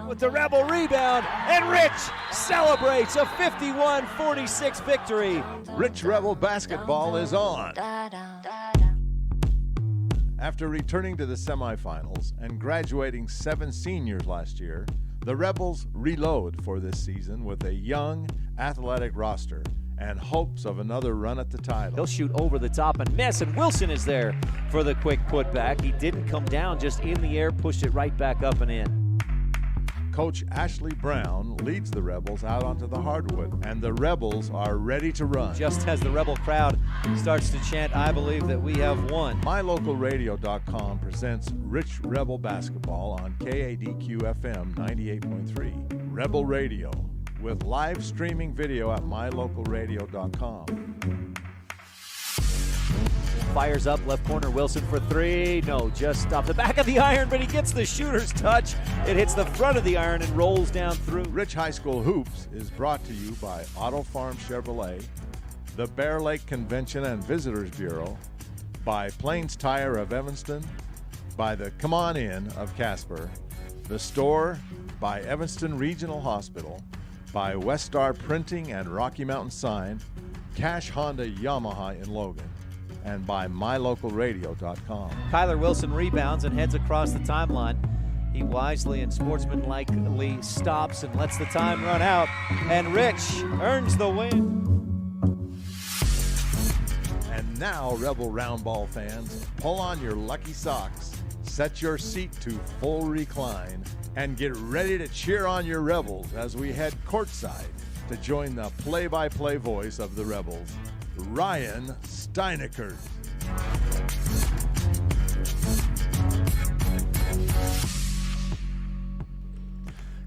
With the Rebel rebound, and Rich celebrates a 51-46 victory. Rich Rebel basketball is on. After returning to the semifinals and graduating 7 seniors last year, the Rebels reload for this season with a young, athletic roster and hopes of another run at the title. He'll shoot over the top and miss, and Wilson is there for the quick putback. He didn't come down, just in the air, pushed it right back up and in. Coach Ashley Brown leads the Rebels out onto the hardwood, and the Rebels are ready to run. Just as the Rebel crowd starts to chant, "I believe that we have won." MyLocalRadio.com presents Rich Rebel Basketball on KADQ-FM 98.3. Rebel Radio, with live streaming video at MyLocalRadio.com. Fires up, left corner, Wilson for 3. No, just off the back of the iron, but he gets the shooter's touch. It hits the front of the iron and rolls down through. Rich High School Hoops is brought to you by Auto Farm Chevrolet, the Bear Lake Convention and Visitors Bureau, by Plains Tire of Evanston, by the Come On In of Casper, the store, by Evanston Regional Hospital, by Westar Printing and Rocky Mountain Sign, Cash Honda Yamaha in Logan, and by MyLocalRadio.com. Kyler Wilson rebounds and heads across the timeline. He wisely and sportsmanlikely stops and lets the time run out, and Rich earns the win. And now, Rebel Roundball fans, pull on your lucky socks, set your seat to full recline, and get ready to cheer on your Rebels as we head courtside to join the play-by-play voice of the Rebels, Ryan STEINECKERT.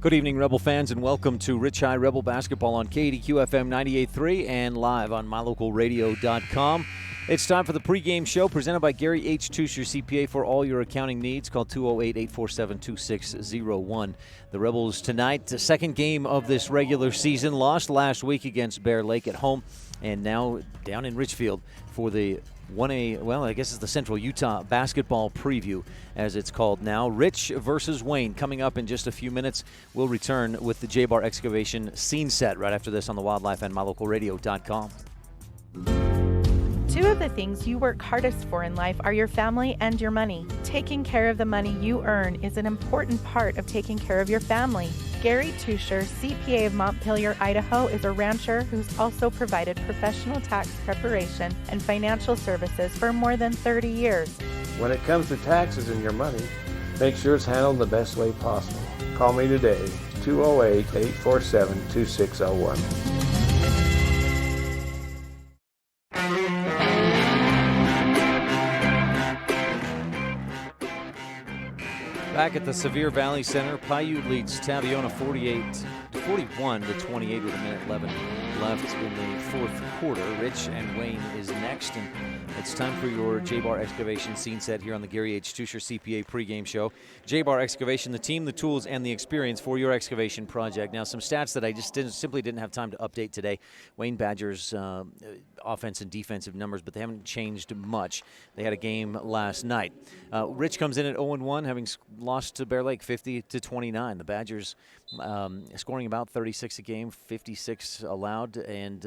Good evening, Rebel fans, and welcome to Rich High Rebel Basketball on KADQ-FM 98.3 and live on MyLocalRadio.com. It's time for the pregame show presented by Gary H. Tusher, CPA, for all your accounting needs. Call 208-847-2601. The Rebels tonight, the second game of this regular season, lost last week against Bear Lake at home, and now down in Richfield for the 1A, well, I guess it's the Central Utah basketball preview, as it's called now. Rich versus Wayne coming up in just a few minutes. We'll return with the J-Bar Excavation scene set right after this on the Wildlife and MyLocalRadio.com. Two of the things you work hardest for in life are your family and your money. Taking care of the money you earn is an important part of taking care of your family. Gary Tusher, CPA of Montpelier, Idaho, is a rancher who's also provided professional tax preparation and financial services for more than 30 years. When it comes to taxes and your money, make sure it's handled the best way possible. Call me today, 208-847-2601. Back at the SEVIER Valley Center, Paiute leads Taviona 41 to 28 with a minute 11 left in the fourth quarter. Rich and Wayne is next, and it's time for your J-Bar Excavation scene set here on the Gary H. Tusher CPA pregame show. J-Bar Excavation, the team, the tools, and the experience for your excavation project. Now, some stats that I just simply didn't have time to update today. Wayne Badgers' offense and defensive numbers, but they haven't changed much. They had a game last night. Rich comes in at 0-1, having lost to Bear Lake 50 to 29. The Badgers scoring about 36 a game, 56 allowed, and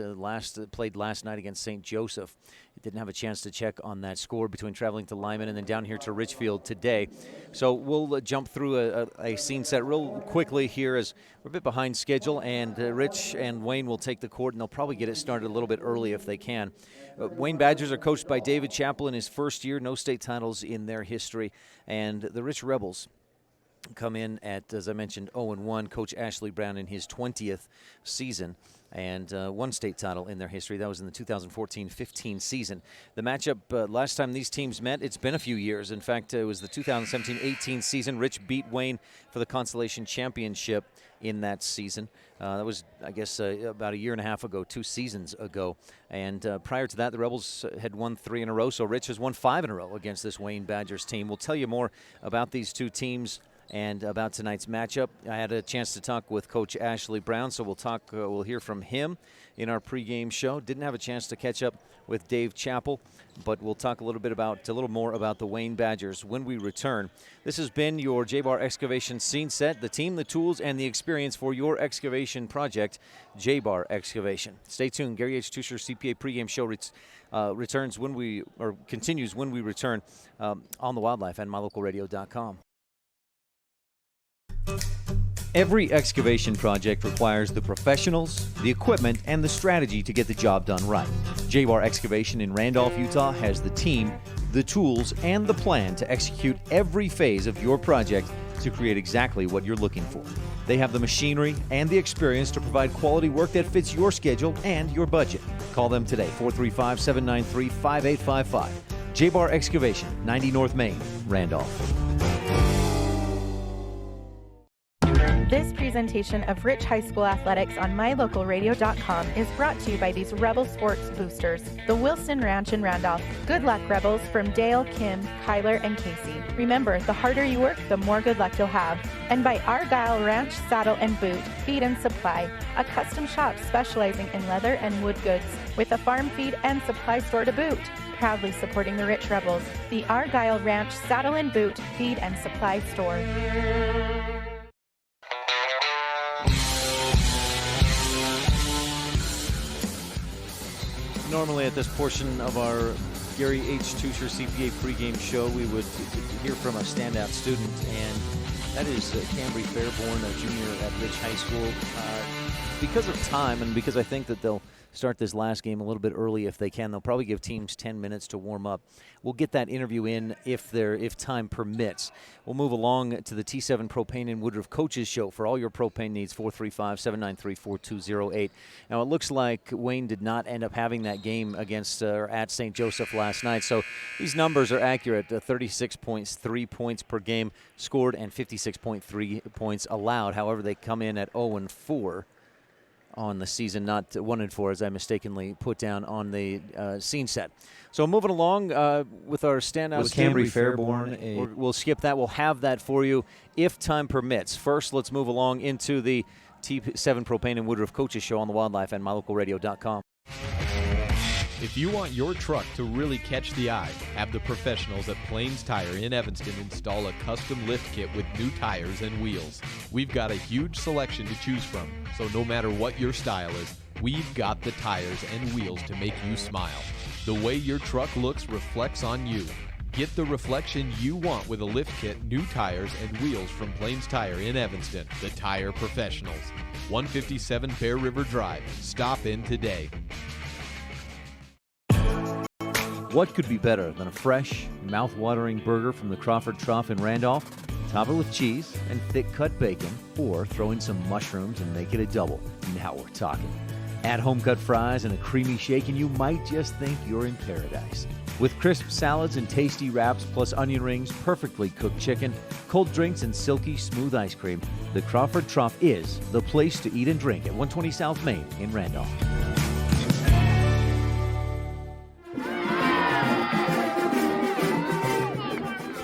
played last night against St. Joseph. Didn't have a chance to check on that score between traveling to Lyman and then down here to Richfield today. So we'll jump through a scene set real quickly here as we're a bit behind schedule, and Rich and Wayne will take the court, and they'll probably get it started a little bit early if they can. Wayne Badgers are coached by David Chappell in his first year, no state titles in their history, and the Rich Rebels come in at, as I mentioned, 0-1. Coach Ashley Brown in his 20th season, and one state title in their history. That was in the 2014-15 season. The matchup, last time these teams met, it's been a few years. In fact, it was the 2017-18 season. Rich beat Wayne for the Consolation Championship in that season. That was, I guess, about a year and a half ago, 2 seasons ago. And prior to that, the Rebels had won 3 in a row, so Rich has won 5 in a row against this Wayne Badgers team. We'll tell you more about these two teams and about tonight's matchup. I had a chance to talk with Coach Ashley Brown, so we'll hear from him in our pregame show. Didn't have a chance to catch up with Dave Chappell, but we'll talk a little more about the Wayne Badgers when we return. This has been your J-Bar Excavation Scene Set, the team, the tools, and the experience for your excavation project, J-Bar Excavation. Stay tuned. Gary H. Tusher CPA pregame show continues when we return on the Wildlife and mylocalradio.com. Every excavation project requires the professionals, the equipment, and the strategy to get the job done right. J-Bar Excavation in Randolph, Utah has the team, the tools, and the plan to execute every phase of your project to create exactly what you're looking for. They have the machinery and the experience to provide quality work that fits your schedule and your budget. Call them today, 435-793-5855. J-Bar Excavation, 90 North Main, Randolph. This presentation of Rich High School Athletics on mylocalradio.com is brought to you by these Rebel Sports Boosters, the Wilson Ranch in Randolph. Good luck, Rebels, from Dale, Kim, Kyler, and Casey. Remember, the harder you work, the more good luck you'll have. And by Argyle Ranch Saddle and Boot, Feed and Supply, a custom shop specializing in leather and wood goods, with a farm feed and supply store to boot. Proudly supporting the Rich Rebels, the Argyle Ranch Saddle and Boot, Feed and Supply Store. Normally at this portion of our Gary H. Tusher CPA pregame show, we would hear from a standout student, and that is Cambry Fairborn, a junior at Rich High School. Because of time, and because I think that they'll start this last game a little bit early if they can, they'll probably give teams 10 minutes to warm up. We'll get that interview in if time permits. We'll move along to the T7 Propane and Woodruff Coaches Show for all your propane needs, 435-793-4208. Now, it looks like Wayne did not end up having that game against at St. Joseph last night, so these numbers are accurate. 36.3 points per game scored and 56.3 points allowed. However, they come in at 0-4 on the season, not 1-4 as I mistakenly put down on the scene set. So moving along with our standout was Cambry Fairborn. We'll skip that. We'll have that for you if time permits. First, let's move along into the T7 Propane and Woodruff Coaches Show on the Wildlife and mylocalradio.com. If you want your truck to really catch the eye, have the professionals at Plains Tire in Evanston install a custom lift kit with new tires and wheels. We've got a huge selection to choose from, so no matter what your style is, we've got the tires and wheels to make you smile. The way your truck looks reflects on you. Get the reflection you want with a lift kit, new tires, and wheels from Plains Tire in Evanston, the tire professionals. 157 Bear River Drive. Stop in today. What could be better than a fresh, mouth-watering burger from the Crawford Trough in Randolph? Top it with cheese and thick-cut bacon, or throw in some mushrooms and make it a double. Now we're talking. Add home-cut fries and a creamy shake, and you might just think you're in paradise. With crisp salads and tasty wraps, plus onion rings, perfectly cooked chicken, cold drinks, and silky smooth ice cream, the Crawford Trough is the place to eat and drink at 120 South Main in Randolph.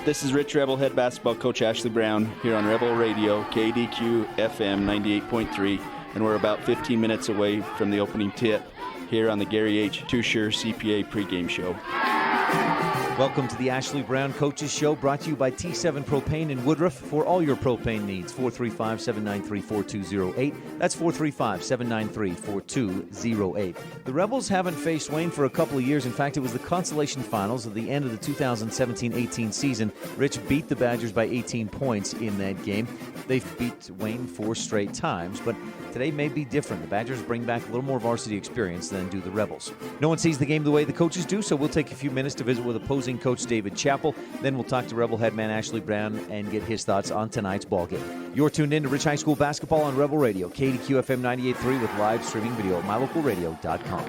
This is Rich Rebel head basketball coach Ashley Brown here on Rebel Radio, KDQ FM 98.3, and we're about 15 minutes away from the opening tip here on the Gary H. Tusher CPA pregame show. Welcome to the Ashley Brown Coaches Show, brought to you by T7 Propane in Woodruff for all your propane needs. 435-793-4208. That's 435-793-4208. The Rebels haven't faced Wayne for a couple of years. In fact, it was the consolation finals at the end of the 2017-18 season. Rich beat the Badgers by 18 points in that game. They've beat Wayne 4 straight times, but today may be different. The Badgers bring back a little more varsity experience than do the Rebels. No one sees the game the way the coaches do, so we'll take a few minutes to visit with opposing coach David Chappell. Then we'll talk to Rebel head man Ashley Brown and get his thoughts on tonight's ballgame. You're tuned in to Rich High School basketball on Rebel Radio, KDQ FM 98.3 with live streaming video at mylocalradio.com.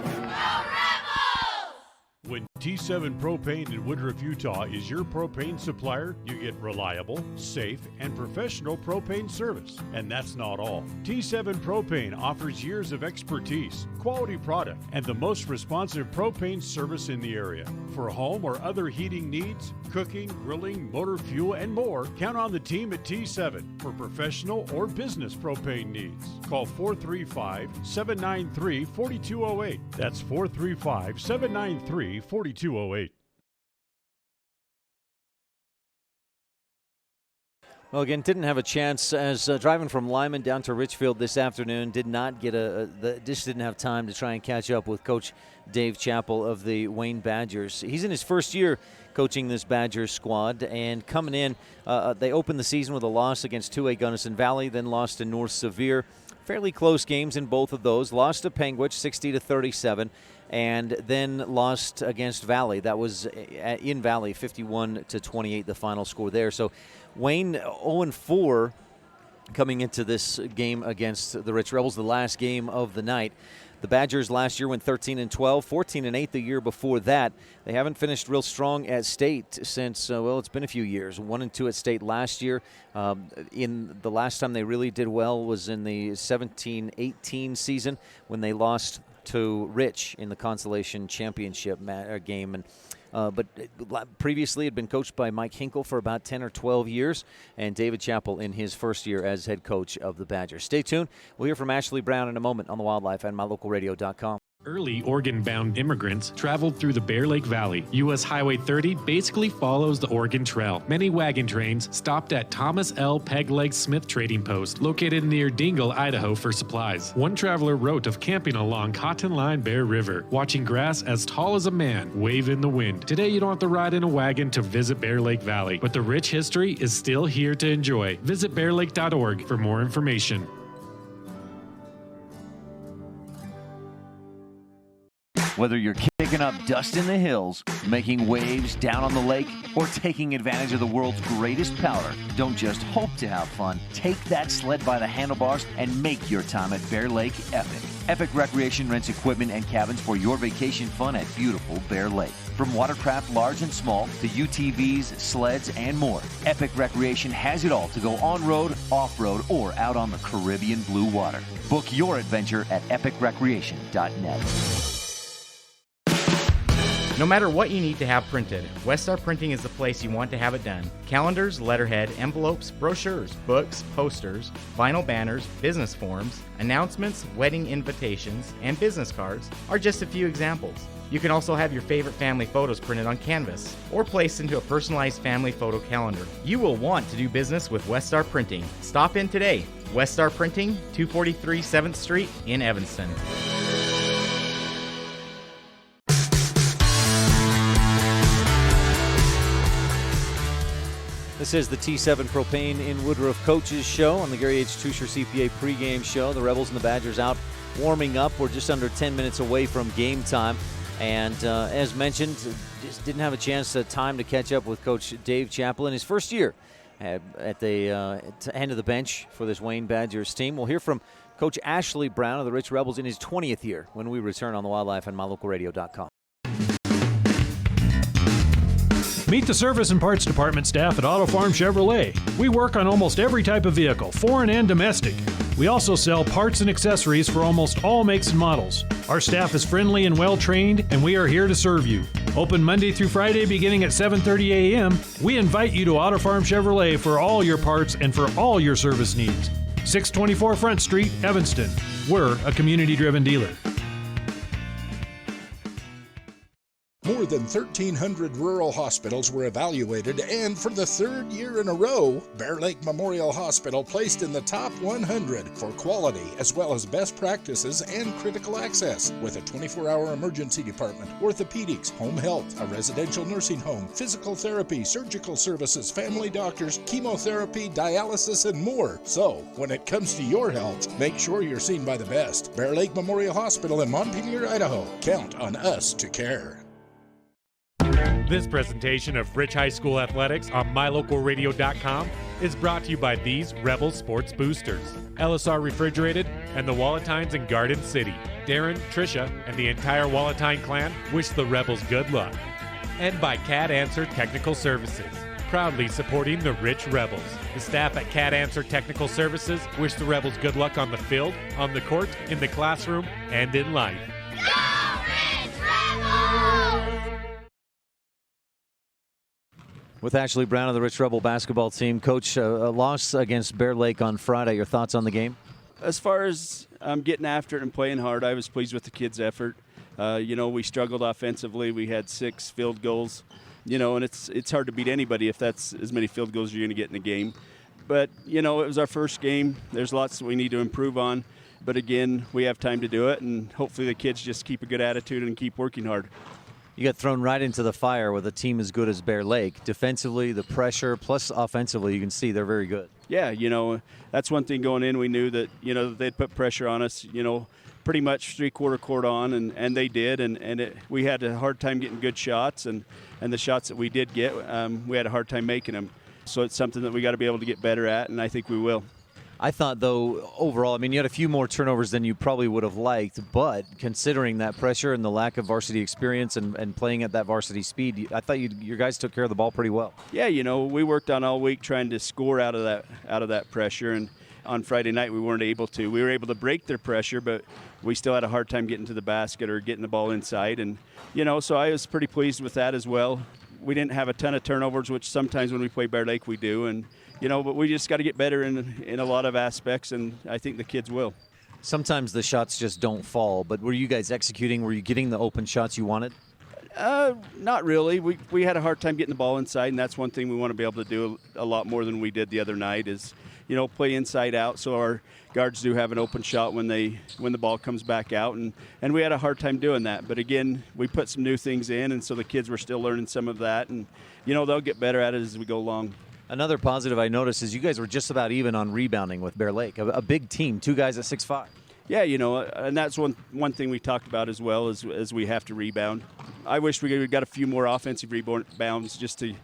When T7 Propane in Woodruff, Utah is your propane supplier. You get reliable, safe, and professional propane service. And that's not all. T7 Propane offers years of expertise, quality product, and the most responsive propane service in the area. For home or other heating needs, cooking, grilling, motor fuel, and more, count on the team at T7 for professional or business propane needs. Call 435-793-4208. That's 435-793-4208. Well, again, didn't have a chance as driving from Lyman down to Richfield this afternoon. Did not get just didn't have time to try and catch up with Coach Dave Chappell of the Wayne Badgers. He's in his first year coaching this Badgers squad, and coming in, they opened the season with a loss against 2A Gunnison Valley, then lost to North SEVIER. Fairly close games in both of those. Lost to Penguich 60-37. And then lost against Valley. That was in Valley, 51-28, the final score there. So Wayne 0-4 coming into this game against the Rich Rebels, the last game of the night. The Badgers last year went 13-12, 14-8 the year before that. They haven't finished real strong at state since, it's been a few years. 1-2 at state last year. In the last time they really did well was in the 17-18 season when they lost to Rich in the Consolation Championship game. And but previously had been coached by Mike Hinkle for about 10 or 12 years, and David Chappell in his first year as head coach of the Badgers. Stay tuned. We'll hear from Ashley Brown in a moment on the Wildlife and MyLocalRadio.com. Early Oregon-bound immigrants traveled through the Bear Lake Valley. U.S. Highway 30 basically follows the Oregon Trail. Many wagon trains stopped at Thomas L. Pegleg Smith Trading Post, located near Dingle, Idaho, for supplies. One traveler wrote of camping along Cotton Line Bear River, watching grass as tall as a man wave in the wind. Today, you don't have to ride in a wagon to visit Bear Lake Valley, but the rich history is still here to enjoy. Visit bearlake.org for more information. Whether you're kicking up dust in the hills, making waves down on the lake, or taking advantage of the world's greatest powder, don't just hope to have fun. Take that sled by the handlebars and make your time at Bear Lake epic. Epic Recreation rents equipment and cabins for your vacation fun at beautiful Bear Lake. From watercraft large and small to UTVs, sleds, and more, Epic Recreation has it all to go on-road, off-road, or out on the Caribbean blue water. Book your adventure at epicrecreation.net. No matter what you need to have printed, Westar Printing is the place you want to have it done. Calendars, letterhead, envelopes, brochures, books, posters, vinyl banners, business forms, announcements, wedding invitations, and business cards are just a few examples. You can also have your favorite family photos printed on canvas or placed into a personalized family photo calendar. You will want to do business with Westar Printing. Stop in today. Westar Printing, 243 7th Street in Evanston. This is the T7 Propane in Woodruff Coaches Show on the Gary H. Tusher CPA pregame show. The Rebels and the Badgers out warming up. We're just under 10 minutes away from game time. And as mentioned, just didn't have a chance, time to catch up with Coach Dave Chappell in his first year at the end of the bench for this Wayne Badgers team. We'll hear from Coach Ashley Brown of the Rich Rebels in his 20th year when we return on the Wildlife and MyLocalRadio.com. Meet the service and parts department staff at Auto Farm Chevrolet. We work on almost every type of vehicle, foreign and domestic. We also sell parts and accessories for almost all makes and models. Our staff is friendly and well-trained, and we are here to serve you. Open Monday through Friday beginning at 7:30 a.m. We invite you to Auto Farm Chevrolet for all your parts and for all your service needs. 624 Front Street, Evanston. We're a community-driven dealer. More than 1,300 rural hospitals were evaluated, and for the third year in a row, Bear Lake Memorial Hospital placed in the top 100 for quality as well as best practices and critical access, with a 24-hour emergency department, orthopedics, home health, a residential nursing home, physical therapy, surgical services, family doctors, chemotherapy, dialysis, and more. So, when it comes to your health, make sure you're seen by the best. Bear Lake Memorial Hospital in Montpelier, Idaho. Count on us to care. This presentation of Rich High School Athletics on MyLocalRadio.com is brought to you by these Rebel Sports Boosters, LSR Refrigerated, and the Walletines in Garden City. Darren, Tricia, and the entire Walletine clan wish the Rebels good luck. And by Cat Answer Technical Services, proudly supporting the Rich Rebels. The staff at Cat Answer Technical Services wish the Rebels good luck on the field, on the court, in the classroom, and in life. Go Rich Rebels! With Ashley Brown of the Rich Rebel basketball team. Coach, a loss against Bear Lake on Friday. Your thoughts on the game? As far as getting after it and playing hard, I was pleased with the kids' effort. We struggled offensively. We had 6 field goals. And it's hard to beat anybody if that's as many field goals you're going to get in a game. But, it was our first game. There's lots that we need to improve on. But, again, we have time to do it, and hopefully the kids just keep a good attitude and keep working hard. You got thrown right into the fire with a team as good as Bear Lake. Defensively, the pressure, plus offensively, you can see they're very good. Yeah, that's one thing going in. We knew that, they'd put pressure on us, pretty much three-quarter court on, and they did. And we had a hard time getting good shots, and the shots that we did get, we had a hard time making them. So it's something that we got to be able to get better at, and I think we will. I thought, though, overall, you had a few more turnovers than you probably would have liked, but considering that pressure and the lack of varsity experience and playing at that varsity speed, I thought your guys took care of the ball pretty well. Yeah, we worked on all week trying to score out of that pressure, and on Friday night we weren't able to. We were able to break their pressure, but we still had a hard time getting to the basket or getting the ball inside, and so I was pretty pleased with that as well. We didn't have a ton of turnovers, which sometimes when we play Bear Lake we do, and but we just got to get better in a lot of aspects, and I think the kids will. Sometimes the shots just don't fall, but were you guys executing? Were you getting the open shots you wanted? Not really. We had a hard time getting the ball inside, and that's one thing we want to be able to do a lot more than we did the other night is, play inside out so our guards do have an open shot when the ball comes back out, and we had a hard time doing that. But again, we put some new things in, and so the kids were still learning some of that, and they'll get better at it as we go along. Another positive I noticed is you guys were just about even on rebounding with Bear Lake, a big team, 2 guys at 6'5". Yeah, and that's one thing we talked about as well as we have to rebound. I wish we got a few more offensive rebounds just to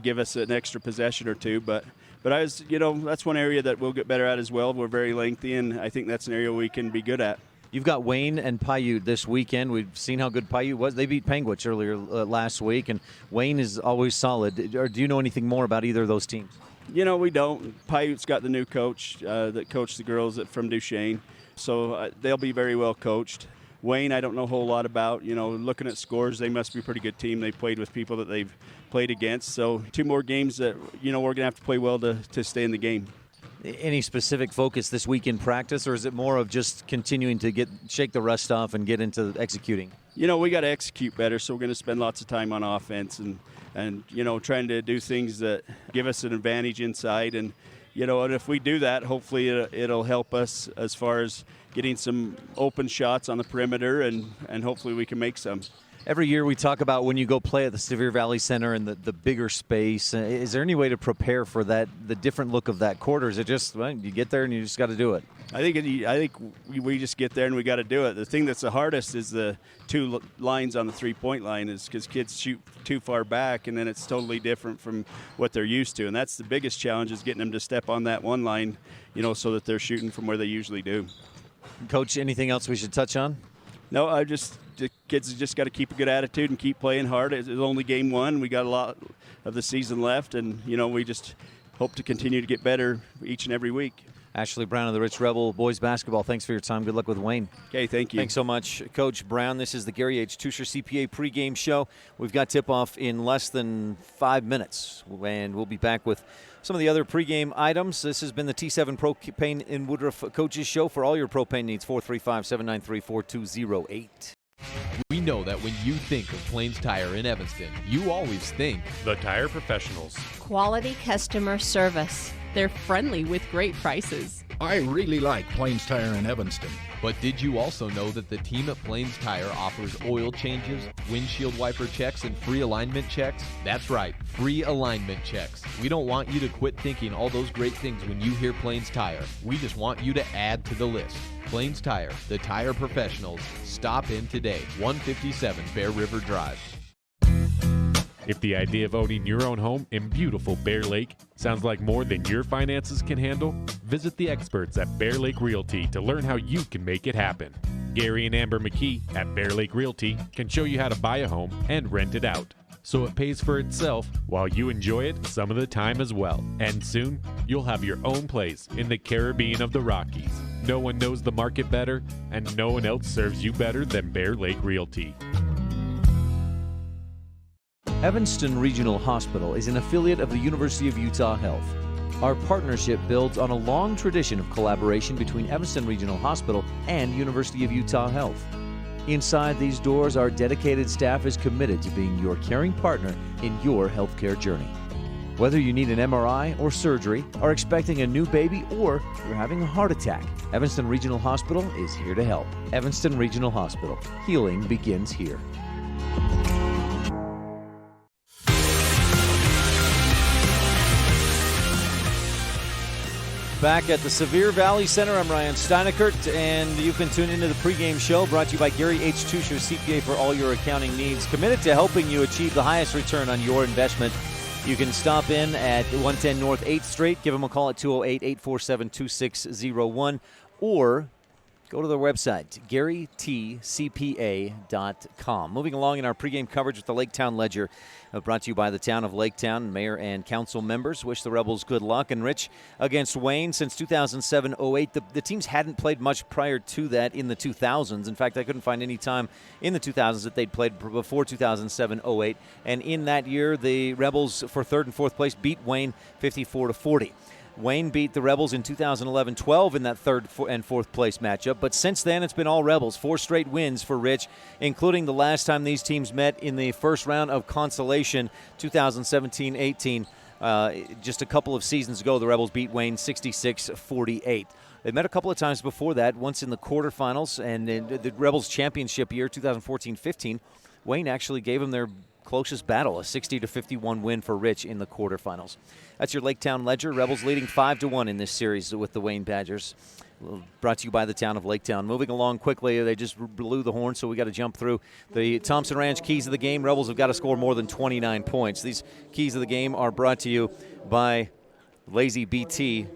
give us an extra possession or two, but I was, that's one area that we'll get better at as well. We're very lengthy, and I think that's an area we can be good at. You've got Wayne and Paiute this weekend. We've seen how good Paiute was. They beat Panguitch earlier last week, and Wayne is always solid. Or do you know anything more about either of those teams? We don't. Paiute's got the new coach that coached the girls from Duchesne, so they'll be very well coached. Wayne, I don't know a whole lot about. Looking at scores, they must be a pretty good team. They played with people that they've played against. So 2 more games that, we're going to have to play well to stay in the game. Any specific focus this week in practice, or is it more of just continuing to shake the rust off and get into executing? We got to execute better, so we're going to spend lots of time on offense and trying to do things that give us an advantage inside. And, and if we do that, hopefully it'll help us as far as getting some open shots on the perimeter, and hopefully we can make some. Every year we talk about when you go play at the Sevier Valley Center and the bigger space. Is there any way to prepare for that, the different look of that court, or is it just, you get there and you just got to do it? I think we just get there and we got to do it. The thing that's the hardest is the 2 lines on the 3-point line, is because kids shoot too far back, and then it's totally different from what they're used to. And that's the biggest challenge, is getting them to step on that one line, so that they're shooting from where they usually do. Coach, anything else we should touch on? No, the kids just got to keep a good attitude and keep playing hard. It's only game 1. We got a lot of the season left, and, we just hope to continue to get better each and every week. Ashley Brown of the Rich Rebel boys basketball, thanks for your time. Good luck with Wayne. Okay, thank you. Thanks so much, Coach Brown. This is the Gary H. Tusher CPA pregame show. We've got tip-off in less than 5 minutes, and we'll be back with some of the other pregame items. This has been the T7 Propane in Woodruff Coaches Show. For all your propane needs, 435-793-4208. We know that when you think of Plains Tire in Evanston, you always think The Tire Professionals. Quality customer service. They're friendly with great prices. I really like Plains Tire in Evanston. But did you also know that the team at Plains Tire offers oil changes, windshield wiper checks, and free alignment checks? That's right, free alignment checks. We don't want you to quit thinking all those great things when you hear Plains Tire. We just want you to add to the list. Plains Tire, the tire professionals. Stop in today, 157 Bear River Drive. If the idea of owning your own home in beautiful Bear Lake sounds like more than your finances can handle, visit the experts at Bear Lake Realty to learn how you can make it happen. Gary and Amber McKee at Bear Lake Realty can show you how to buy a home and rent it out, so it pays for itself while you enjoy it some of the time as well. And soon, you'll have your own place in the Caribbean of the Rockies. No one knows the market better, and no one else serves you better than Bear Lake Realty. Evanston Regional Hospital is an affiliate of the University of Utah Health. Our partnership builds on a long tradition of collaboration between Evanston Regional Hospital and University of Utah Health. Inside these doors, our dedicated staff is committed to being your caring partner in your healthcare journey. Whether you need an MRI or surgery, are expecting a new baby, or you're having a heart attack, Evanston Regional Hospital is here to help. Evanston Regional Hospital. Healing begins here. Back at the SEVIER Valley Center, I'm Ryan Steineckert, and you've been tuned into the pregame show brought to you by Gary H. Tusher, CPA, for all your accounting needs. Committed to helping you achieve the highest return on your investment. You can stop in at 110 North 8th Street. Give them a call at 208-847-2601, or go to their website, GaryTCPA.com. Moving along in our pregame coverage with the Laketown Ledger, brought to you by the town of Laketown. Mayor and council members wish the Rebels good luck. And Rich, against Wayne since 2007-08, the teams hadn't played much prior to that in the 2000s. In fact, I couldn't find any time in the 2000s that they'd played before 2007-08. And in that year, the Rebels, for third and fourth place, beat Wayne 54-40. Wayne beat the Rebels in 2011-12 in that third and fourth place matchup. But since then, it's been all Rebels. 4 straight wins for Rich, including the last time these teams met in the first round of consolation, 2017-18. Just a couple of seasons ago, the Rebels beat Wayne 66-48. They met a couple of times before that, once in the quarterfinals, and in the Rebels championship year, 2014-15, Wayne actually gave them their closest battle, a 60-51 win for Rich in the quarterfinals. That's your Laketown Ledger. Rebels leading 5-1 in this series with the Wayne Badgers. Brought to you by the town of Laketown. Moving along quickly, they just blew the horn, so we got to jump through the Thompson Ranch keys of the game. Rebels have got to score more than 29 points. These keys of the game are brought to you by Lazy BT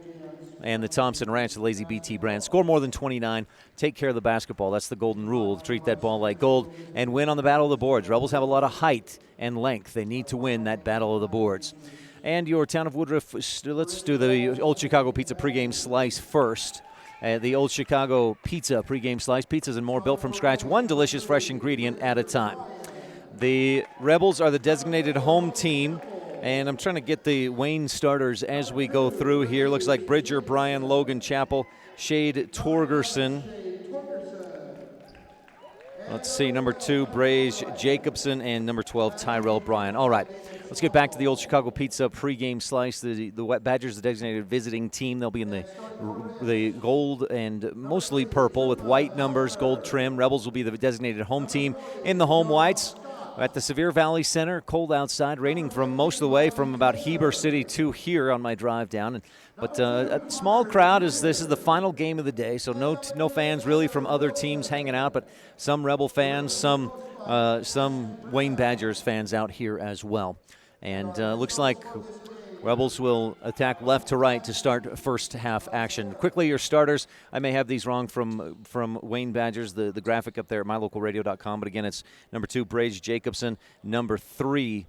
and the Thompson Ranch, the Lazy BT brand. Score more than 29. Take care of the basketball. That's the golden rule. Treat that ball like gold and win on the battle of the boards. Rebels have a lot of height and length. They need to win that battle of the boards. And your town of Woodruff, let's do the Old Chicago Pizza pregame slice first. The Old Chicago Pizza pregame slice. Pizzas and more built from scratch, one delicious fresh ingredient at a time. The Rebels are the designated home team. And I'm trying to get the Wayne starters as we go through here. Looks like Bridger, Bryan, Logan Chappell, Shade Torgerson. Let's see, number 2, Braze Jacobson, and number 12, Tyrell Bryan. All right, let's get back to the Old Chicago Pizza pregame slice. The Badgers, the designated visiting team. They'll be in the gold and mostly purple with white numbers, gold trim. Rebels will be the designated home team in the home whites. At the SEVIER Valley Center, cold outside, raining from most of the way from about Heber City to here on my drive down. But a small crowd, as this is the final game of the day, so no fans really from other teams hanging out, but some Rebel fans, some Wayne Badgers fans out here as well. And looks like Rebels will attack left to right to start first half action. Quickly, your starters. I may have these wrong from Wayne Badgers, the graphic up there at mylocalradio.com. But again, it's number 2, Braze Jacobson. Number 3,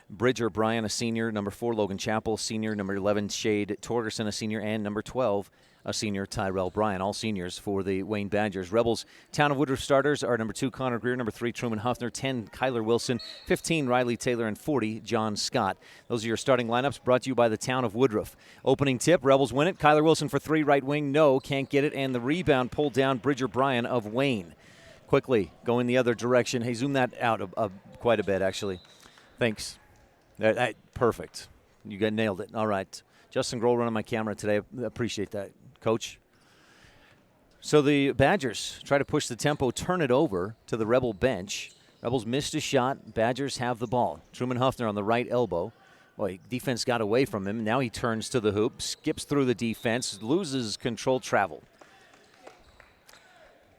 Bridger Bryan, a senior. Number 4, Logan Chappell, senior. Number 11, Shade Torgerson, a senior. And number 12, a senior, Tyrell Bryan, all seniors for the Wayne Badgers. Rebels Town of Woodruff starters are number 2, Connor Greer, number 3, Truman Huffner, 10, Kyler Wilson, 15, Riley Taylor, and 40, John Scott. Those are your starting lineups brought to you by the Town of Woodruff. Opening tip, Rebels win it. Kyler Wilson for 3, right wing, no, can't get it. And the rebound pulled down, Bridger Bryan of Wayne. Quickly going the other direction. Hey, zoom that out quite a bit, actually. Thanks. Perfect. You got nailed it. All right. Justin Grohl running my camera today. I appreciate that, Coach. So the Badgers try to push the tempo, turn it over to the Rebel bench. Rebels missed a shot. Badgers have the ball. Truman Huffner on the right elbow. Boy, defense got away from him. Now he turns to the hoop, skips through the defense, loses control, travel.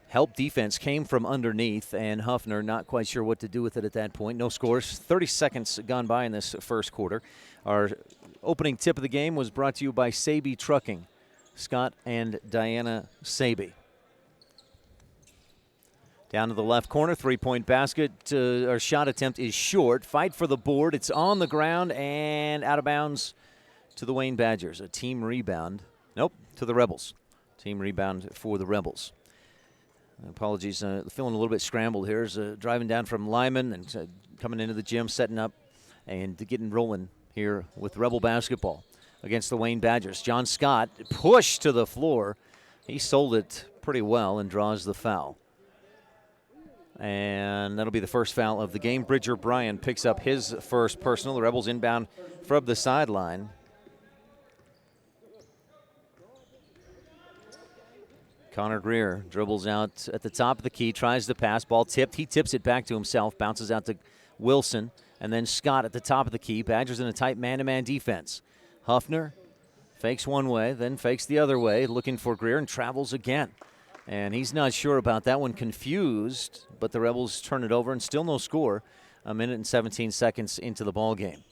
Help defense came from underneath, and Huffner not quite sure what to do with it at that point. No scores. 30 seconds gone by in this first quarter. Our opening tip of the game was brought to you by Saby Trucking. Scott and Diana Saby. Down to the left corner, three-point basket or shot attempt is short. Fight for the board. It's on the ground and out of bounds to the Wayne Badgers. A team rebound. Nope, to the Rebels. Team rebound for the Rebels. Apologies, feeling a little bit scrambled here. Driving down from Lyman and coming into the gym, setting up and getting rolling here with Rebel basketball against the Wayne Badgers. John Scott pushed to the floor. He sold it pretty well and draws the foul. And that'll be the first foul of the game. Bridger Bryan picks up his first personal. The Rebels inbound from the sideline. Connor Greer dribbles out at the top of the key, tries to pass, ball tipped. He tips it back to himself, bounces out to Wilson, and then Scott at the top of the key. Badgers in a tight man-to-man defense. Huffner fakes one way, then fakes the other way, looking for Greer, and travels again. And he's not sure about that one, confused, but the Rebels turn it over, and still no score. A minute and 17 seconds into the ball game.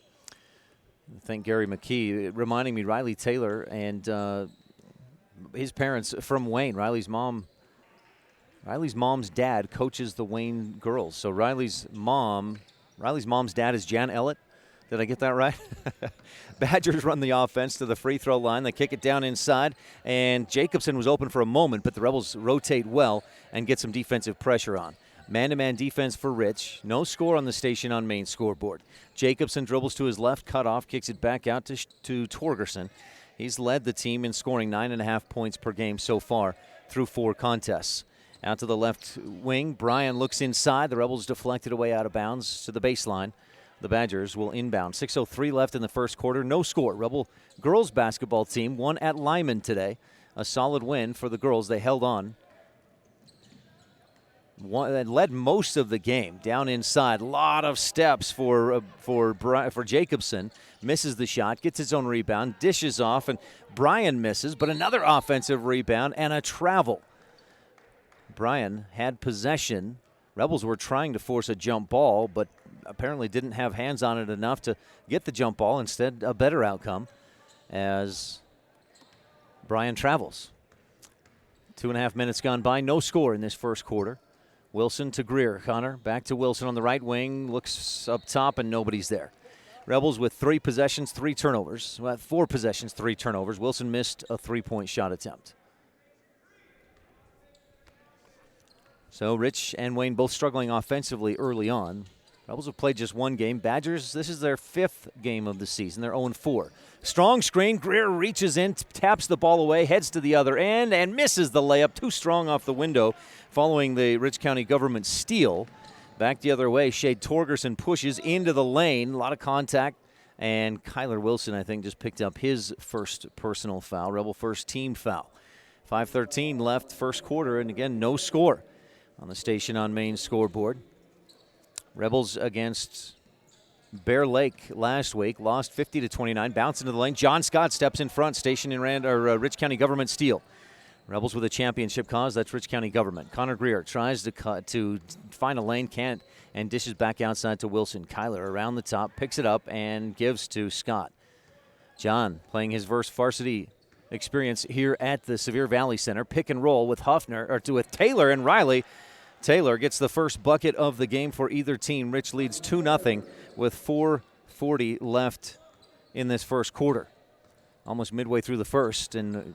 Thank Gary McKee, reminding me Riley Taylor and his parents from Wayne. Riley's mom's dad coaches the Wayne girls. So Riley's mom's dad is Jan Ellett. Did I get that right? Badgers run the offense to the free throw line. They kick it down inside, and Jacobson was open for a moment, but the Rebels rotate well and get some defensive pressure on. Man-to-man defense for Rich. No score on the Station on Main scoreboard. Jacobson dribbles to his left, cut off, kicks it back out to Torgerson. He's led the team in scoring 9.5 points per game so far through 4 contests. Out to the left wing, Bryan looks inside. The Rebels deflected away out of bounds to the baseline. The Badgers will inbound. 6:03 left in the first quarter. No score. Rebel girls basketball team won at Lyman today. A solid win for the girls. They held on. And led most of the game down inside. A lot of steps for Jacobson. Misses the shot, gets his own rebound, dishes off, and Bryan misses, but another offensive rebound and a travel. Bryan had possession. Rebels were trying to force a jump ball, but apparently didn't have hands on it enough to get the jump ball. Instead, a better outcome as Bryan travels. 2.5 minutes gone by. No score in this first quarter. Wilson to Greer. Connor back to Wilson on the right wing. Looks up top, and nobody's there. Rebels with 3 possessions, 3 turnovers. Well, 4 possessions, 3 turnovers. Wilson missed a 3-point shot attempt. So Rich and Wayne both struggling offensively early on. Rebels have played just 1 game. Badgers, this is their 5th game of the season. They're 0-4. Strong screen. Greer reaches in, taps the ball away, heads to the other end, and misses the layup. Too strong off the window following the Rich County government steal. Back the other way, Shade Torgerson pushes into the lane. A lot of contact. And Kyler Wilson, I think, just picked up his first personal foul. Rebel first team foul. 5:13 left first quarter, and again, no score on the Station on Main scoreboard. Rebels against Bear Lake last week, lost 50-29, bounce into the lane. John Scott steps in front, Station in Rich County government steal. Rebels with a championship cause, that's Rich County government. Connor Greer tries to find a lane, can't, and dishes back outside to Wilson. Kyler around the top, picks it up, and gives to Scott. John playing his varsity experience here at the Sevier Valley Center. Pick and roll with with Taylor and Riley. Taylor gets the first bucket of the game for either team. Rich leads 2-0 with 4:40 left in this first quarter. Almost midway through the first, and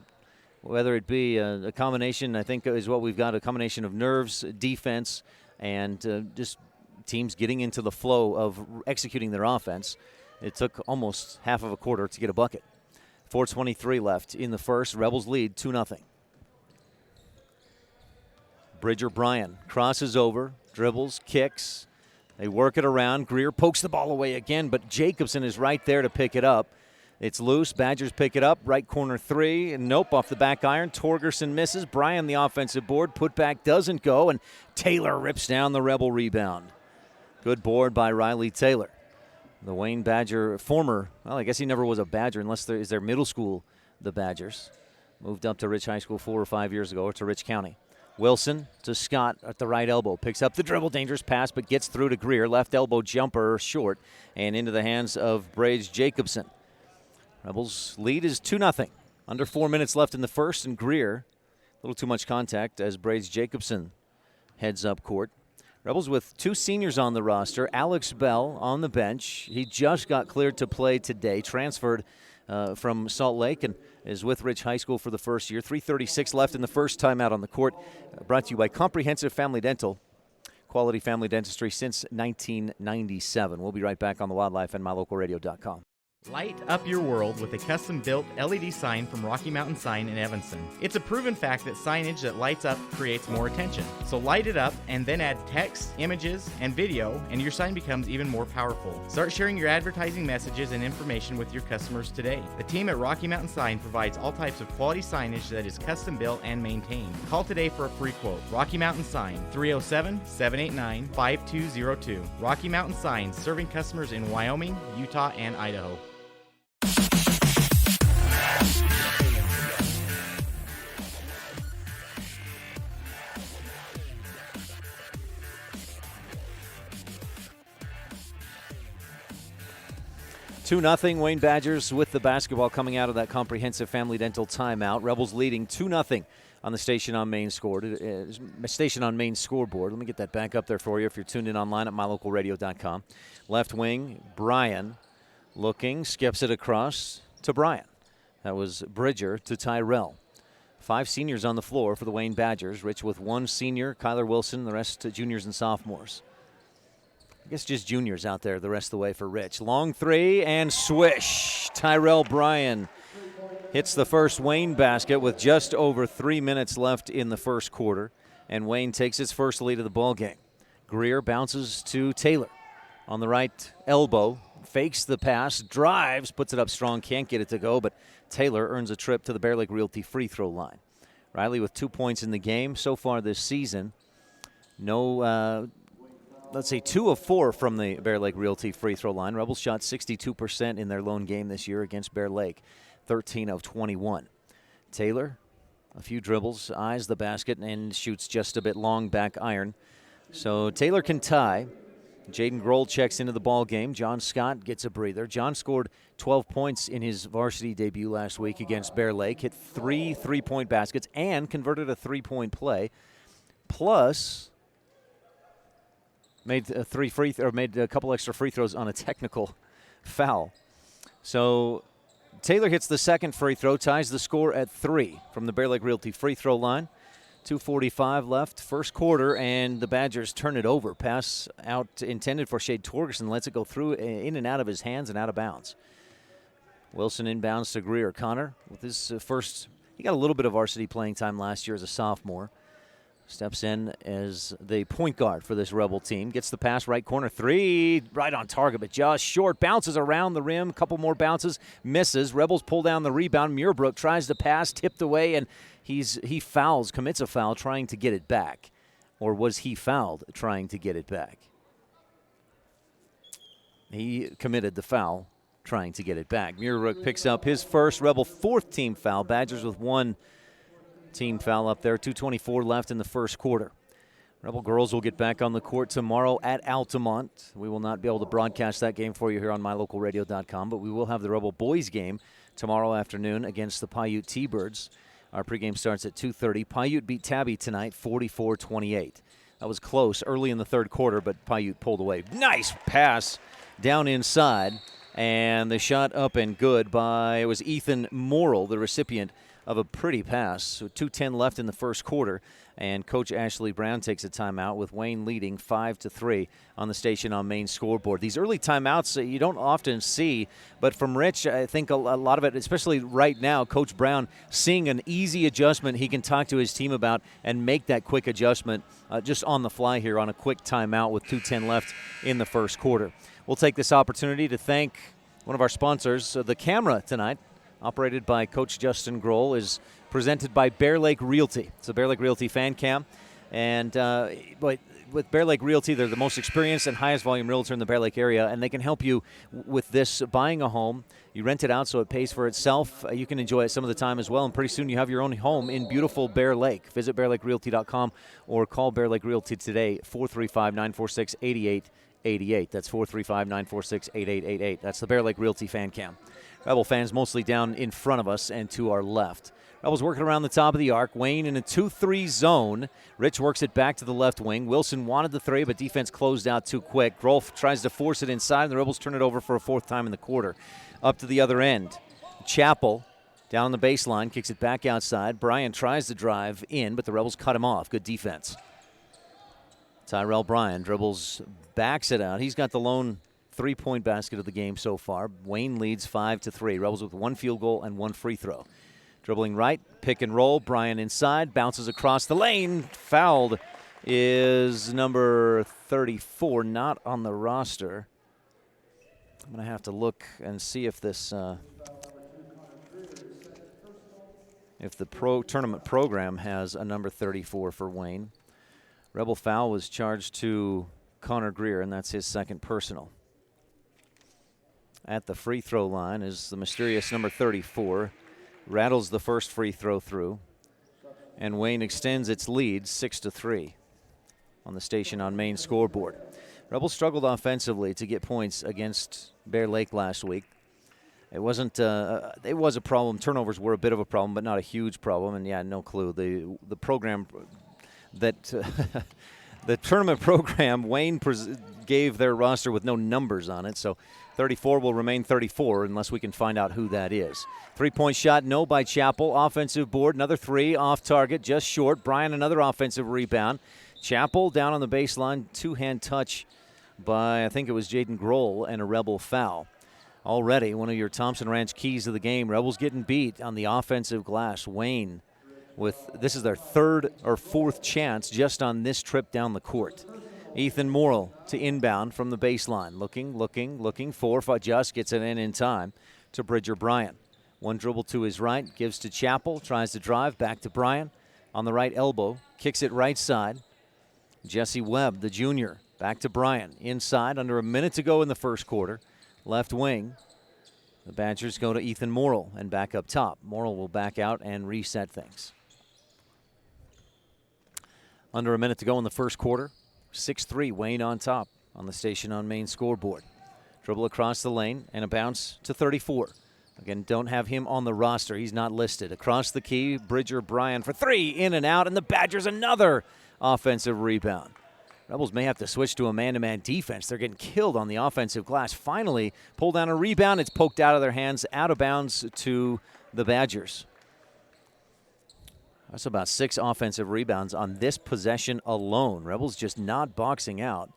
whether it be a combination, I think is what we've got, a combination of nerves, defense, and just teams getting into the flow of executing their offense. It took almost half of a quarter to get a bucket. 4:23 left in the first. Rebels lead 2-0. Bridger Bryan crosses over, dribbles, kicks. They work it around. Greer pokes the ball away again, but Jacobson is right there to pick it up. It's loose. Badgers pick it up. Right corner 3. And nope, off the back iron. Torgerson misses. Bryan the offensive board. Putback doesn't go, and Taylor rips down the Rebel rebound. Good board by Riley Taylor. The Wayne Badger well, I guess he never was a Badger unless is their middle school, the Badgers. Moved up to Rich High School 4 or 5 years ago, or to Rich County. Wilson to Scott at the right elbow. Picks up the dribble, dangerous pass, but gets through to Greer. Left elbow jumper short and into the hands of Braids Jacobson. Rebels lead is 2-0. Under 4 minutes left in the first, and Greer, a little too much contact as Braids Jacobson heads up court. Rebels with 2 seniors on the roster. Alex Bell on the bench. He just got cleared to play today, transferred from Salt Lake and is with Rich High School for the first year. 3:36 left in the first timeout on the court. Brought to you by Comprehensive Family Dental. Quality family dentistry since 1997. We'll be right back on the Wildlife and MyLocalRadio.com. Light up your world with a custom-built LED sign from Rocky Mountain Sign in Evanston. It's a proven fact that signage that lights up creates more attention. So light it up and then add text, images, and video, and your sign becomes even more powerful. Start sharing your advertising messages and information with your customers today. The team at Rocky Mountain Sign provides all types of quality signage that is custom-built and maintained. Call today for a free quote. Rocky Mountain Sign, 307-789-5202. Rocky Mountain Sign, serving customers in Wyoming, Utah, and Idaho. Two 0 Wayne Badgers with the basketball coming out of that Comprehensive Family Dental timeout. Rebels leading 2-0 on the Station on Main scoreboard. Let me get that back up there for you if you're tuned in online at mylocalradio.com. Left wing, Brian looking, skips it across to Brian. That was Bridger to Tyrell. 5 seniors on the floor for the Wayne Badgers. Rich with 1 senior, Kyler Wilson, the rest juniors and sophomores. I guess just juniors out there the rest of the way for Rich. Long 3 and swish. Tyrell Bryan hits the first Wayne basket with just over 3 minutes left in the first quarter, and Wayne takes its first lead of the ball game. Greer bounces to Taylor on the right elbow, fakes the pass, drives, puts it up strong, can't get it to go, but Taylor earns a trip to the Bear Lake Realty free throw line. Riley with 2 points in the game so far this season. No, 2 of 4 from the Bear Lake Realty free throw line. Rebels shot 62% in their lone game this year against Bear Lake, 13 of 21. Taylor, a few dribbles, eyes the basket, and shoots just a bit long back iron. So Taylor can tie. Jaden Grohl checks into the ball game. John Scott gets a breather. John scored 12 points in his varsity debut last week against Bear Lake, hit 3 3-point baskets, and converted a 3-point play. Plus, made a couple extra free throws on a technical foul. So Taylor hits the second free throw, ties the score at 3 from the Bear Lake Realty free throw line. 2:45 left, first quarter, and the Badgers turn it over. Pass out intended for Shade Torgerson, lets it go through, in and out of his hands and out of bounds. Wilson inbounds to Greer. Connor with his first, he got a little bit of varsity playing time last year as a sophomore. Steps in as the point guard for this Rebel team. Gets the pass, right corner, 3, right on target, but just short. Bounces around the rim, couple more bounces, misses. Rebels pull down the rebound. Muirbrook tries to pass, tipped away, and he fouls, commits a foul trying to get it back. Or was he fouled trying to get it back? He committed the foul trying to get it back. Muirbrook picks up his first Rebel 4th team foul. Badgers with 1 team foul up there. 2:24 left in the first quarter. Rebel girls will get back on the court tomorrow at Altamont. We will not be able to broadcast that game for you here on mylocalradio.com, but we will have the Rebel boys game tomorrow afternoon against the Paiute T-Birds. Our pregame starts at 2:30. Paiute beat Tabby tonight 44-28. That was close early in the third quarter, but Paiute pulled away. Nice pass down inside, and the shot up and good by, it was Ethan Morrill, the recipient of a pretty pass. So 2:10 left in the first quarter, and Coach Ashley Brown takes a timeout with Wayne leading 5-3 on the Station on Main scoreboard. These early timeouts you don't often see, but from Rich, I think a lot of it, especially right now, Coach Brown seeing an easy adjustment he can talk to his team about and make that quick adjustment just on the fly here on a quick timeout with 2:10 left in the first quarter. We'll take this opportunity to thank one of our sponsors. The camera tonight, operated by Coach Justin Grohl, is presented by Bear Lake Realty. It's a Bear Lake Realty fan cam. And but with Bear Lake Realty, they're the most experienced and highest volume realtor in the Bear Lake area, and they can help you with this, buying a home. You rent it out so it pays for itself. You can enjoy it some of the time as well, and pretty soon you have your own home in beautiful Bear Lake. Visit bearlakerealty.com or call Bear Lake Realty today, 435-946-8888. 88. That's 435-946-8888. That's the Bear Lake Realty fan cam. Rebel fans mostly down in front of us and to our left. Rebels working around the top of the arc. Wayne in a 2-3 zone. Rich works it back to the left wing. Wilson wanted the three, but defense closed out too quick. Grolf tries to force it inside, and the Rebels turn it over for a fourth time in the quarter. Up to the other end. Chappell down on the baseline, kicks it back outside. Bryan tries to drive in, but the Rebels cut him off. Good defense. Tyrell Bryan dribbles, backs it out. He's got the lone three-point basket of the game so far. Wayne leads 5-3. Rebels with 1 field goal and 1 free throw. Dribbling right, pick and roll. Bryan inside, bounces across the lane. Fouled is number 34, not on the roster. I'm going to have to look and see if this, if the tournament program has a number 34 for Wayne. Rebel foul was charged to Connor Greer, and that's his second personal. At the free throw line is the mysterious number 34. Rattles the first free throw through, and Wayne extends its lead 6-3 on the Station on Main scoreboard. Rebels struggled offensively to get points against Bear Lake last week. It wasn't. It was a problem. Turnovers were a bit of a problem, but not a huge problem. And yeah, no clue. The program that the tournament program Wayne gave their roster with no numbers on it, so 34 will remain 34 unless we can find out who that is. Three-point shot, no, by Chappell. Offensive board, another three off target, just short. Bryan, another offensive rebound. Chappell down on the baseline, two-hand touch by, I think it was Jaden Grohl, and a Rebel foul. Already one of your Thompson Ranch keys of the game. Rebels getting beat on the offensive glass. Wayne this is their third or fourth chance just on this trip down the court. Ethan Morrill to inbound from the baseline. Looking for just gets it in time to Bridger Bryan. One dribble to his right, gives to Chappell, tries to drive, back to Bryan. On the right elbow, kicks it right side. Jesse Webb, the junior, back to Bryan. Inside, under a minute to go in the first quarter. Left wing. The Badgers go to Ethan Morrill and back up top. Morrill will back out and reset things. Under a minute to go in the first quarter. 6-3, Wayne on top on the Station on Main scoreboard. Dribble across the lane and a bounce to 34. Again, don't have him on the roster. He's not listed. Across the key, Bridger Bryan for three, in and out, and the Badgers another offensive rebound. Rebels may have to switch to a man-to-man defense. They're getting killed on the offensive glass. Finally, pull down a rebound. It's poked out of their hands, out of bounds to the Badgers. That's about 6 offensive rebounds on this possession alone. Rebels just not boxing out.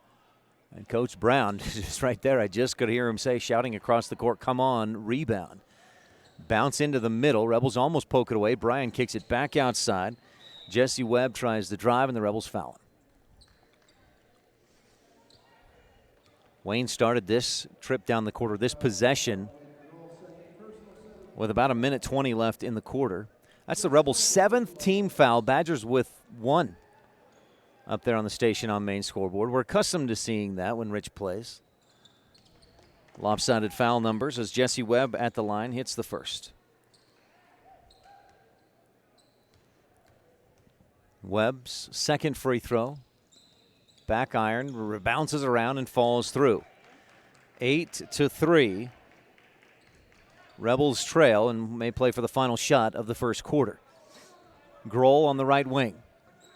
And Coach Brown, just right there, I just could hear him say, shouting across the court, come on, rebound. Bounce into the middle. Rebels almost poke it away. Bryan kicks it back outside. Jesse Webb tries to drive, and the Rebels foul him. Wayne started this trip down the quarter, this possession, with about a minute 20 left in the quarter. That's the Rebels' 7th team foul. Badgers with 1 up there on the Station on Main scoreboard. We're accustomed to seeing that when Rich plays. Lopsided foul numbers as Jesse Webb at the line hits the first. Webb's second free throw. Back iron, bounces around and falls through. 8-3. Rebels trail and may play for the final shot of the first quarter. Grohl on the right wing.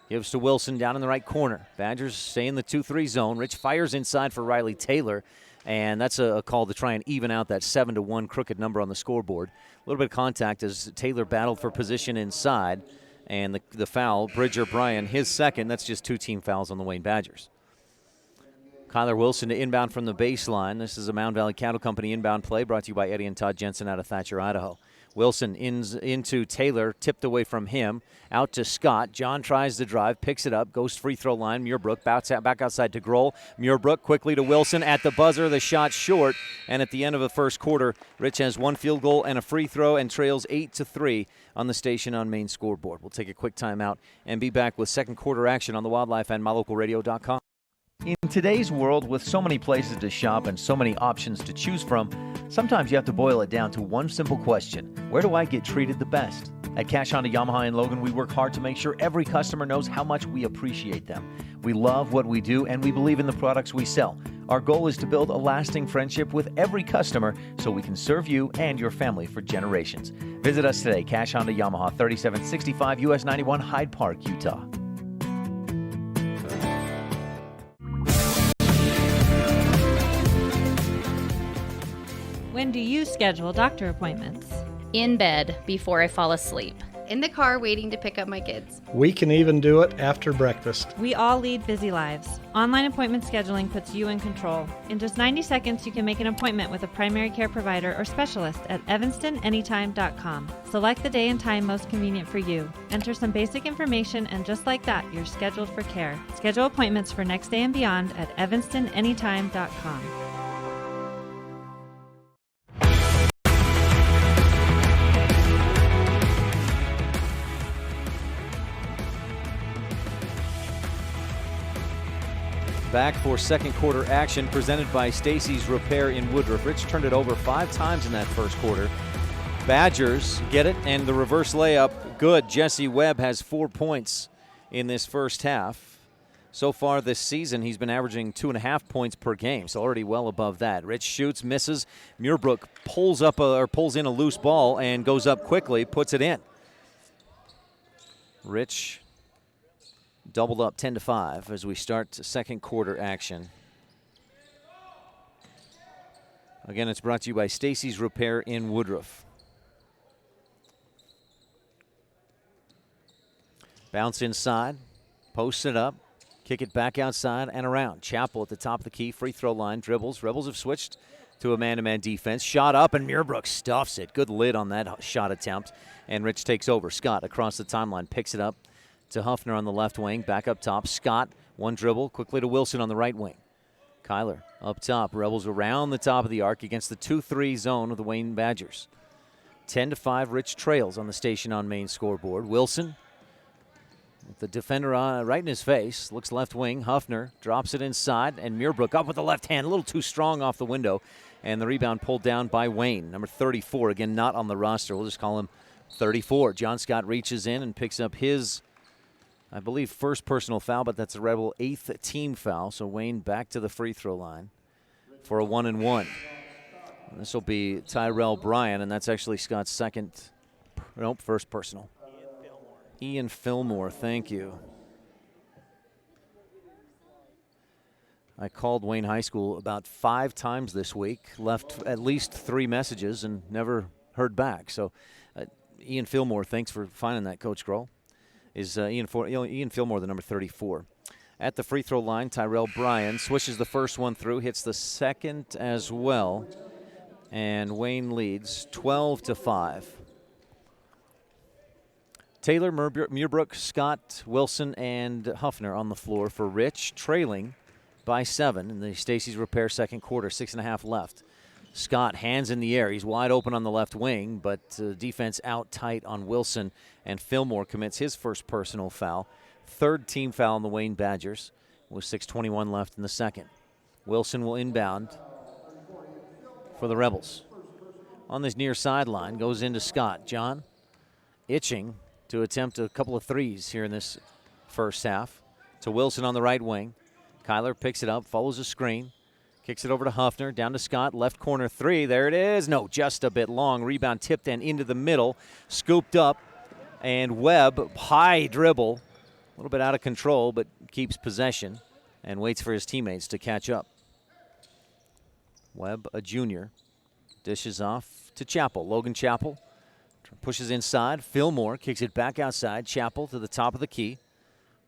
Gives to Wilson down in the right corner. Badgers stay in the 2-3 zone. Rich fires inside for Riley Taylor, and that's a call to try and even out that 7-1 crooked number on the scoreboard. A little bit of contact as Taylor battled for position inside, and the foul, Bridger Bryan, his second. That's just 2 team fouls on the Wayne Badgers. Kyler Wilson to inbound from the baseline. This is a Mound Valley Cattle Company inbound play brought to you by Eddie and Todd Jensen out of Thatcher, Idaho. Wilson into Taylor, tipped away from him, out to Scott. John tries to drive, picks it up, goes free throw line. Muirbrook back outside to Grohl. Muirbrook quickly to Wilson at the buzzer. The shot short, and at the end of the first quarter, Rich has 1 field goal and a free throw and trails 8-3 on the Station on Main scoreboard. We'll take a quick timeout and be back with second quarter action on the Wildlife and MyLocalRadio.com. In today's world, with so many places to shop and so many options to choose from, sometimes you have to boil it down to one simple question: where do I get treated the best? At Cash Honda Yamaha in Logan, we work hard to make sure every customer knows how much we appreciate them. We love what we do, and we believe in the products we sell. Our goal is to build a lasting friendship with every customer so we can serve you and your family for generations. Visit us today, Cash Honda Yamaha, 3765 US 91, Hyde Park, Utah. When do you schedule doctor appointments? In bed before I fall asleep. In the car waiting to pick up my kids. We can even do it after breakfast. We all lead busy lives. Online appointment scheduling puts you in control. In just 90 seconds, you can make an appointment with a primary care provider or specialist at evanstonanytime.com. Select the day and time most convenient for you. Enter some basic information, and just like that, you're scheduled for care. Schedule appointments for next day and beyond at evanstonanytime.com. Back for second quarter action presented by Stacy's Repair in Woodruff. Rich turned it over 5 times in that first quarter. Badgers get it, and the reverse layup, good. Jesse Webb has 4 points in this first half. So far this season, he's been averaging 2.5 points per game, so already well above that. Rich shoots, misses. Muirbrook pulls in a loose ball and goes up quickly, puts it in. Rich doubled up 10-5 as we start second quarter action. Again, it's brought to you by Stacy's Repair in Woodruff. Bounce inside, post it up, kick it back outside and around. Chappell at the top of the key, free throw line, dribbles. Rebels have switched to a man-to-man defense. Shot up, and Muirbrook stuffs it. Good lid on that shot attempt. And Rich takes over. Scott across the timeline, picks it up to Huffner on the left wing, back up top. Scott, one dribble, quickly to Wilson on the right wing. Kyler up top, Rebels around the top of the arc against the 2-3 zone of the Wayne Badgers. 10-5, Rich trails on the Station on Main scoreboard. Wilson with the defender right in his face, looks left wing. Huffner drops it inside, and Muirbrook up with the left hand, a little too strong off the window, and the rebound pulled down by Wayne, number 34, again not on the roster. We'll just call him 34. John Scott reaches in and picks up his, I believe, first personal foul, but that's a Rebel 8th team foul. So Wayne back to the free throw line for a 1-and-1. This will be Tyrell Bryan, and that's actually Scott's first personal. Ian Fillmore, thank you. I called Wayne High School about 5 times this week, left at least 3 messages, and never heard back. So Ian Fillmore, thanks for finding that, Coach Grohl. Is Ian Fillmore, the number 34. At the free throw line, Tyrell Bryan swishes the first one through, hits the second as well, and Wayne leads 12-5. Taylor, Muirbrook, Scott, Wilson, and Huffner on the floor for Rich, trailing by 7 in the Stacy's Repair second quarter, 6.5 left. Scott, hands in the air. He's wide open on the left wing, but defense out tight on Wilson, and Fillmore commits his first personal foul. 3rd team foul on the Wayne Badgers with 6:21 left in the second. Wilson will inbound for the Rebels. On this near sideline, goes into Scott. John itching to attempt a couple of threes here in this first half. To Wilson on the right wing. Kyler picks it up, follows a screen. Kicks it over to Huffner, down to Scott, left corner 3. There it is. No, just a bit long. Rebound tipped and into the middle. Scooped up, and Webb, high dribble. A little bit out of control, but keeps possession and waits for his teammates to catch up. Webb, a junior, dishes off to Chappell. Logan Chappell pushes inside. Fillmore kicks it back outside. Chappell to the top of the key.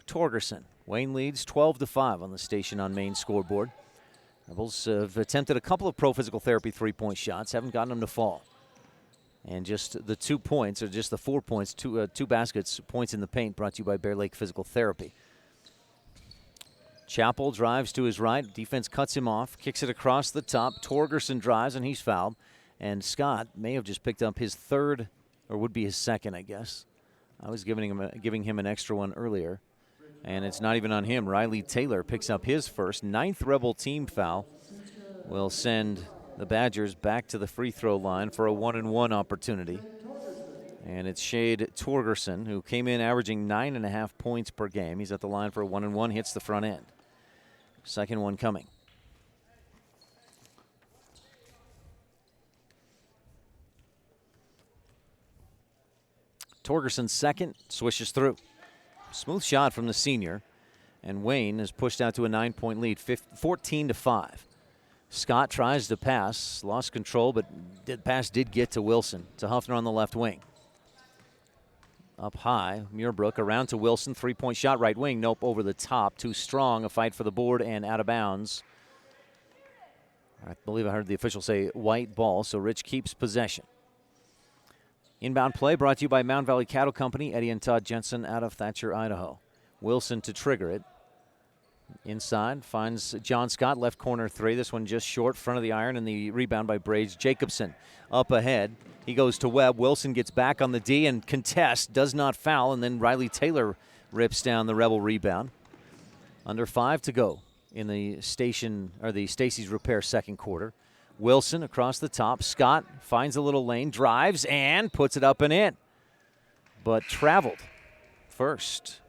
Torgerson. Wayne leads 12-5 on the Station on Main scoreboard. Rebels have attempted a couple of pro physical therapy three-point shots, haven't gotten them to fall. And just the 2 points, or just the 4 points, two baskets, points in the paint, brought to you by Bear Lake Physical Therapy. Chappell drives to his right. Defense cuts him off, kicks it across the top. Torgerson drives, and he's fouled. And Scott may have just picked up his 3rd, or would be his 2nd, I guess. I was giving him an extra one earlier. And it's not even on him. Riley Taylor picks up his first. 9th Rebel team foul will send the Badgers back to the free throw line for a 1-and-1 opportunity. And it's Shade Torgerson, who came in averaging 9.5 points per game. He's at the line for a 1-and-1, hits the front end. Second one coming. Torgerson's second, swishes through. Smooth shot from the senior, and Wayne is pushed out to a 9-point lead, 14-5. Scott tries to pass, lost control, but the pass did get to Wilson, to Huffner on the left wing. Up high, Muirbrook around to Wilson, 3-point shot, right wing, nope, over the top, too strong, a fight for the board and out of bounds. I believe I heard the official say white ball, so Rich keeps possession. Inbound play brought to you by Mound Valley Cattle Company, Eddie and Todd Jensen out of Thatcher, Idaho. Wilson to trigger it. Inside, finds John Scott, left corner three. This one just short, front of the iron, and the rebound by Braids Jacobson. Up ahead, he goes to Webb. Wilson gets back on the D and contests, does not foul, and then Riley Taylor rips down the Rebel rebound. Under 5 to go in the Stacy's Repair second quarter. Wilson across the top. Scott finds a little lane, drives, and puts it up and in. But traveled first.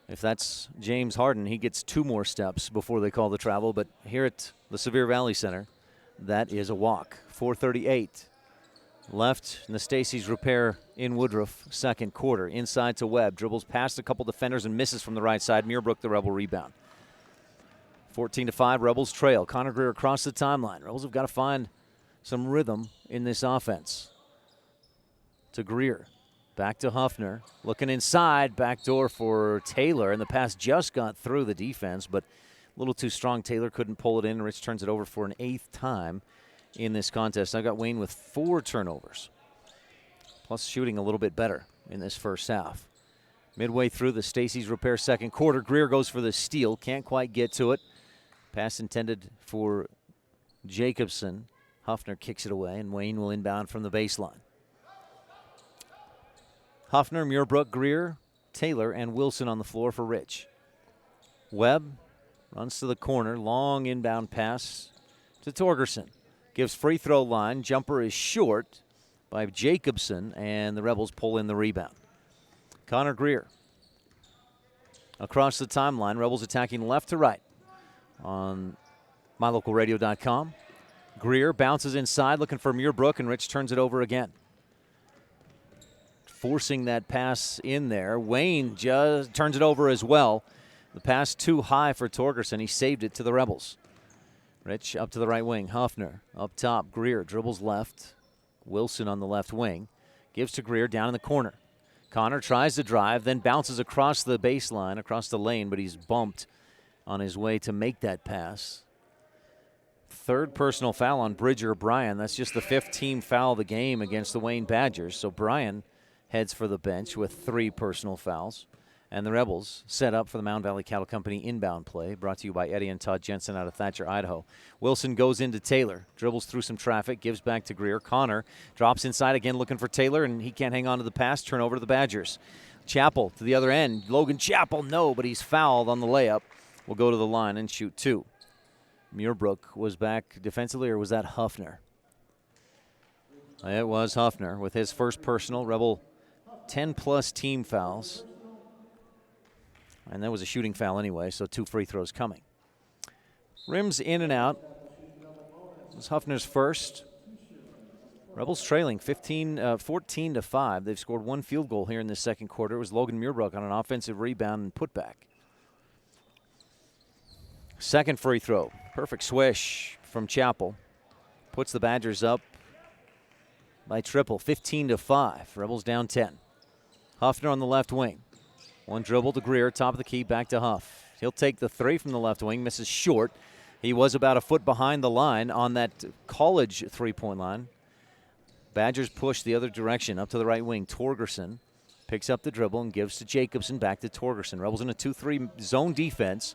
If that's James Harden, he gets 2 more steps before they call the travel. But here at the Sevier Valley Center, that is a walk. 4:38 left in the Stacy's Repair in Woodruff second quarter. Inside to Webb. Dribbles past a couple defenders and misses from the right side. Muirbrook, the Rebel rebound. 14-5, Rebels trail. Connor Greer across the timeline. Rebels have got to find some rhythm in this offense. To Greer. Back to Huffner. Looking inside. Back door for Taylor. And the pass just got through the defense, but a little too strong. Taylor couldn't pull it in. Rich turns it over for an 8th time in this contest. I got Wayne with 4 turnovers. Plus shooting a little bit better in this first half. Midway through the Stacy's Repair second quarter, Greer goes for the steal. Can't quite get to it. Pass intended for Jacobson. Huffner kicks it away, and Wayne will inbound from the baseline. Huffner, Muirbrook, Greer, Taylor, and Wilson on the floor for Rich. Webb runs to the corner. Long inbound pass to Torgerson. Gives free throw line. Jumper is short by Jacobson, and the Rebels pull in the rebound. Connor Greer across the timeline. Rebels attacking left to right on mylocalradio.com. Greer bounces inside looking for Muirbrook, and Rich turns it over again. Forcing that pass in there. Wayne just turns it over as well. The pass too high for Torgerson. He saved it to the Rebels. Rich up to the right wing. Huffner up top. Greer dribbles left. Wilson on the left wing. Gives to Greer down in the corner. Connor tries to drive, then bounces across the baseline, across the lane, but he's bumped on his way to make that pass. 3rd personal foul on Bridger Bryan. That's just the 5th team foul of the game against the Wayne Badgers. So Bryan heads for the bench with 3 personal fouls. And the Rebels set up for the Mound Valley Cattle Company inbound play, brought to you by Eddie and Todd Jensen out of Thatcher, Idaho. Wilson goes into Taylor, dribbles through some traffic, gives back to Greer. Connor drops inside again looking for Taylor, and he can't hang on to the pass. Turnover to the Badgers. Chappell to the other end. Logan Chappell, no, but he's fouled on the layup. Will go to the line and shoot 2. Muirbrook was back defensively, or was that Huffner? It was Huffner with his first personal. Rebel 10-plus team fouls. And that was a shooting foul anyway, so 2 free throws coming. Rims in and out. This is Huffner's first. Rebels trailing 14-5. They've scored 1 field goal here in this second quarter. It was Logan Muirbrook on an offensive rebound and putback. Second free throw. Perfect swish from Chappell. Puts the Badgers up by triple, 15-5. Rebels down 10. Huffner on the left wing. 1 dribble to Greer, top of the key, back to Huff. He'll take the 3 from the left wing, misses short. He was about a foot behind the line on that college 3-point line. Badgers push the other direction, up to the right wing. Torgerson picks up the dribble and gives to Jacobson, back to Torgerson. Rebels in a 2-3 zone defense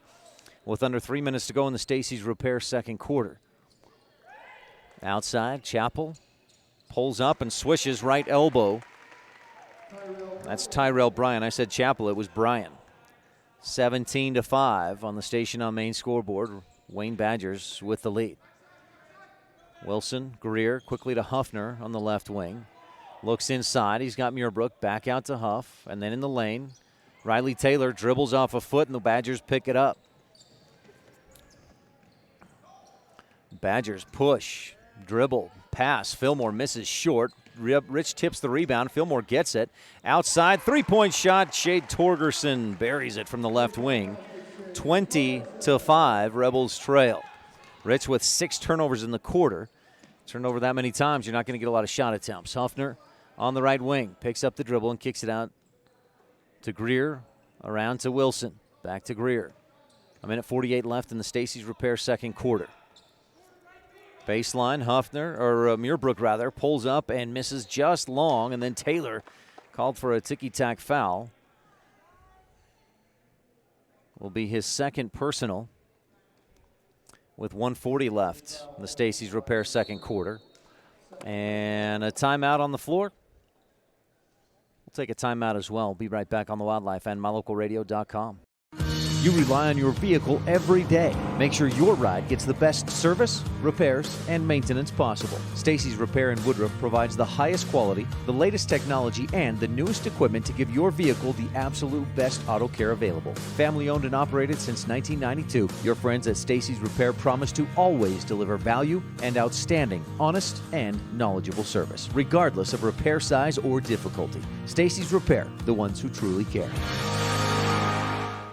with under 3 minutes to go in the Stacy's Repair second quarter. Outside, Chappell pulls up and swishes right elbow. That's Tyrell Bryan. I said Chappell. It was Bryan. 17-5 on the Station on Main scoreboard. Wayne Badgers with the lead. Wilson, Greer, quickly to Huffner on the left wing. Looks inside. He's got Muirbrook back out to Huff. And then in the lane, Riley Taylor dribbles off a foot, and the Badgers pick it up. Badgers push, dribble, pass. Fillmore misses short. Rich tips the rebound. Fillmore gets it. Outside, three-point shot. Shade Torgerson buries it from the left wing. 20-5, Rebels trail. Rich with 6 turnovers in the quarter. Turned over that many times, you're not going to get a lot of shot attempts. Huffner on the right wing, picks up the dribble and kicks it out to Greer, around to Wilson. Back to Greer. 1:48 left in the Stacey's Repair second quarter. Baseline, Muirbrook pulls up and misses just long, and then Taylor called for a ticky-tack foul. Will be his second personal with 1:40 left in the Stacey's Repair second quarter. And a timeout on the floor. We'll take a timeout as well. Be right back on the Wildlife and mylocalradio.com. You rely on your vehicle every day. Make sure your ride gets the best service, repairs, and maintenance possible. Stacey's Repair in Woodruff provides the highest quality, the latest technology, and the newest equipment to give your vehicle the absolute best auto care available. Family owned and operated since 1992, your friends at Stacey's Repair promise to always deliver value and outstanding, honest, and knowledgeable service, regardless of repair size or difficulty. Stacey's Repair, the ones who truly care.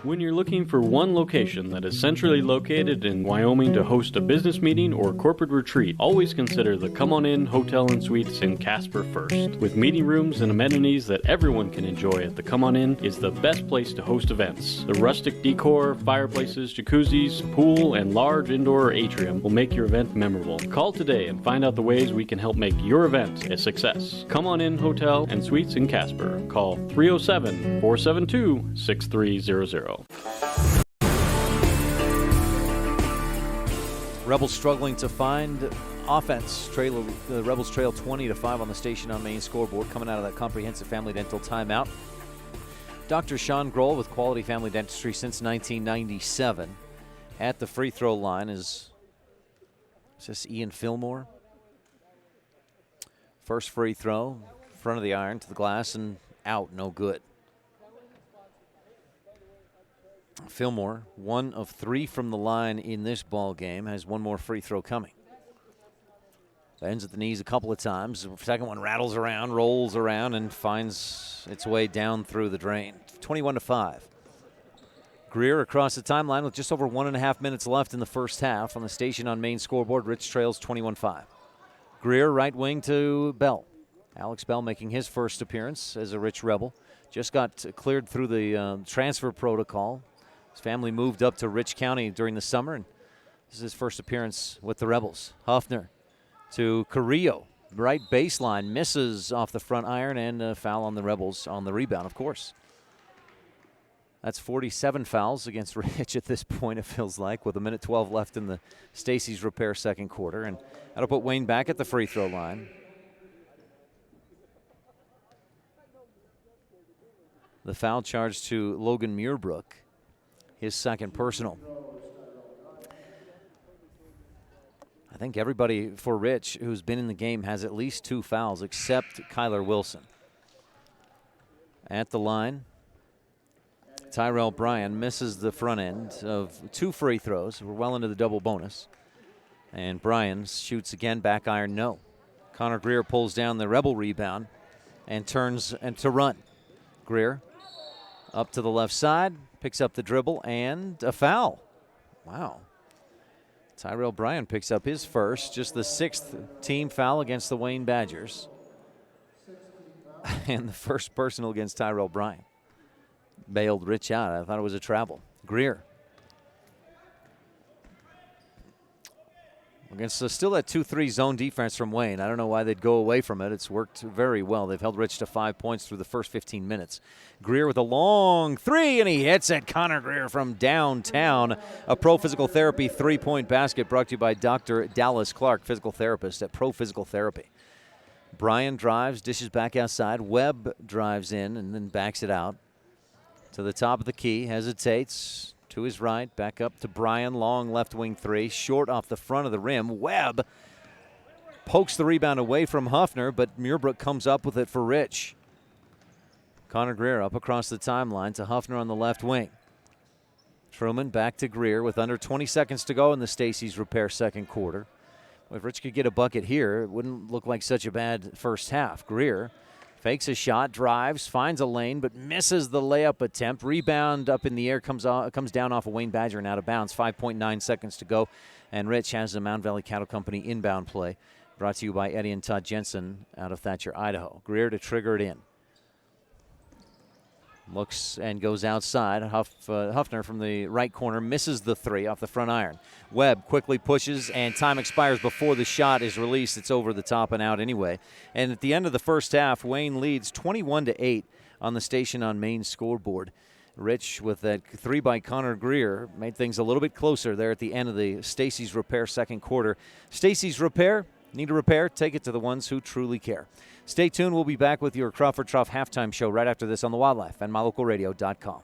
When you're looking for one location that is centrally located in Wyoming to host a business meeting or corporate retreat, always consider the Come On In Hotel and Suites in Casper first. With meeting rooms and amenities that everyone can enjoy at the Come On In is the best place to host events. The rustic decor, fireplaces, jacuzzis, pool, and large indoor atrium will make your event memorable. Call today and find out the ways we can help make your event a success. Come On In Hotel and Suites in Casper. Call 307-472-6300. Rebels struggling to find offense. The Rebels trail 20-5 on the Station on Main scoreboard, coming out of that comprehensive family dental timeout. Dr. Sean Grohl with Quality Family Dentistry since 1997. At the free throw line is this Ian Fillmore. First free throw, front of the iron to the glass and out, no good. Fillmore, 1 of 3 from the line in this ball game, has one more free throw coming. Bends at the knees a couple of times. The second one rattles around, rolls around, and finds its way down through the drain. 21-5. Greer across the timeline with just over 1.5 minutes left in the first half. On the Station on Main scoreboard, Rich trails 21-5. Greer right wing to Bell. Alex Bell making his first appearance as a Rich Rebel. Just got cleared through the transfer protocol. His family moved up to Rich County during the summer, and this is his first appearance with the Rebels. Huffner to Carrillo. Right baseline, misses off the front iron, and a foul on the Rebels on the rebound, of course. That's 47 fouls against Rich at this point, it feels like, with 1:12 left in the Stacey's Repair second quarter. And that'll put Wayne back at the free throw line. The foul charge to Logan Muirbrook, his second personal. I think everybody for Rich who's been in the game has at least 2 fouls except Kyler Wilson. At the line, Tyrell Bryan misses the front end of 2 free throws. We're well into the double bonus. And Bryan shoots again, back iron, no. Connor Greer pulls down the Rebel rebound and turns to run. Greer up to the left side, picks up the dribble, and a foul. Wow. Tyrell Bryan picks up his first, just the 6th team foul against the Wayne Badgers. And the first personal against Tyrell Bryan. Bailed Rich out. I thought it was a travel. Greer. Against still that 2-3 zone defense from Wayne. I don't know why they'd go away from it. It's worked very well. They've held Rich to 5 points through the first 15 minutes. Greer with a long 3, and he hits it. Connor Greer from downtown. A Pro Physical Therapy 3-point basket brought to you by Dr. Dallas Clark, physical therapist at Pro Physical Therapy. Bryan drives, dishes back outside. Webb drives in and then backs it out to the top of the key. Hesitates. to his right, back up to Bryan. Long left wing three, short off the front of the rim. Webb pokes the rebound away from Huffner, but Muirbrook comes up with it for Rich. Connor Greer up across the timeline to Huffner on the left wing. Truman back to Greer with under 20 seconds to go in the Stacey's Repair second quarter. If Rich could get a bucket here, it wouldn't look like such a bad first half. Greer fakes a shot, drives, finds a lane, but misses the layup attempt. Rebound up in the air, comes down off of Wayne Badger and out of bounds. 5.9 seconds to go, and Rich has the Mound Valley Cattle Company inbound play. Brought to you by Eddie and Todd Jensen out of Thatcher, Idaho. Greer to trigger it in. Looks and goes outside. Huffner from the right corner misses the three off the front iron. Webb quickly pushes, and time expires before the shot is released. It's over the top and out anyway. And at the end of the first half, Wayne leads 21-8 on the Station on Main scoreboard. Rich, with that three by Connor Greer, made things a little bit closer there at the end of the Stacey's Repair second quarter. Stacey's Repair, need a repair? Take it to the ones who truly care. Stay tuned. We'll be back with your Crawford Trough halftime show right after this on the Wildlife and MyLocalRadio.com.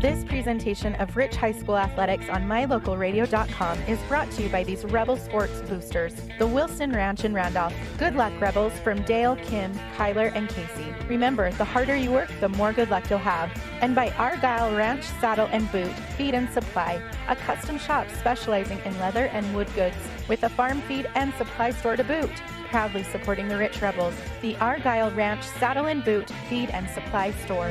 This presentation of Rich High School Athletics on MyLocalRadio.com is brought to you by these Rebel Sports boosters. The Wilson Ranch in Randolph. Good luck, Rebels, from Dale, Kim, Kyler, and Casey. Remember, the harder you work, the more good luck you'll have. And by Argyle Ranch Saddle and Boot, Feed and Supply, a custom shop specializing in leather and wood goods with a farm feed and supply store to boot. Proudly supporting the Rich Rebels, the Argyle Ranch Saddle and Boot Feed and Supply Store.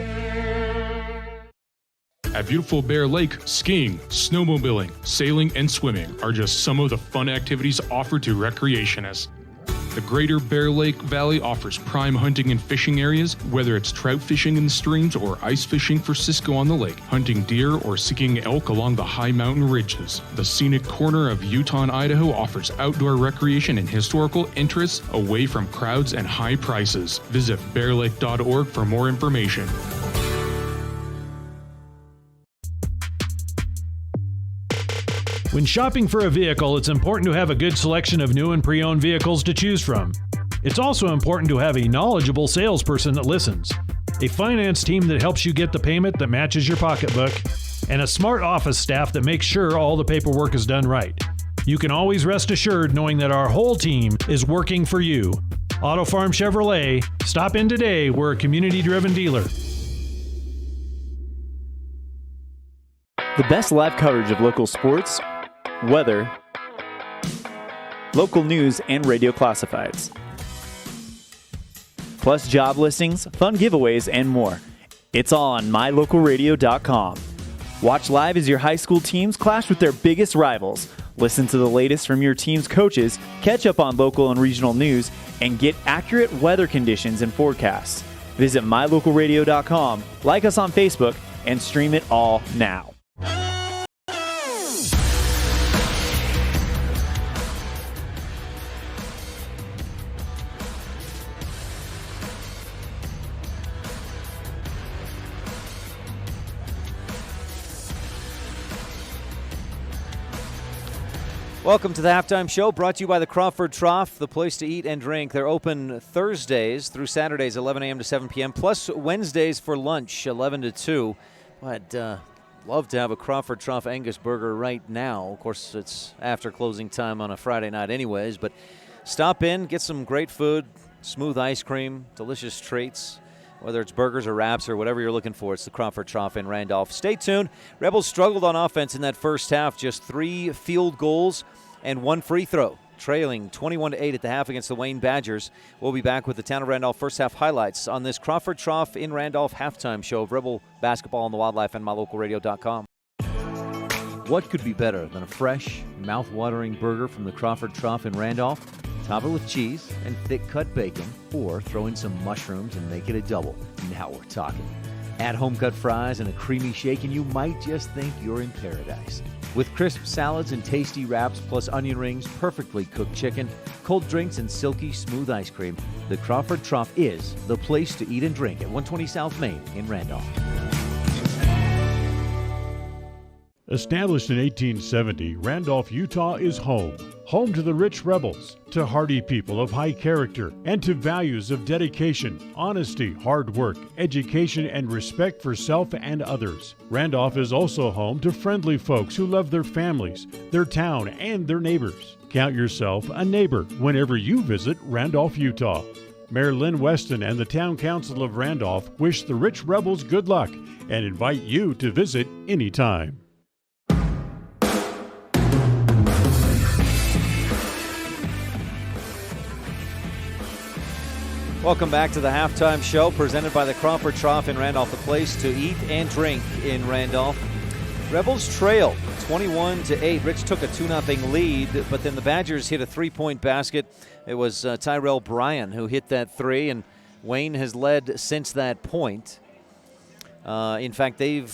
At beautiful Bear Lake, skiing, snowmobiling, sailing, and swimming are just some of the fun activities offered to recreationists. The Greater Bear Lake Valley offers prime hunting and fishing areas, whether it's trout fishing in the streams or ice fishing for Cisco on the lake, hunting deer or seeking elk along the high mountain ridges. The scenic corner of Utah and Idaho offers outdoor recreation and historical interests away from crowds and high prices. Visit bearlake.org for more information. When shopping for a vehicle, it's important to have a good selection of new and pre-owned vehicles to choose from. It's also important to have a knowledgeable salesperson that listens, a finance team that helps you get the payment that matches your pocketbook, and a smart office staff that makes sure all the paperwork is done right. You can always rest assured knowing that our whole team is working for you. Auto Farm Chevrolet. Stop in today. We're a community-driven dealer. The best live coverage of local sports, weather, local news, and radio classifieds. Plus job listings, fun giveaways, and more. It's all on MyLocalRadio.com. Watch live as your high school teams clash with their biggest rivals. Listen to the latest from your team's coaches, catch up on local and regional news, and get accurate weather conditions and forecasts. Visit MyLocalRadio.com, like us on Facebook, and stream it all now. Welcome to the halftime show, brought to you by the Crawford Trough, the place to eat and drink. They're open Thursdays through Saturdays, 11 a.m. to 7 p.m., plus Wednesdays for lunch, 11 to 2. I'd love to have a Crawford Trough Angus burger right now. Of course, it's after closing time on a Friday night anyways, but stop in, get some great food, smooth ice cream, delicious treats. Whether it's burgers or wraps or whatever you're looking for, it's the Crawford Trough in Randolph. Stay tuned. Rebels struggled on offense in that first half. Just 3 field goals and 1 free throw, trailing 21-8 at the half against the Wayne Badgers. We'll be back with the Town of Randolph first half highlights on this Crawford Trough in Randolph halftime show of Rebel Basketball on the Wildlife and MyLocalRadio.com. What could be better than a fresh, mouth-watering burger from the Crawford Trough in Randolph? Top it with cheese and thick-cut bacon, or throw in some mushrooms and make it a double. Now we're talking. Add home-cut fries and a creamy shake, and you might just think you're in paradise. With crisp salads and tasty wraps, plus onion rings, perfectly cooked chicken, cold drinks, and silky smooth ice cream, the Crawford Trough is the place to eat and drink at 120 South Main in Randolph. Established in 1870, Randolph, Utah is home. Home to the rich rebels, to hardy people of high character, and to values of dedication, honesty, hard work, education, and respect for self and others. Randolph is also home to friendly folks who love their families, their town, and their neighbors. Count yourself a neighbor whenever you visit Randolph, Utah. Mayor Lynn Weston and the Town Council of Randolph wish the rich rebels good luck and invite you to visit anytime. Welcome back to the halftime show presented by the Crawford Trough in Randolph, a place to eat and drink in Randolph. Rebels trail 21-8. Rich took a 2-0 lead, but then the Badgers hit a three-point basket. It was Tyrell Bryan who hit that three, and Wayne has led since that point. In fact, they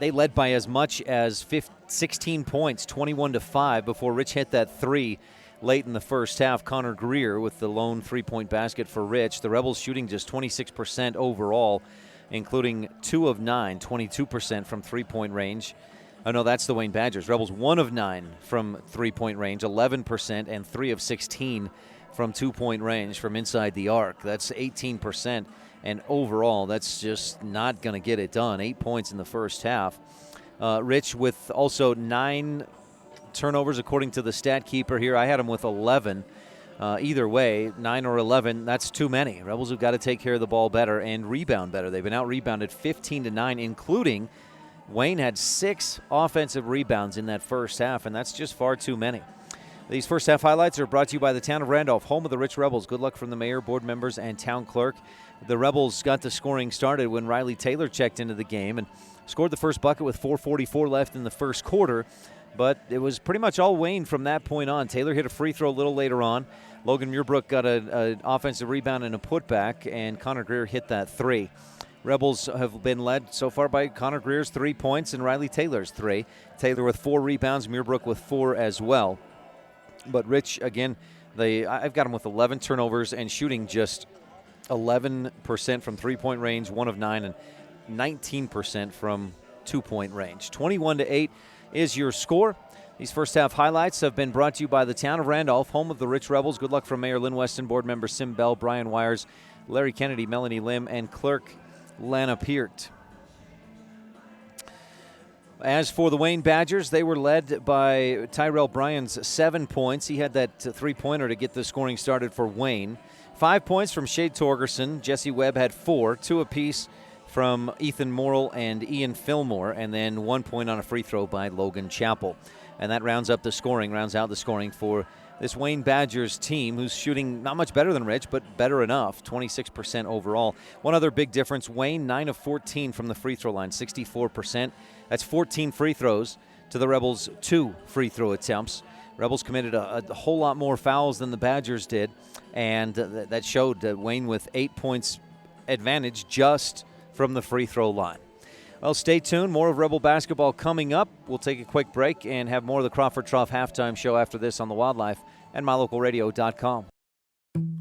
led by as much as 16 points, 21-5, before Rich hit that three late in the first half. Connor Greer with the lone three-point basket for Rich. The Rebels shooting just 26% overall, including 2 of 9, 22% from three-point range. Oh, no, that's the Wayne Badgers. Rebels 1 of 9 from three-point range, 11%, and 3 of 16 from two-point range from inside the arc. That's 18%, and overall, that's just not going to get it done. 8 points in the first half. Rich with also 9 turnovers, according to the stat keeper here. I had him with 11. Either way, 9 or 11, that's too many. Rebels have got to take care of the ball better and rebound better. They've been out-rebounded 15-9, including Wayne had 6 offensive rebounds in that first half, and that's just far too many. These first half highlights are brought to you by the town of Randolph, home of the Rich Rebels. Good luck from the mayor, board members, and town clerk. The Rebels got the scoring started when Riley Taylor checked into the game and scored the first bucket with 4:44 left in the first quarter. But it was pretty much all Wayne from that point on. Taylor hit a free throw a little later on. Logan Muirbrook got an offensive rebound and a putback, and Connor Greer hit that three. Rebels have been led so far by Connor Greer's 3 points and Riley Taylor's 3. Taylor with 4 rebounds, Muirbrook with 4 as well. But Rich, again, I've got him with 11 turnovers and shooting just 11% from three-point range, 1 of 9, and 19% from two-point range. 21-8 is your score. These first half highlights have been brought to you by the town of Randolph, home of the Rich Rebels. Good luck from Mayor Lynn Weston, board member Sim Bell, Brian Wires, Larry Kennedy, Melanie Lim, and clerk Lana Peart. As for the Wayne Badgers, they were led by Tyrell Bryan's 7 points. He had that three-pointer to get the scoring started for Wayne. 5 points from Shade Torgerson. Jesse Webb had 4, 2 apiece from Ethan Morrill and Ian Fillmore, and then 1 point on a free throw by Logan Chappell. And that rounds out the scoring for this Wayne Badgers team, who's shooting not much better than Rich, but better enough, 26% overall. One other big difference, Wayne, 9 of 14 from the free throw line, 64%. That's 14 free throws to the Rebels' 2 free throw attempts. Rebels committed a whole lot more fouls than the Badgers did, and that showed Wayne with 8 points advantage just from the free throw line. Well, stay tuned. More of Rebel basketball coming up. We'll take a quick break and have more of the Crawford Trough halftime show after this on the Wildlife and MyLocalRadio.com.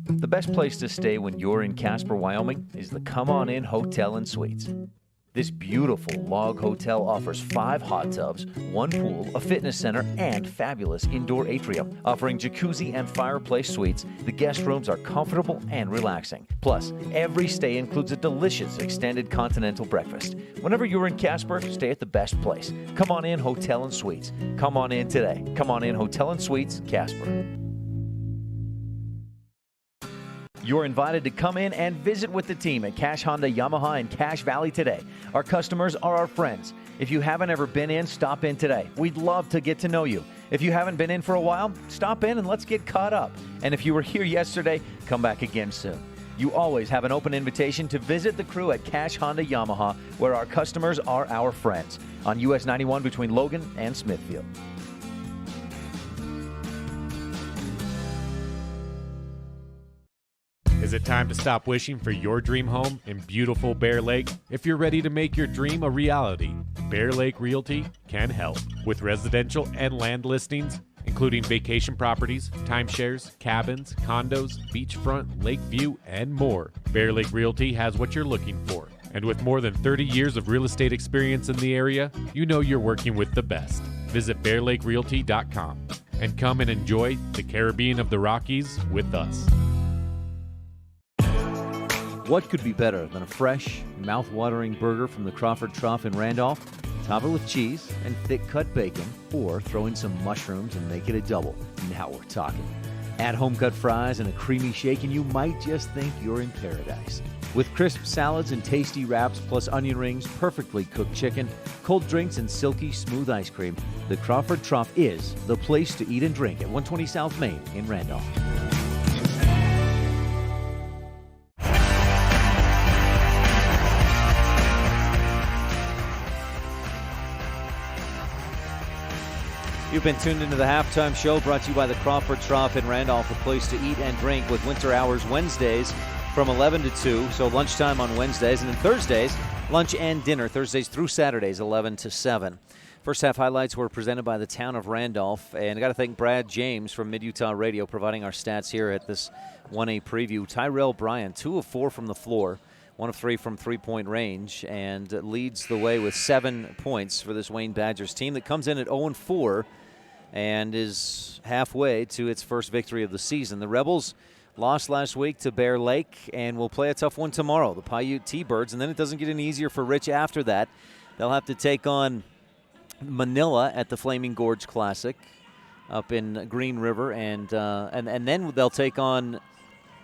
The best place to stay when you're in Casper, Wyoming is the Come On In Hotel and Suites. This beautiful log hotel offers 5 hot tubs, 1 pool, a fitness center, and fabulous indoor atrium. Offering jacuzzi and fireplace suites, the guest rooms are comfortable and relaxing. Plus, every stay includes a delicious extended continental breakfast. Whenever you're in Casper, stay at the best place. Come On In Hotel and Suites. Come on in today. Come On In Hotel and Suites, Casper. You're invited to come in and visit with the team at Cache Honda Yamaha in Cache Valley today. Our customers are our friends. If you haven't ever been in, stop in today. We'd love to get to know you. If you haven't been in for a while, stop in and let's get caught up. And if you were here yesterday, come back again soon. You always have an open invitation to visit the crew at Cache Honda Yamaha, where our customers are our friends, on US 91 between Logan and Smithfield. Is it time to stop wishing for your dream home in beautiful Bear Lake? If you're ready to make your dream a reality, Bear Lake Realty can help. With residential and land listings, including vacation properties, timeshares, cabins, condos, beachfront, lake view, and more, Bear Lake Realty has what you're looking for. And with more than 30 years of real estate experience in the area, you know you're working with the best. Visit BearLakeRealty.com and come and enjoy the Caribbean of the Rockies with us. What could be better than a fresh, mouth-watering burger from the Crawford Trough in Randolph? Top it with cheese and thick-cut bacon, or throw in some mushrooms and make it a double. Now we're talking. Add home-cut fries and a creamy shake, and you might just think you're in paradise. With crisp salads and tasty wraps, plus onion rings, perfectly cooked chicken, cold drinks, and silky smooth ice cream, the Crawford Trough is the place to eat and drink at 120 South Main in Randolph. You've been tuned into the Halftime Show, brought to you by the Crawford Trough in Randolph, a place to eat and drink with winter hours Wednesdays from 11 to 2, so lunchtime on Wednesdays, and then Thursdays, lunch and dinner, Thursdays through Saturdays, 11 to 7. First half highlights were presented by the town of Randolph, and I got to thank Brad James from Mid-Utah Radio providing our stats here at this 1A preview. Tyrell Bryan, 2 of 4 from the floor, 1 of 3 from three-point range, and leads the way with 7 points for this Wayne Badgers team that comes in at 0-4 and is halfway to its first victory of the season. The Rebels lost last week to Bear Lake and will play a tough one tomorrow, the Paiute T-Birds, and then it doesn't get any easier for Rich after that. They'll have to take on Manila at the Flaming Gorge Classic up in Green River, and then they'll take on,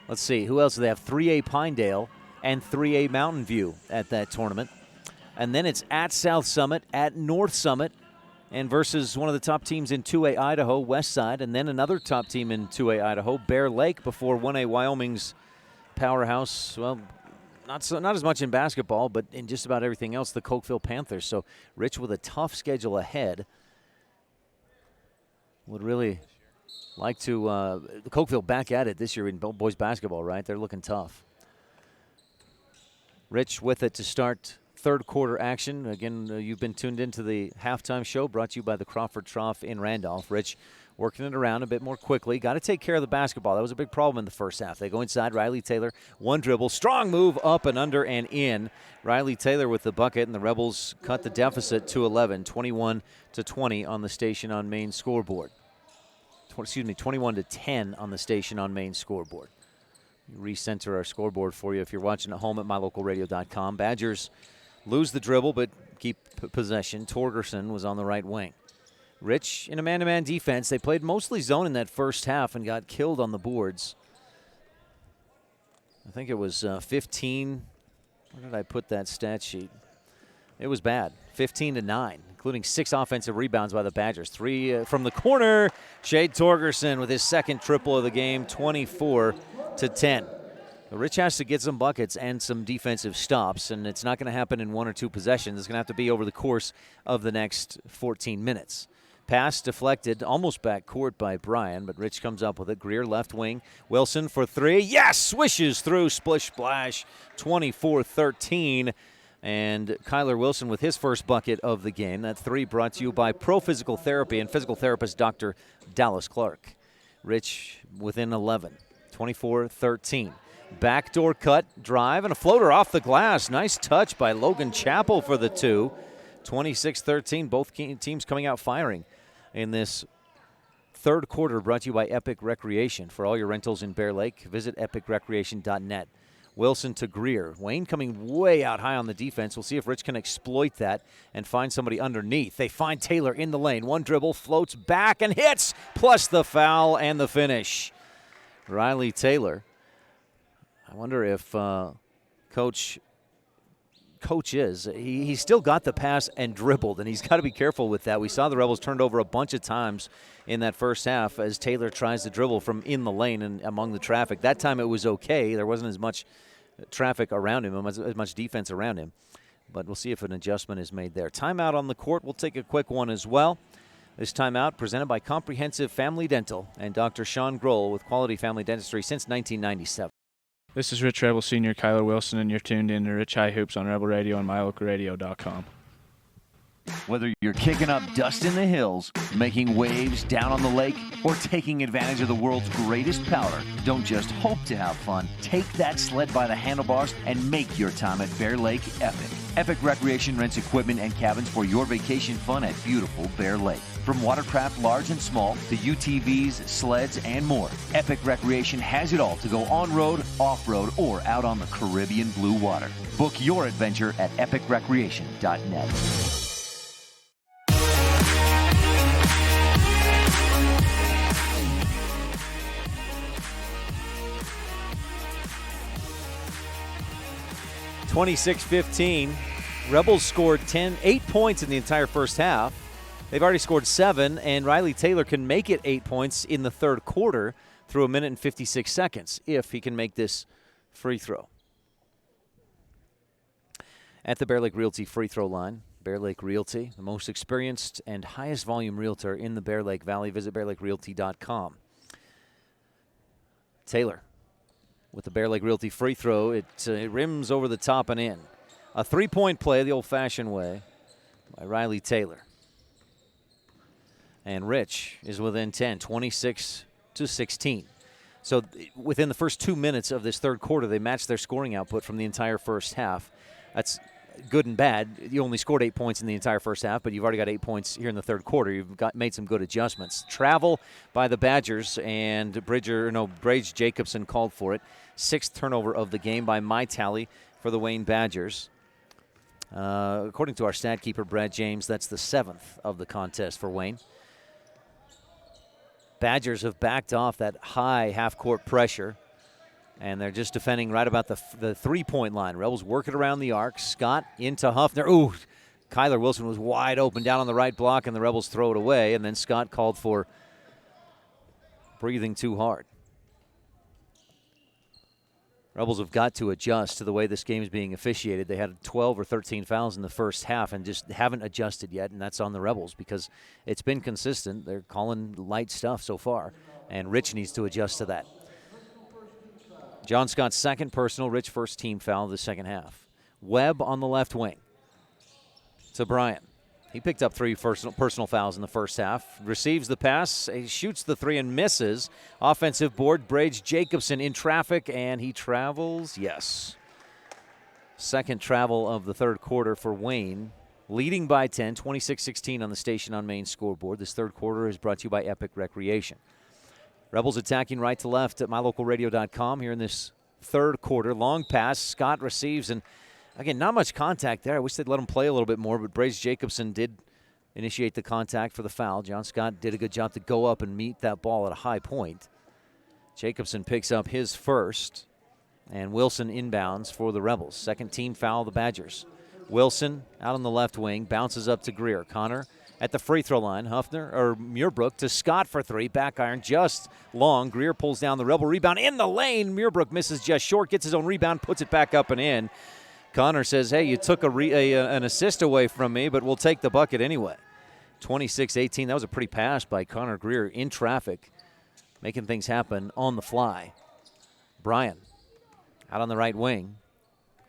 let's see, who else do they have? 3A Pinedale and 3A Mountain View at that tournament. And then it's at South Summit, at North Summit, and versus one of the top teams in 2A Idaho, West Side, and then another top team in 2A Idaho, Bear Lake, before 1A Wyoming's powerhouse, well, not as much in basketball, but in just about everything else, the Cokeville Panthers. So Rich with a tough schedule ahead. Would really like to, the Cokeville back at it this year in boys basketball, right? They're looking tough. Rich with it to start third quarter action. Again, you've been tuned into the Halftime Show brought to you by the Crawford Trough in Randolph. Rich working it around a bit more quickly. Got to take care of the basketball. That was a big problem in the first half. They go inside. Riley Taylor, one dribble. Strong move up and under and in. Riley Taylor with the bucket, and the Rebels cut the deficit to 11, 21-20 on the Station on Main scoreboard. 21-10 on the Station on Main scoreboard. Recenter our scoreboard for you if you're watching at home at mylocalradio.com. Badgers lose the dribble, but keep possession. Torgerson was on the right wing. Rich in a man-to-man defense. They played mostly zone in that first half and got killed on the boards. I think it was 15. Where did I put that stat sheet? It was bad. 15-9, including 6 offensive rebounds by the Badgers. 3 from the corner. Shade Torgerson with his second triple of the game, 24-10. Rich has to get some buckets and some defensive stops, and it's not going to happen in 1 or 2 possessions. It's going to have to be over the course of the next 14 minutes. Pass deflected, almost back court by Bryan, but Rich comes up with it. Greer left wing. Wilson for 3. Yes! Swishes through. Splish splash. 24-13. And Kyler Wilson with his first bucket of the game. That 3 brought to you by Pro Physical Therapy and physical therapist Dr. Dallas Clark. Rich within 11. 24-13. Backdoor cut, drive, and a floater off the glass. Nice touch by Logan Chappell for the 2. 26-13, both teams coming out firing in this third quarter, brought to you by Epic Recreation. For all your rentals in Bear Lake, visit epicrecreation.net. Wilson to Greer. Wayne coming way out high on the defense. We'll see if Rich can exploit that and find somebody underneath. They find Taylor in the lane. One dribble, floats back and hits, plus the foul and the finish. Riley Taylor. I wonder if Coach is. He's still got the pass and dribbled, and he's got to be careful with that. We saw the Rebels turned over a bunch of times in that first half as Taylor tries to dribble from in the lane and among the traffic. That time it was okay. There wasn't as much traffic around him, as much defense around him. But we'll see if an adjustment is made there. Timeout on the court. We'll take a quick one as well. This timeout presented by Comprehensive Family Dental and Dr. Sean Grohl with Quality Family Dentistry since 1997. This is Rich Rebel Senior Kyler Wilson, and you're tuned in to Rich High Hoops on Rebel Radio and mylocalradio.com. Whether you're kicking up dust in the hills, making waves down on the lake, or taking advantage of the world's greatest powder, don't just hope to have fun. Take that sled by the handlebars and make your time at Bear Lake epic. Epic Recreation rents equipment and cabins for your vacation fun at beautiful Bear Lake. From watercraft large and small to UTVs, sleds, and more, Epic Recreation has it all to go on-road, off-road, or out on the Caribbean blue water. Book your adventure at epicrecreation.net. (26-15). Rebels scored 8 points in the entire first half. They've already scored 7, and Riley Taylor can make it 8 points in the third quarter through 1 minute and 56 seconds if he can make this free throw. At the Bear Lake Realty free throw line, Bear Lake Realty, the most experienced and highest volume realtor in the Bear Lake Valley. Visit bearlakerealty.com. Taylor with the Bear Lake Realty free throw. It rims over the top and in. A three-point play the old-fashioned way by Riley Taylor. And Rich is within 10, 26-16. So within the first 2 minutes of this third quarter, they matched their scoring output from the entire first half. That's good and bad. You only scored 8 points in the entire first half, but you've already got 8 points here in the third quarter. You've made some good adjustments. Travel by the Badgers, and Brage Jacobson called for it. 6th turnover of the game by my tally for the Wayne Badgers. According to our stat keeper, Brad James, that's the 7th of the contest for Wayne. Badgers have backed off that high half-court pressure, and they're just defending right about the three-point line. Rebels work it around the arc. Scott into Huffner. Ooh, Kyler Wilson was wide open down on the right block, and the Rebels throw it away, and then Scott called for breathing too hard. Rebels have got to adjust to the way this game is being officiated. They had 12 or 13 fouls in the first half and just haven't adjusted yet, and that's on the Rebels because it's been consistent. They're calling light stuff so far, and Rich needs to adjust to that. John Scott's second personal, Rich first team foul of the second half. Webb on the left wing to Bryant. He picked up 3 personal fouls in the first half. Receives the pass, he shoots the 3 and misses. Offensive board, Brage Jacobson in traffic, and he travels, yes. Second travel of the third quarter for Wayne. Leading by 10, 26-16 on the Station on Main scoreboard. This third quarter is brought to you by Epic Recreation. Rebels attacking right to left at mylocalradio.com here in this third quarter. Long pass, Scott receives, and again, not much contact there. I wish they'd let him play a little bit more, but Brage Jacobson did initiate the contact for the foul. John Scott did a good job to go up and meet that ball at a high point. Jacobson picks up his first, and Wilson inbounds for the Rebels. Second team foul, the Badgers. Wilson out on the left wing, bounces up to Greer. Connor at the free throw line. Muirbrook to Scott for 3. Back iron just long. Greer pulls down the Rebel rebound in the lane. Muirbrook misses just short, gets his own rebound, puts it back up and in. Connor says, hey, you took an assist away from me, but we'll take the bucket anyway. 26-18. That was a pretty pass by Connor Greer in traffic, making things happen on the fly. Bryan out on the right wing.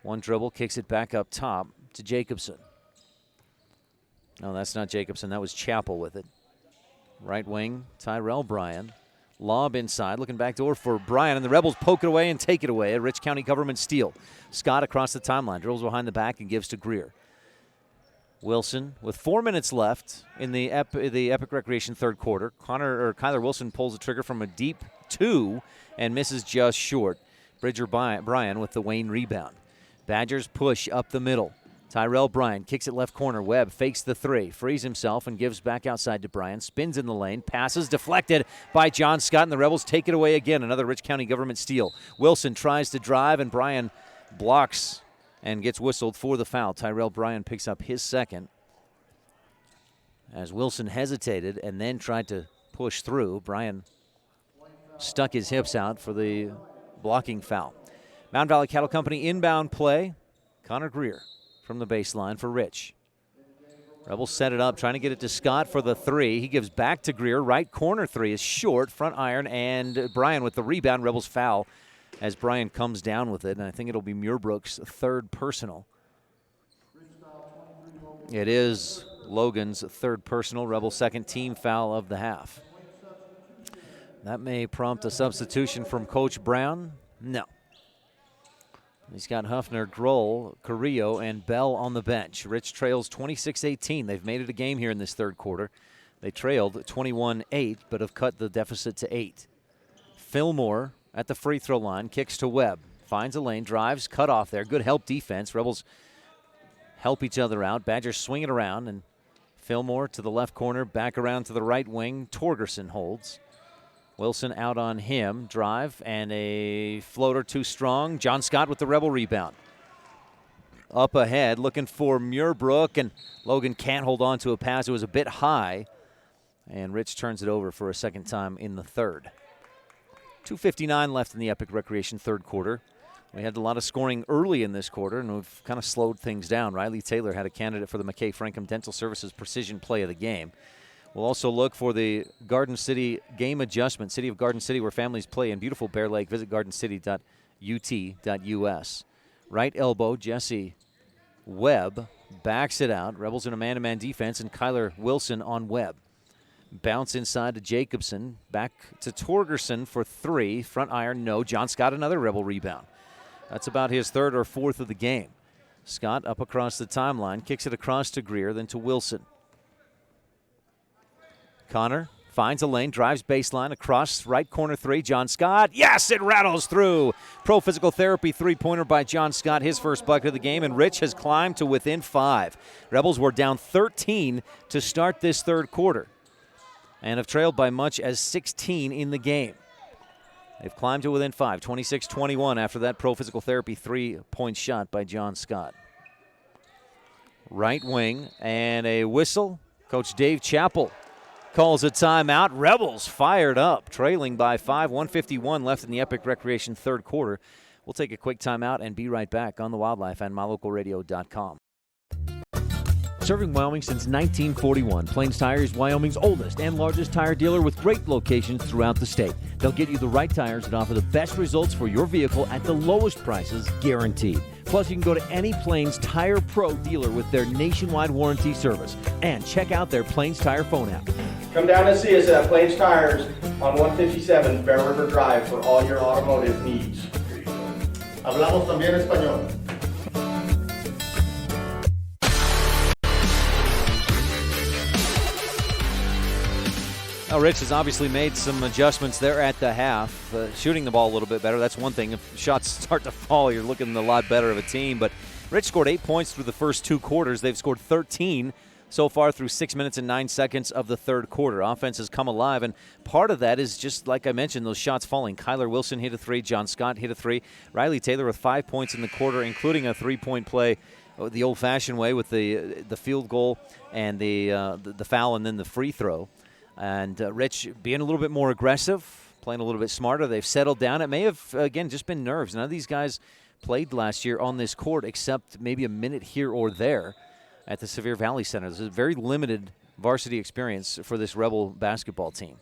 One dribble, kicks it back up top to Jacobson. No, that's not Jacobson. That was Chappell with it. Right wing, Tyrell Bryan. Lob inside, looking back door for Bryan, and the Rebels poke it away and take it away. A Rich County government steal. Scott across the timeline, drills behind the back and gives to Greer. Wilson with 4 minutes left in the Epic Recreation third quarter. Kyler Wilson pulls the trigger from a deep 2 and misses just short. Bridger Bryan with the Wayne rebound. Badgers push up the middle. Tyrell Bryan kicks it left corner. Webb fakes the 3, frees himself and gives back outside to Bryan. Spins in the lane, passes deflected by John Scott, and the Rebels take it away again. Another Rich County government steal. Wilson tries to drive, and Bryan blocks and gets whistled for the foul. Tyrell Bryan picks up his second as Wilson hesitated and then tried to push through. Bryan stuck his hips out for the blocking foul. Mountain Valley Cattle Company inbound play. Connor Greer from the baseline for Rich. Rebels set it up, trying to get it to Scott for the 3. He gives back to Greer. Right corner 3 is short, front iron, and Bryan with the rebound. Rebels foul as Bryan comes down with it, and I think it'll be Muirbrook's third personal. It is Logan's third personal, Rebel second team foul of the half. That may prompt a substitution from Coach Brown. No. He's got Huffner, Grohl, Carrillo, and Bell on the bench. Rich trails 26-18. They've made it a game here in this third quarter. They trailed 21-8, but have cut the deficit to 8. Fillmore at the free throw line, kicks to Webb. Finds a lane, drives, cut off there. Good help defense. Rebels help each other out. Badgers swing it around, and Fillmore to the left corner, back around to the right wing. Torgerson holds. Wilson out on him. Drive, and a floater too strong. John Scott with the Rebel rebound. Up ahead, looking for Muirbrook, and Logan can't hold on to a pass. It was a bit high, and Rich turns it over for a second time in the third. 2:59 left in the Epic Recreation third quarter. We had a lot of scoring early in this quarter, and we've kind of slowed things down. Riley Taylor had a candidate for the McKay Frankham Dental Services Precision Play of the Game. We'll also look for the Garden City game adjustment. City of Garden City, where families play in beautiful Bear Lake. Visit gardencity.ut.us. Right elbow, Jesse Webb backs it out. Rebels in a man-to-man defense, and Kyler Wilson on Webb. Bounce inside to Jacobson. Back to Torgerson for three. Front iron, no. John Scott, another Rebel rebound. That's about his third or fourth of the game. Scott up across the timeline, kicks it across to Greer, then to Wilson. Connor finds a lane, drives baseline, across right corner three. John Scott, yes, it rattles through. Pro Physical Therapy three-pointer by John Scott, his first bucket of the game, and Rich has climbed to within 5. Rebels were down 13 to start this third quarter and have trailed by much as 16 in the game. They've climbed to within 5, 26-21 after that Pro Physical Therapy three-point shot by John Scott. Right wing, and a whistle. Coach Dave Chappell calls a timeout. Rebels fired up, trailing by 5, 1:51 left in the Epic Recreation third quarter. We'll take a quick timeout and be right back on the Wildlife and MyLocalRadio.com. Serving Wyoming since 1941, Plains Tire is Wyoming's oldest and largest tire dealer with great locations throughout the state. They'll get you the right tires that offer the best results for your vehicle at the lowest prices, guaranteed. Plus, you can go to any Plains Tire Pro dealer with their nationwide warranty service. And check out their Plains Tire phone app. Come down and see us at Plains Tires on 157 Bear River Drive for all your automotive needs. Hablamos también español. Well, Rich has obviously made some adjustments there at the half, shooting the ball a little bit better. That's one thing. If shots start to fall, you're looking a lot better of a team. But Rich scored 8 points through the first 2 quarters. They've scored 13 so far through 6 minutes and 9 seconds of the third quarter. Offense has come alive, and part of that is just, like I mentioned, those shots falling. Kyler Wilson hit a 3. John Scott hit a 3. Riley Taylor with 5 points in the quarter, including a 3-point play the old-fashioned way with the field goal and the foul and then the free throw. And Rich being a little bit more aggressive, playing a little bit smarter. They've settled down. It may have, again, just been nerves. None of these guys played last year on this court except maybe a minute here or there at the Sevier Valley Center. This is a very limited varsity experience for this Rebel basketball team.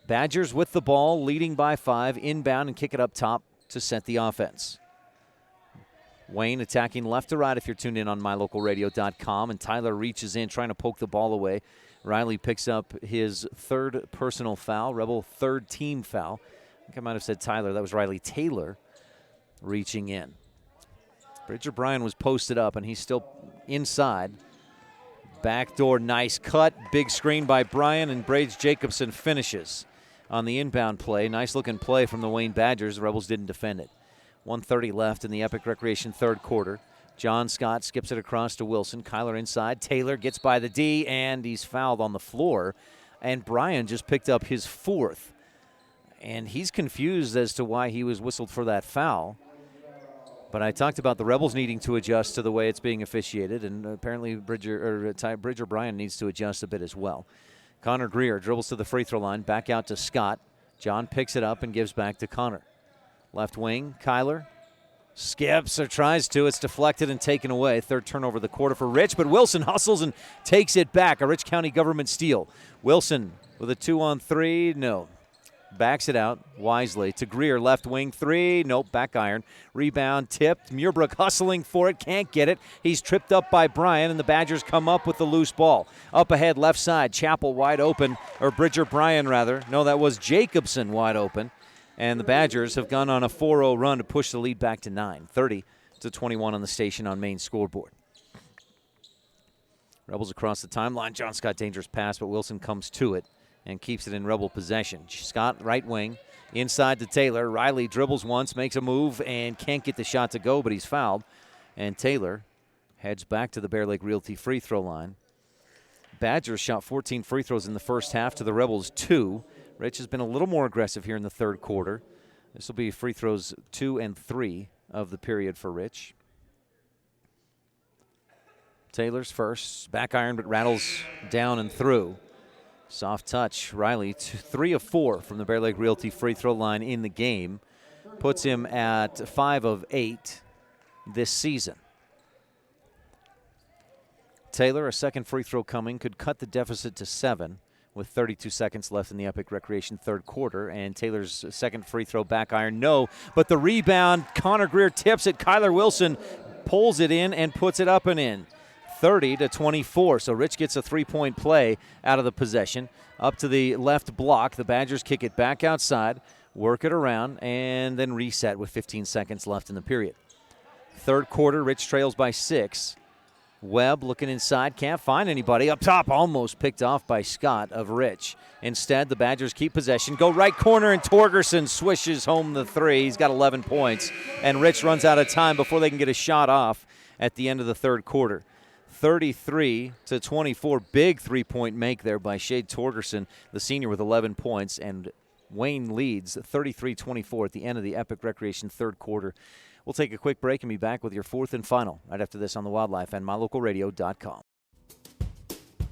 Badgers with the ball, leading by 5, inbound and kick it up top to set the offense. Wayne attacking left to right if you're tuned in on MyLocalRadio.com, and Tyler reaches in trying to poke the ball away. Riley picks up his third personal foul, Rebel third team foul. I think I might have said Tyler. That was Riley Taylor reaching in. Bridger Bryan was posted up, and he's still inside. Backdoor, nice cut. Big screen by Bryan, and Brades Jacobson finishes on the inbound play. Nice-looking play from the Wayne Badgers. The Rebels didn't defend it. 1:30 left in the Epic Recreation third quarter. John Scott skips it across to Wilson. Kyler inside. Taylor gets by the D, and he's fouled on the floor. And Bryan just picked up his 4th. And he's confused as to why he was whistled for that foul. But I talked about the Rebels needing to adjust to the way it's being officiated, and apparently Bridger Bryan needs to adjust a bit as well. Connor Greer dribbles to the free throw line, back out to Scott. John picks it up and gives back to Connor. Left wing, Kyler skips or tries to. It's deflected and taken away. Third turnover of the quarter for Rich, but Wilson hustles and takes it back. A Rich County government steal. Wilson with a 2-on-3. No. backs it out wisely to Greer, left wing three. Nope, back iron. Rebound tipped. Muirbrook hustling for it, can't get it. He's tripped up by Bryan, and the Badgers come up with the loose ball. Up ahead, left side, Chappell wide open, or Bridger Bryan rather. No, that was Jacobson wide open. And the Badgers have gone on a 4-0 run to push the lead back to 9, 30-21 on the station on main scoreboard. Rebels across the timeline. John Scott, dangerous pass, but Wilson comes to it and keeps it in Rebel possession. Scott, right wing, inside to Taylor. Riley dribbles once, makes a move, and can't get the shot to go, but he's fouled. And Taylor heads back to the Bear Lake Realty free throw line. Badgers shot 14 free throws in the first half to the Rebels 2. Rich has been a little more aggressive here in the third quarter. This will be free throws 2 and 3 of the period for Rich. Taylor's first. Back iron, but rattles down and through. Soft touch. Riley, 3 of 4 from the Bear Lake Realty free throw line in the game. Puts him at 5 of 8 this season. Taylor, a second free throw coming, could cut the deficit to 7 with 32 seconds left in the Epic Recreation third quarter. And Taylor's second free throw, back iron, no. But the rebound, Connor Greer tips it. Kyler Wilson pulls it in and puts it up and in. 30-24. So Rich gets a three-point play out of the possession. Up to the left block. The Badgers kick it back outside, work it around, and then reset with 15 seconds left in the period. Third quarter, Rich trails by 6. Webb looking inside, can't find anybody. Up top, almost picked off by Scott of Rich. Instead, the Badgers keep possession, go right corner, and Torgerson swishes home the 3. He's got 11 points, and Rich runs out of time before they can get a shot off at the end of the third quarter. 33-24, big three-point make there by Shade Torgerson, the senior, with 11 points, and Wayne leads 33-24 at the end of the Epic Recreation third quarter. We'll take a quick break and be back with your fourth and final right after this on the Wildlife and MyLocalRadio.com.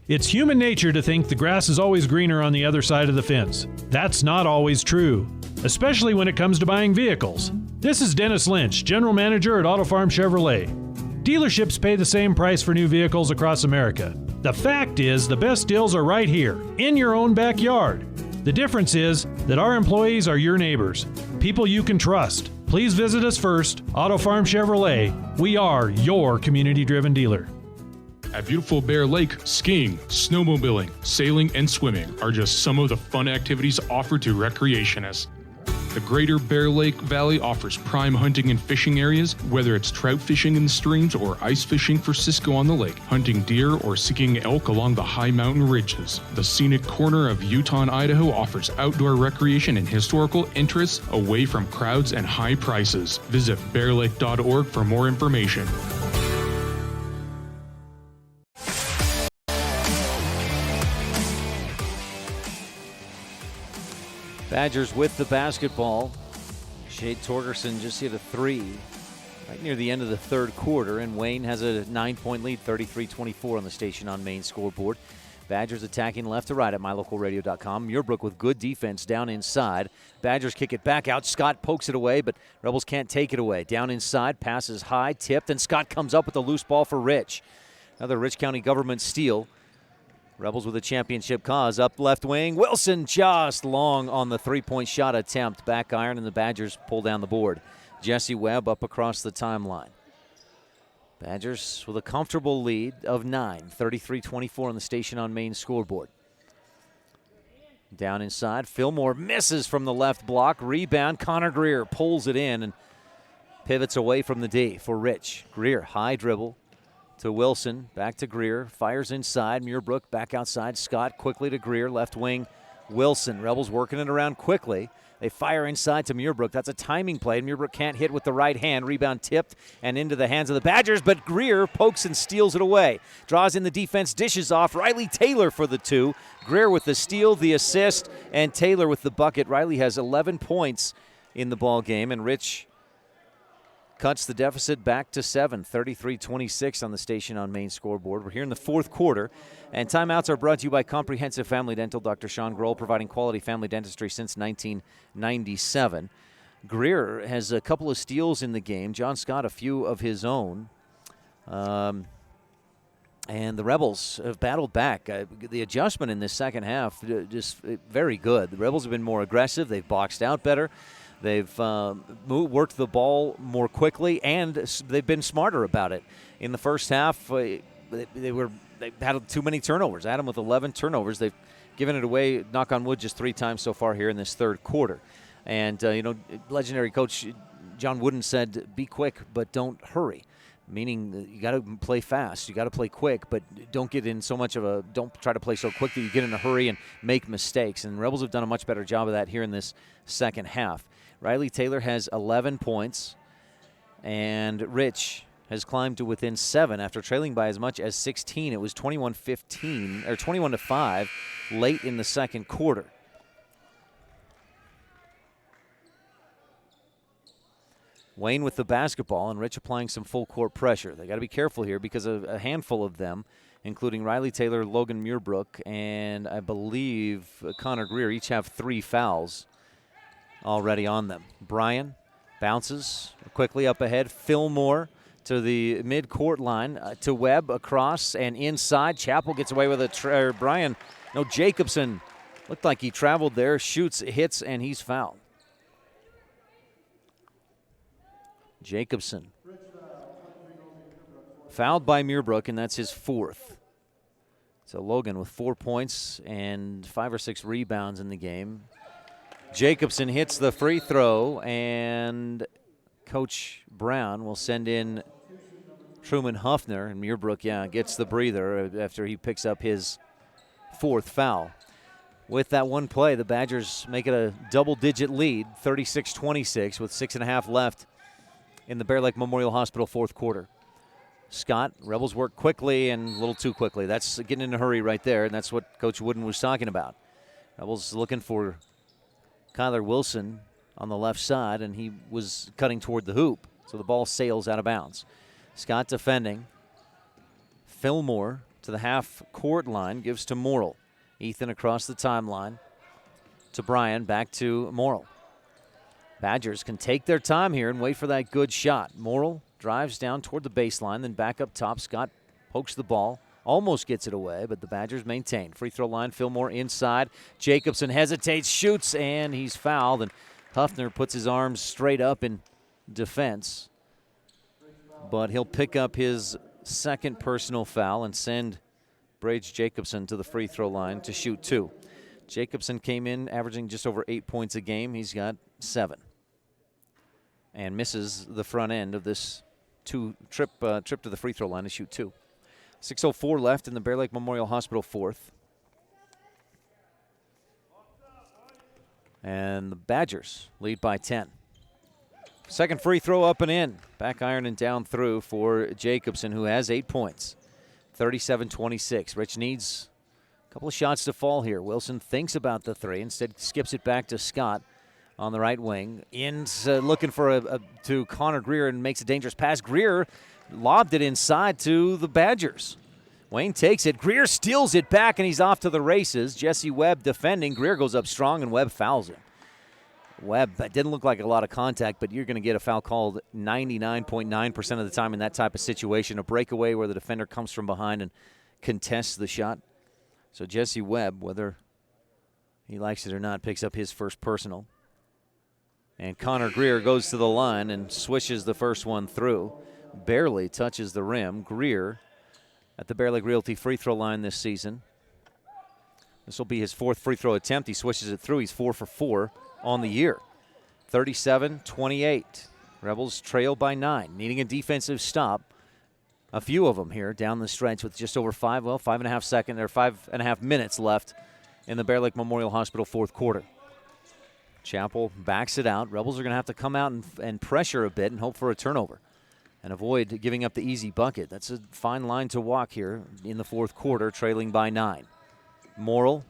It's human nature to think the grass is always greener on the other side of the fence. That's not always true, especially when it comes to buying vehicles. This is Dennis Lynch, General Manager at Auto Farm Chevrolet. Dealerships pay the same price for new vehicles across America. The fact is, the best deals are right here, in your own backyard. The difference is that our employees are your neighbors, people you can trust. Please visit us first, Auto Farm Chevrolet. We are your community-driven dealer. At beautiful Bear Lake, skiing, snowmobiling, sailing, and swimming are just some of the fun activities offered to recreationists. The Greater Bear Lake Valley offers prime hunting and fishing areas, whether it's trout fishing in the streams or ice fishing for Cisco on the lake, hunting deer or seeking elk along the high mountain ridges. The scenic corner of Utah and Idaho offers outdoor recreation and historical interests away from crowds and high prices. Visit bearlake.org for more information. Badgers with the basketball. Shade Torgerson just hit a 3 right near the end of the third quarter, and Wayne has a 9-point lead, 33-24 on the station on main scoreboard. Badgers attacking left to right at MyLocalRadio.com. Muirbrook with good defense down inside. Badgers kick it back out. Scott pokes it away, but Rebels can't take it away. Down inside, passes high, tipped, and Scott comes up with a loose ball for Rich. Another Rich County government steal. Rebels with a championship cause. Up left wing, Wilson just long on the three-point shot attempt. Back iron, and the Badgers pull down the board. Jesse Webb up across the timeline. Badgers with a comfortable lead of 9, 33-24 on the station on main scoreboard. Down inside, Fillmore misses from the left block. Rebound, Connor Greer pulls it in and pivots away from the D for Rich. Greer, high dribble to Wilson, back to Greer, fires inside. Muirbrook back outside. Scott quickly to Greer, left wing. Wilson, Rebels working it around quickly. They fire inside to Muirbrook. That's a timing play. Muirbrook can't hit with the right hand. Rebound tipped and into the hands of the Badgers, but Greer pokes and steals it away. Draws in the defense, dishes off. Riley Taylor for the 2. Greer with the steal, the assist, and Taylor with the bucket. Riley has 11 points in the ball game, and Rich cuts the deficit back to 7, 33-26 on the station on main scoreboard. We're here in the fourth quarter, and timeouts are brought to you by Comprehensive Family Dental. Dr. Sean Grohl, providing quality family dentistry since 1997. Greer has a couple of steals in the game. John Scott, a few of his own. And the Rebels have battled back. The adjustment in this second half, just very good. The Rebels have been more aggressive. They've boxed out better. They've worked the ball more quickly, and they've been smarter about it. In the first half, they had too many turnovers. Adam with 11 turnovers. They've given it away, knock on wood, just 3 times so far here in this third quarter. And, legendary coach John Wooden said, be quick, but don't hurry. Meaning you got to play fast, you got to play quick, but don't get in so much of don't try to play so quick that you get in a hurry and make mistakes. And Rebels have done a much better job of that here in this second half. Riley Taylor has 11 points, and Rich has climbed to within 7 after trailing by as much as 16. It was 21-15 or 21-5 late in the second quarter. Wayne with the basketball, and Rich applying some full court pressure. They got to be careful here because a handful of them, including Riley Taylor, Logan Muirbrook, and I believe Connor Greer, each have 3 fouls already on them. Bryan bounces quickly up ahead. Fillmore to the mid-court line to Webb across and inside. Chappell gets away with Jacobson looked like he traveled there, shoots, hits, and he's fouled. Jacobson fouled by Muirbrook, and that's his 4th. So Logan with 4 points and 5 or 6 rebounds in the game. Jacobson hits the free throw, and Coach Brown will send in Truman Huffner, and Muirbrook, gets the breather after he picks up his 4th foul. With that one play, the Badgers make it a double-digit lead, 36-26, with 6.5 left in the Bear Lake Memorial Hospital fourth quarter. Scott, Rebels work quickly and a little too quickly. That's getting in a hurry right there, and that's what Coach Wooden was talking about. Rebels looking for Kyler Wilson on the left side, and he was cutting toward the hoop, so the ball sails out of bounds. Scott defending. Fillmore to the half-court line, gives to Morrill. Ethan across the timeline to Bryan, back to Morrill. Badgers can take their time here and wait for that good shot. Morrill drives down toward the baseline, then back up top. Scott pokes the ball, almost gets it away, but the Badgers maintain. Free throw line, Fillmore inside. Jacobson hesitates, shoots, and he's fouled. And Huffner puts his arms straight up in defense, but he'll pick up his 2nd personal foul and send Brage Jacobson to the free throw line to shoot 2. Jacobson came in averaging just over 8 points a game. He's got 7. And misses the front end of this trip to the free throw line to shoot 2. 6:04 left in the Bear Lake Memorial Hospital fourth. And the Badgers lead by 10. Second free throw up and in. Back iron and down through for Jacobson, who has 8 points. 37-26. Rich needs a couple of shots to fall here. Wilson thinks about the 3, instead skips it back to Scott on the right wing. Looking for to Connor Greer and makes a dangerous pass. Greer lobbed it inside to the Badgers. Wayne takes it. Greer steals it back, and he's off to the races. Jesse Webb defending. Greer goes up strong, and Webb fouls him. Webb, that didn't look like a lot of contact, but you're going to get a foul called 99.9% of the time in that type of situation. A breakaway where the defender comes from behind and contests the shot. So Jesse Webb, whether he likes it or not, picks up his first personal. And Connor Greer goes to the line and swishes the first one through. Barely touches the rim. Greer at the Bear Lake Realty free throw line this season. This will be his 4th free throw attempt. He swishes it through. He's 4 for 4 on the year. 37-28. Rebels trail by 9, needing a defensive stop. A few of them here down the stretch with just over 5.5 minutes left in the Bear Lake Memorial Hospital fourth quarter. Chappell backs it out. Rebels are going to have to come out and pressure a bit and hope for a turnover and avoid giving up the easy bucket. That's a fine line to walk here in the fourth quarter, trailing by 9. Morrill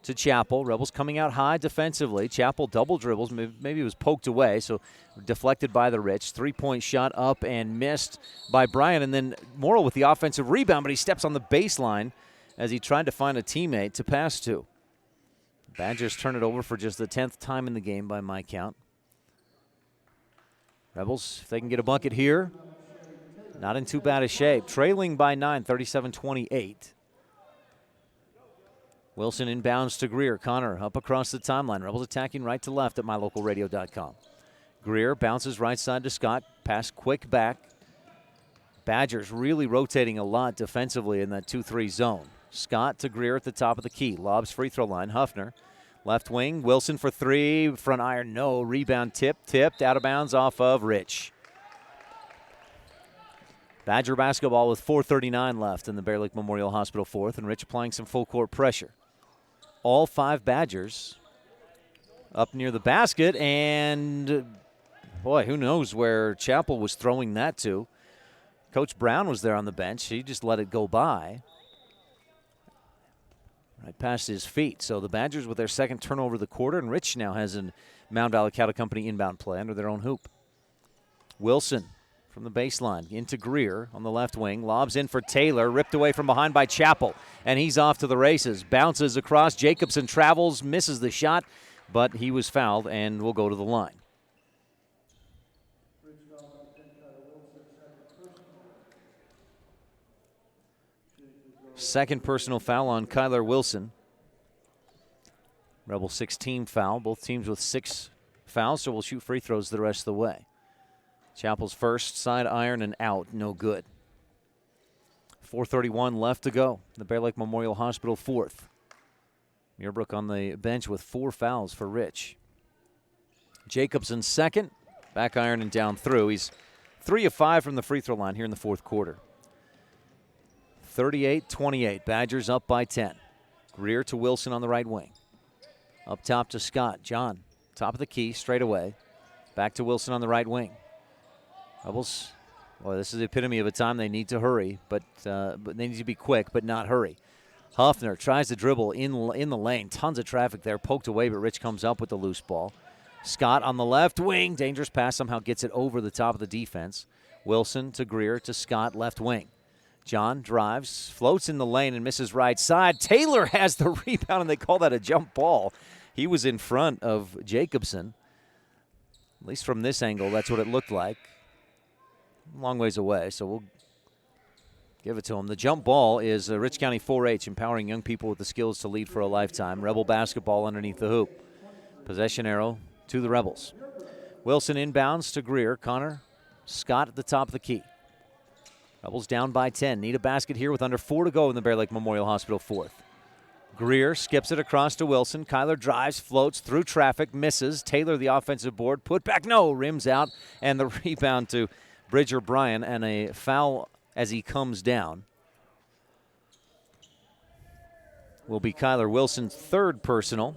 to Chappell. Rebels coming out high defensively. Chappell double dribbles. Maybe it was poked away, so deflected by the Rich. 3-point shot up and missed by Bryan. And then Morrill with the offensive rebound, but he steps on the baseline as he tried to find a teammate to pass to. Badgers turn it over for just the 10th time in the game by my count. Rebels, if they can get a bucket here, not in too bad a shape. Trailing by 9, 37-28. Wilson inbounds to Greer. Connor up across the timeline. Rebels attacking right to left at mylocalradio.com. Greer bounces right side to Scott. Pass quick back. Badgers really rotating a lot defensively in that 2-3 zone. Scott to Greer at the top of the key. Lobs free throw line. Huffner. Left wing. Wilson for three. Front iron, no. Rebound tipped out of bounds off of Rich. Badger basketball with 4:39 left in the Bear Lake Memorial Hospital fourth, and Rich applying some full court pressure. All 5 Badgers up near the basket, and boy, who knows where Chappell was throwing that to. Coach Brown was there on the bench. He just let it go by. Right past his feet. So the Badgers with their second turnover of the quarter, and Rich now has a Mound Valley Cattle Company inbound play under their own hoop. Wilson from the baseline into Greer on the left wing. Lobs in for Taylor, ripped away from behind by Chappell, and he's off to the races. Bounces across. Jacobson travels, misses the shot, but he was fouled and will go to the line. Second personal foul on Kyler Wilson. Rebel 16 foul. Both teams with 6 fouls, so we'll shoot free throws the rest of the way. Chappell's first side iron and out, no good. 4:31 left to go. The Bear Lake Memorial Hospital fourth. Muirbrook on the bench with 4 fouls for Rich. Jacobson second. Back iron and down through. He's 3 of 5 from the free throw line here in the fourth quarter. 38-28. Badgers up by 10. Greer to Wilson on the right wing. Up top to Scott. John, top of the key, straight away. Back to Wilson on the right wing. Rebels, boy, this is the epitome of a time they need to hurry, but they need to be quick, but not hurry. Huffner tries to dribble in the lane. Tons of traffic there. Poked away, but Rich comes up with the loose ball. Scott on the left wing. Dangerous pass, somehow gets it over the top of the defense. Wilson to Greer to Scott, left wing. John drives, floats in the lane and misses right side. Taylor has the rebound, and they call that a jump ball. He was in front of Jacobson. At least from this angle, that's what it looked like. Long ways away, so we'll give it to him. The jump ball is Rich County 4-H, empowering young people with the skills to lead for a lifetime. Rebel basketball underneath the hoop. Possession arrow to the Rebels. Wilson inbounds to Greer. Connor, Scott at the top of the key. Rebels down by 10. Need a basket here with under 4 to go in the Bear Lake Memorial Hospital fourth. Greer skips it across to Wilson. Kyler drives, floats through traffic, misses. Taylor, the offensive board, put back, no, rims out, and the rebound to Bridger Bryan, and a foul as he comes down. Will be Kyler Wilson's third personal.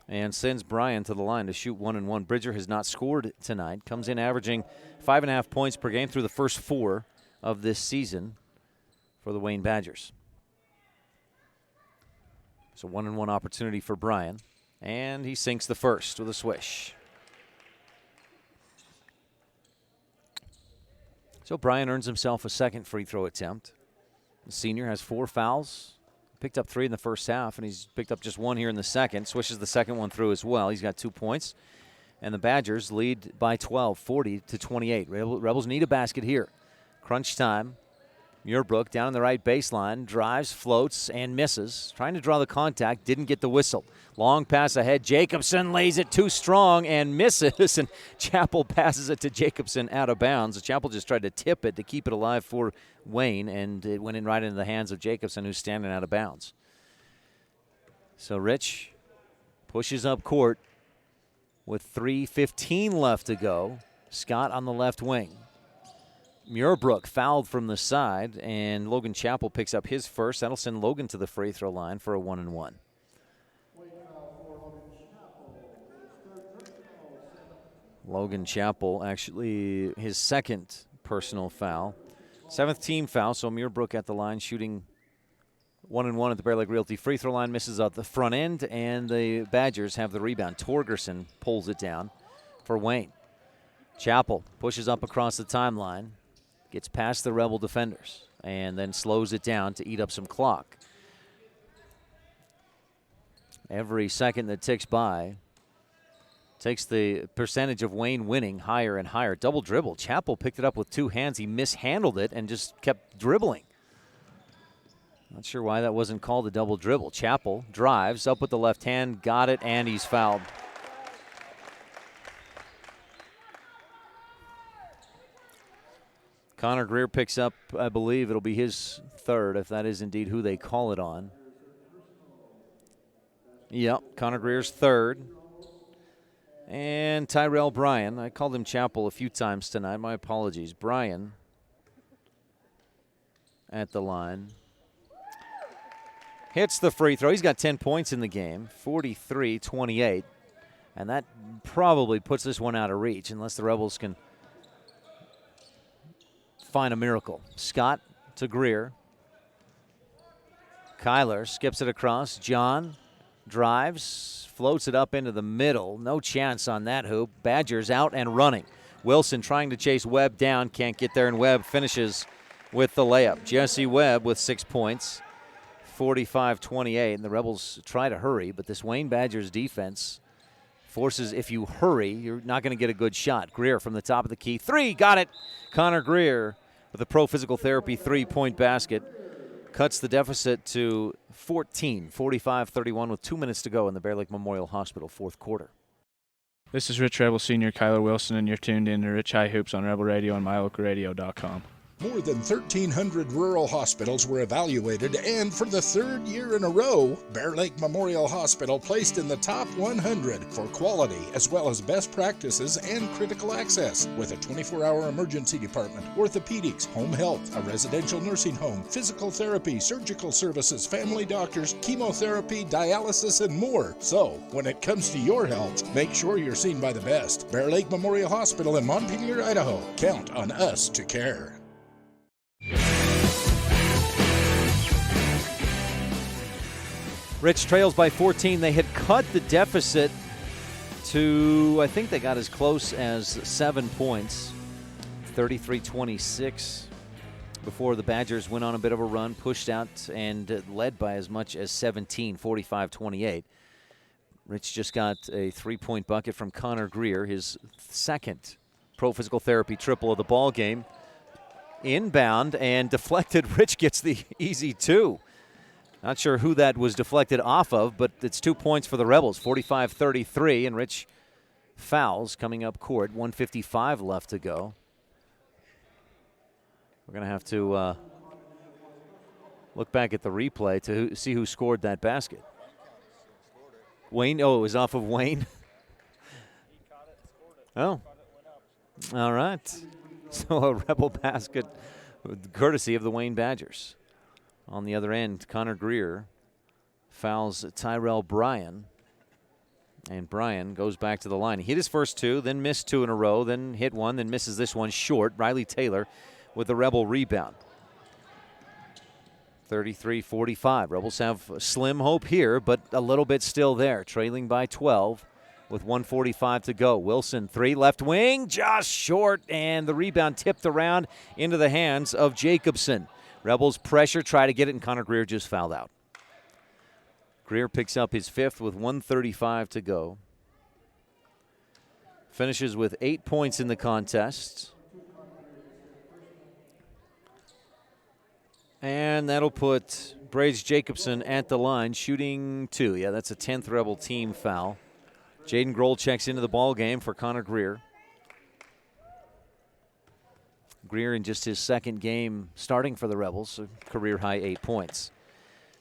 And sends Bryan to the line to shoot 1-1. Bridger has not scored tonight. Comes in averaging 5.5 points per game through the first 4 of this season for the Wayne Badgers. So 1-1 opportunity for Bryan. And he sinks the first with a swish. So Bryan earns himself a second free throw attempt. The senior has 4 fouls. Picked up 3 in the first half, and he's picked up just 1 here in the second. Swishes the second one through as well. He's got 2 points. And the Badgers lead by 12, 40-28. Rebels need a basket here. Crunch time. Muirbrook down on the right baseline. Drives, floats, and misses. Trying to draw the contact. Didn't get the whistle. Long pass ahead. Jacobson lays it too strong and misses. And Chappell passes it to Jacobson out of bounds. Chappell just tried to tip it to keep it alive for Wayne, and it went in right into the hands of Jacobson, who's standing out of bounds. So Rich pushes up court with 3:15 left to go. Scott on the left wing. Muirbrook fouled from the side, and Logan Chappell picks up his first. That'll send Logan to the free throw line for a 1-1. Logan Chappell, actually his second personal foul. 7th team foul, so Muirbrook at the line shooting 1-1 at the Bear Lake Realty free throw line. Misses out the front end, and the Badgers have the rebound. Torgerson pulls it down for Wayne. Chappell pushes up across the timeline, gets past the Rebel defenders, and then slows it down to eat up some clock. Every second that ticks by, Takes the percentage of Wayne winning higher and higher. Double dribble. Chappell picked it up with two hands. He mishandled it and just kept dribbling. Not sure why that wasn't called a double dribble. Chappell drives up with the left hand, got it, and he's fouled. Connor Greer picks up, I believe it'll be his third, if that is indeed who they call it on. Yep, Connor Greer's third. And Tyrell Bryan. I called him Chappell a few times tonight. My apologies. Bryan at the line. Hits the free throw. He's got 10 points in the game, 43-28. And that probably puts this one out of reach unless the Rebels can find a miracle. Scott to Greer. Kyler skips it across. John drives, floats it up into the middle. No chance on that hoop. Badgers out and running. Wilson trying to chase Webb down. Can't get there, and Webb finishes with the layup. Jesse Webb with 6 points, 45-28. And the Rebels try to hurry, but this Wayne Badgers defense forces, if you hurry, you're not going to get a good shot. Greer from the top of the key. Three, got it. Connor Greer with a Pro Physical Therapy three-point basket. Cuts the deficit to 14, 45-31 with 2 minutes to go in the Bear Lake Memorial Hospital fourth quarter. This is Rich Rebel Senior Kyler Wilson, and you're tuned in to Rich High Hoops on Rebel Radio and MyLocalRadio.com. More than 1,300 rural hospitals were evaluated, and for the third year in a row, Bear Lake Memorial Hospital placed in the top 100 for quality as well as best practices and critical access, with a 24-hour emergency department, orthopedics, home health, a residential nursing home, physical therapy, surgical services, family doctors, chemotherapy, dialysis, and more. So, when it comes to your health, make sure you're seen by the best. Bear Lake Memorial Hospital in Montpelier, Idaho. Count on us to care. Rich trails by 14. They had cut the deficit to, I think they got as close as 7 points, 33-26, before the Badgers went on a bit of a run, pushed out, and led by as much as 17, 45-28. Rich just got a three-point bucket from Connor Greer, his second Pro Physical Therapy triple of the ball game. Inbound and deflected. Rich gets the easy two. Not sure who that was deflected off of, but it's 2 points for the Rebels, 45-33, and Rich fouls coming up court, 1:55 left to go. We're going to have to look back at the replay to see who scored that basket. Wayne, oh, it was off of Wayne. Oh, all right. So a Rebel basket courtesy of the Wayne Badgers. On the other end, Connor Greer fouls Tyrell Bryan. And Bryan goes back to the line. He hit his first two, then missed two in a row, then hit one, then misses this one short. Riley Taylor with the Rebel rebound. 33-45. Rebels have slim hope here, but a little bit still there. Trailing by 12 with 1:45 to go. Wilson, three, left wing, just short, and the rebound tipped around into the hands of Jacobson. Rebels pressure, try to get it, and Connor Greer just fouled out. Greer picks up his fifth with 1:35 to go. Finishes with 8 points in the contest. And that'll put Brage Jacobson at the line, shooting two. Yeah, that's a 10th Rebel team foul. Jaden Grohl checks into the ball game for Connor Greer. Greer in just his second game starting for the Rebels, a career-high 8 points.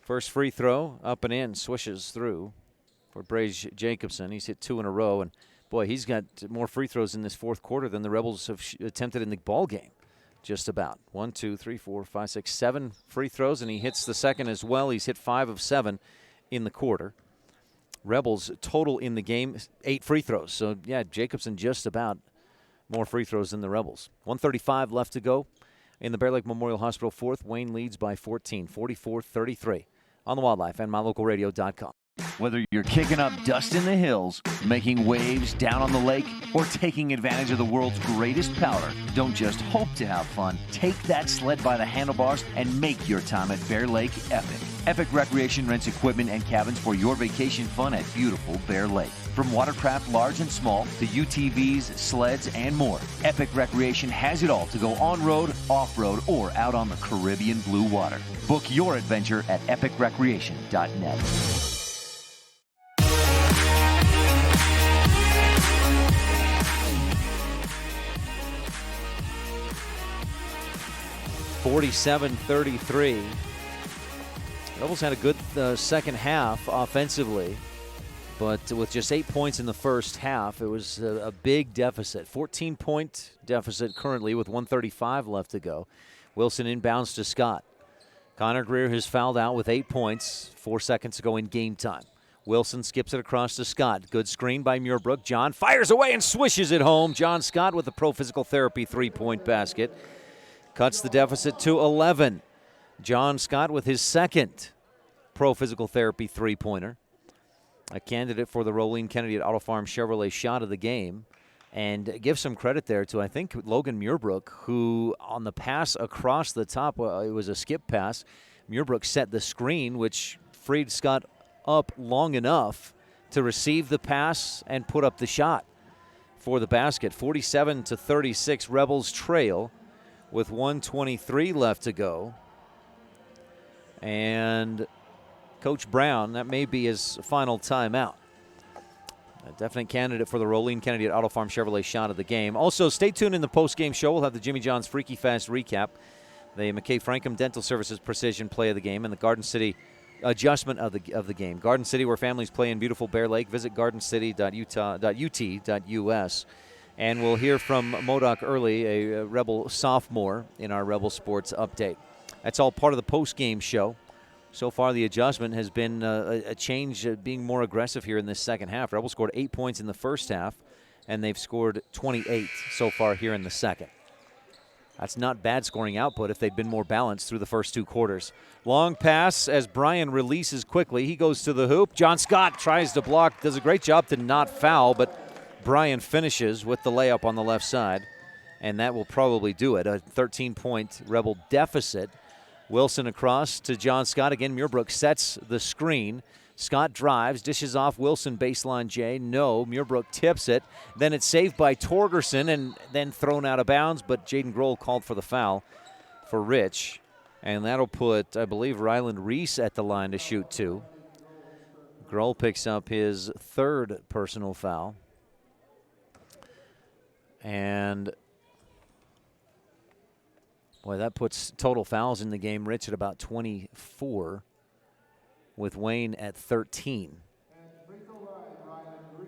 First free throw, up and in, swishes through for Brage Jacobson. He's hit two in a row, and boy, he's got more free throws in this fourth quarter than the Rebels have attempted in the ball game. Just about. 1, 2, 3, 4, 5, 6, 7 free throws, and he hits the second as well. He's hit 5 of 7 in the quarter. Rebels total in the game, 8 free throws. So, yeah, Jacobson just about more free throws than the Rebels. 1:35 left to go in the Bear Lake Memorial Hospital fourth. Wayne leads by 14, 44-33 on the Wildlife and MyLocalRadio.com. Whether you're kicking up dust in the hills, making waves down on the lake, or taking advantage of the world's greatest powder, don't just hope to have fun. Take that sled by the handlebars and make your time at Bear Lake epic. Epic Recreation rents equipment and cabins for your vacation fun at beautiful Bear Lake. From watercraft large and small to UTVs, sleds, and more, Epic Recreation has it all to go on-road, off-road, or out on the Caribbean blue water. Book your adventure at epicrecreation.net. 47-33. Rebels had a good second half offensively, but with just 8 points in the first half, it was a big deficit. 14-point deficit currently with 1:35 left to go. Wilson inbounds to Scott. Connor Greer has fouled out with 8 points, 4 seconds to go in game time. Wilson skips it across to Scott. Good screen by Muirbrook. John fires away and swishes it home. John Scott with the Pro Physical Therapy three-point basket. Cuts the deficit to 11. John Scott with his second Pro Physical Therapy three-pointer. A candidate for the Rolene Kennedy at Auto Farm Chevrolet shot of the game. And give some credit there to, I think, Logan Muirbrook, who on the pass across the top, it was a skip pass. Muirbrook set the screen, which freed Scott up long enough to receive the pass and put up the shot for the basket. 47-36, Rebels trail with 1:23 left to go. And Coach Brown, that may be his final timeout. A definite candidate for the Rolene Kennedy at Auto Farm Chevrolet shot of the game. Also, stay tuned in the post-game show. We'll have the Jimmy John's Freaky Fast recap, the McKay Frankham Dental Services precision play of the game, and the Garden City adjustment of the game. Garden City, where families play in beautiful Bear Lake. Visit gardencity.ut.us. And we'll hear from Modoc Early, a Rebel sophomore, in our Rebel Sports Update. That's all part of the post-game show. So far, the adjustment has been a change, being more aggressive here in this second half. Rebels scored 8 points in the first half, and they've scored 28 so far here in the second. That's not bad scoring output if they'd been more balanced through the first two quarters. Long pass as Brian releases quickly. He goes to the hoop. John Scott tries to block, does a great job to not foul, but Brian finishes with the layup on the left side, and that will probably do it. A 13-point Rebel deficit. Wilson across to John Scott. Again, Muirbrook sets the screen. Scott drives, dishes off Wilson, baseline J. No, Muirbrook tips it. Then it's saved by Torgerson and then thrown out of bounds, but Jaden Grohl called for the foul for Rich. And that'll put, I believe, Ryland Reese at the line to shoot two. Grohl picks up his third personal foul. And boy, that puts total fouls in the game, Rich, at about 24, with Wayne at 13.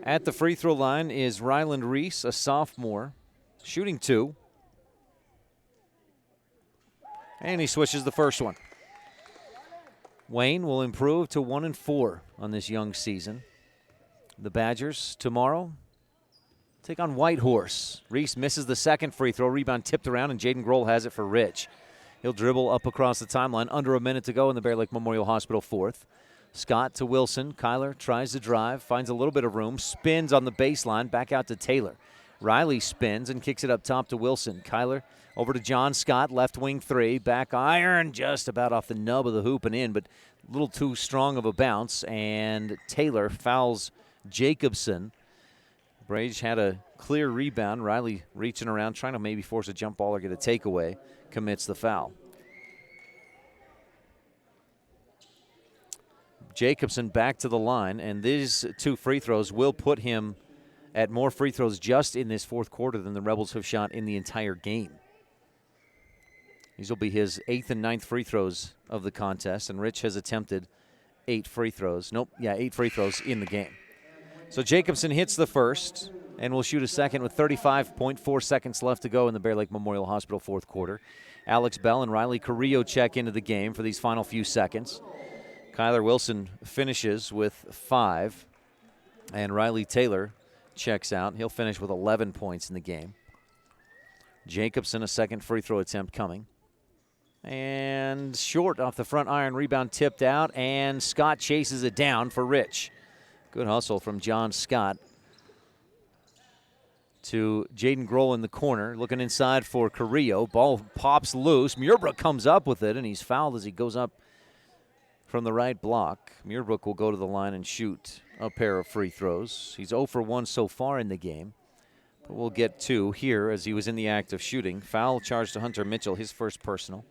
At the free throw line is Ryland Reese, a sophomore, shooting two. And he switches the first one. Wayne will improve to 1-4 on this young season. The Badgers tomorrow take on Whitehorse. Reese misses the second free throw. Rebound tipped around, and Jaden Grohl has it for Rich. He'll dribble up across the timeline. Under a minute to go in the Bear Lake Memorial Hospital fourth. Scott to Wilson. Kyler tries to drive, finds a little bit of room, spins on the baseline, back out to Taylor. Riley spins and kicks it up top to Wilson. Kyler over to John Scott, left wing three, back iron, just about off the nub of the hoop and in, but a little too strong of a bounce, and Taylor fouls Jacobson. Brage had a clear rebound. Riley reaching around, trying to maybe force a jump ball or get a takeaway, commits the foul. Jacobson back to the line, and these two free throws will put him at more free throws just in this fourth quarter than the Rebels have shot in the entire game. These will be his 8th and 9th free throws of the contest, and Rich has attempted 8 free throws. 8 free throws in the game. So Jacobson hits the first and will shoot a second with 35.4 seconds left to go in the Bear Lake Memorial Hospital fourth quarter. Alex Bell and Riley Carrillo check into the game for these final few seconds. Kyler Wilson finishes with 5, and Riley Taylor checks out. He'll finish with 11 points in the game. Jacobson, a second free throw attempt coming. And short off the front iron, rebound tipped out, and Scott chases it down for Rich. Good hustle from John Scott to Jaden Grohl in the corner, looking inside for Carrillo. Ball pops loose. Muirbrook comes up with it, and he's fouled as he goes up from the right block. Muirbrook will go to the line and shoot a pair of free throws. He's 0 for 1 so far in the game, but we'll get 2 here as he was in the act of shooting. Foul charged to Hunter Mitchell, his first personal.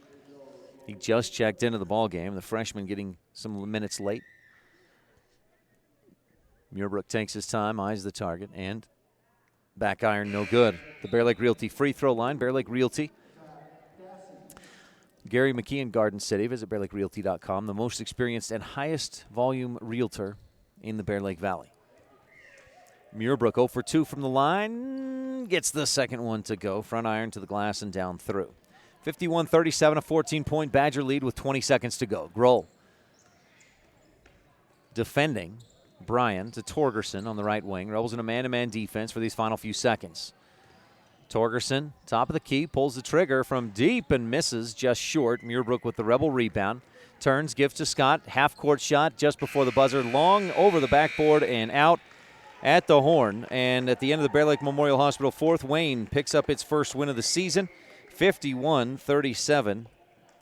He just checked into the ball game. The freshman getting some minutes late. Muirbrook takes his time, eyes the target, and back iron, no good. The Bear Lake Realty free throw line. Bear Lake Realty. Gary McKeon, Garden City. Visit BearLakeRealty.com, the most experienced and highest volume realtor in the Bear Lake Valley. Muirbrook 0 for 2 from the line. Gets the second one to go. Front iron to the glass and down through. 51-37, a 14-point Badger lead with 20 seconds to go. Grohl defending. Bryan to Torgerson on the right wing. Rebels in a man-to-man defense for these final few seconds. Torgerson, top of the key, pulls the trigger from deep and misses just short. Muirbrook with the Rebel rebound. Turns, gives to Scott. Half-court shot just before the buzzer. Long over the backboard and out at the horn. And at the end of the Bear Lake Memorial Hospital fourth, Wayne picks up its first win of the season. 51-37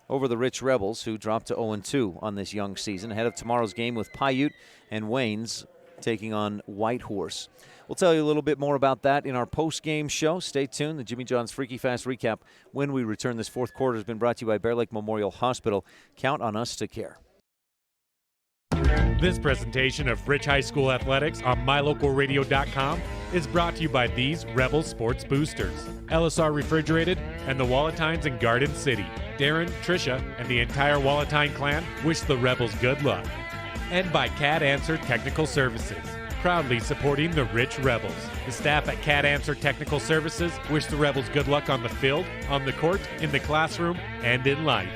over the Rich Rebels, who dropped to 0-2 on this young season, ahead of tomorrow's game with Paiute and Wayne's taking on Whitehorse. We'll tell you a little bit more about that in our post-game show. Stay tuned. The Jimmy John's Freaky Fast recap when we return. This fourth quarter has been brought to you by Bear Lake Memorial Hospital. Count on us to care. This presentation of Rich High School Athletics on MyLocalRadio.com is brought to you by these Rebel Sports Boosters, LSR Refrigerated, and the Walletines in Garden City. Darren, Tricia, and the entire Walletine clan wish the Rebels good luck. And by Cat Answer Technical Services, proudly supporting the Rich Rebels. The staff at Cat Answer Technical Services wish the Rebels good luck on the field, on the court, in the classroom, and in life.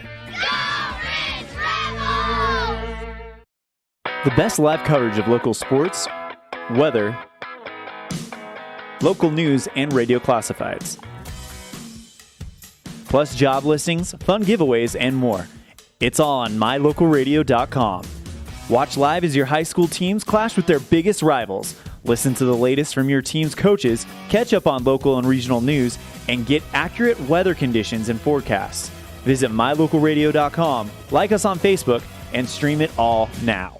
The best live coverage of local sports, weather, local news, and radio classifieds. Plus job listings, fun giveaways, and more. It's on MyLocalRadio.com. Watch live as your high school teams clash with their biggest rivals. Listen to the latest from your team's coaches, catch up on local and regional news, and get accurate weather conditions and forecasts. Visit MyLocalRadio.com, like us on Facebook, and stream it all now.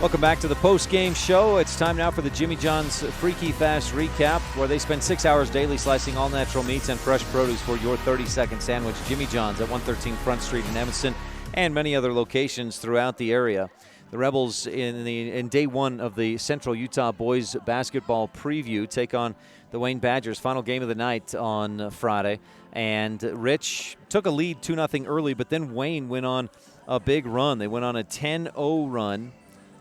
Welcome back to the post-game show. It's time now for the Jimmy John's Freaky Fast recap, where they spend 6 hours daily slicing all natural meats and fresh produce for your 30-second sandwich. Jimmy John's at 113 Front Street in Evanston and many other locations throughout the area. The Rebels in day one of the Central Utah Boys basketball preview take on the Wayne Badgers. Final game of the night on Friday. And Rich took a lead 2-0 early, but then Wayne went on a big run. They went on a 10-0 run.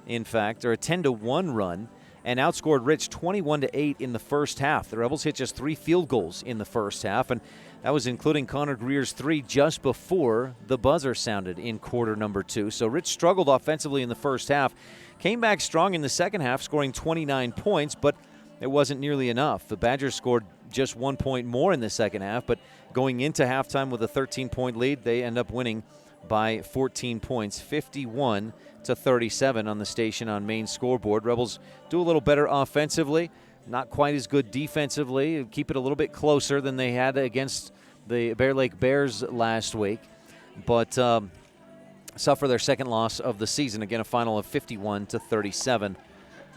In fact, or a 10-1 run, and outscored Rich 21-8 in the first half. The Rebels hit just 3 field goals in the first half, and that was including Connor Greer's 3 just before the buzzer sounded in quarter number 2. So Rich struggled offensively in the first half, came back strong in the second half, scoring 29 points, but it wasn't nearly enough. The Badgers scored just 1 point more in the second half, but going into halftime with a 13-point lead, they end up winning by 14 points, 51-37 on the station on main scoreboard. Rebels do a little better offensively, not quite as good defensively, keep it a little bit closer than they had against the Bear Lake Bears last week, but suffer their second loss of the season. Again, a final of 51-37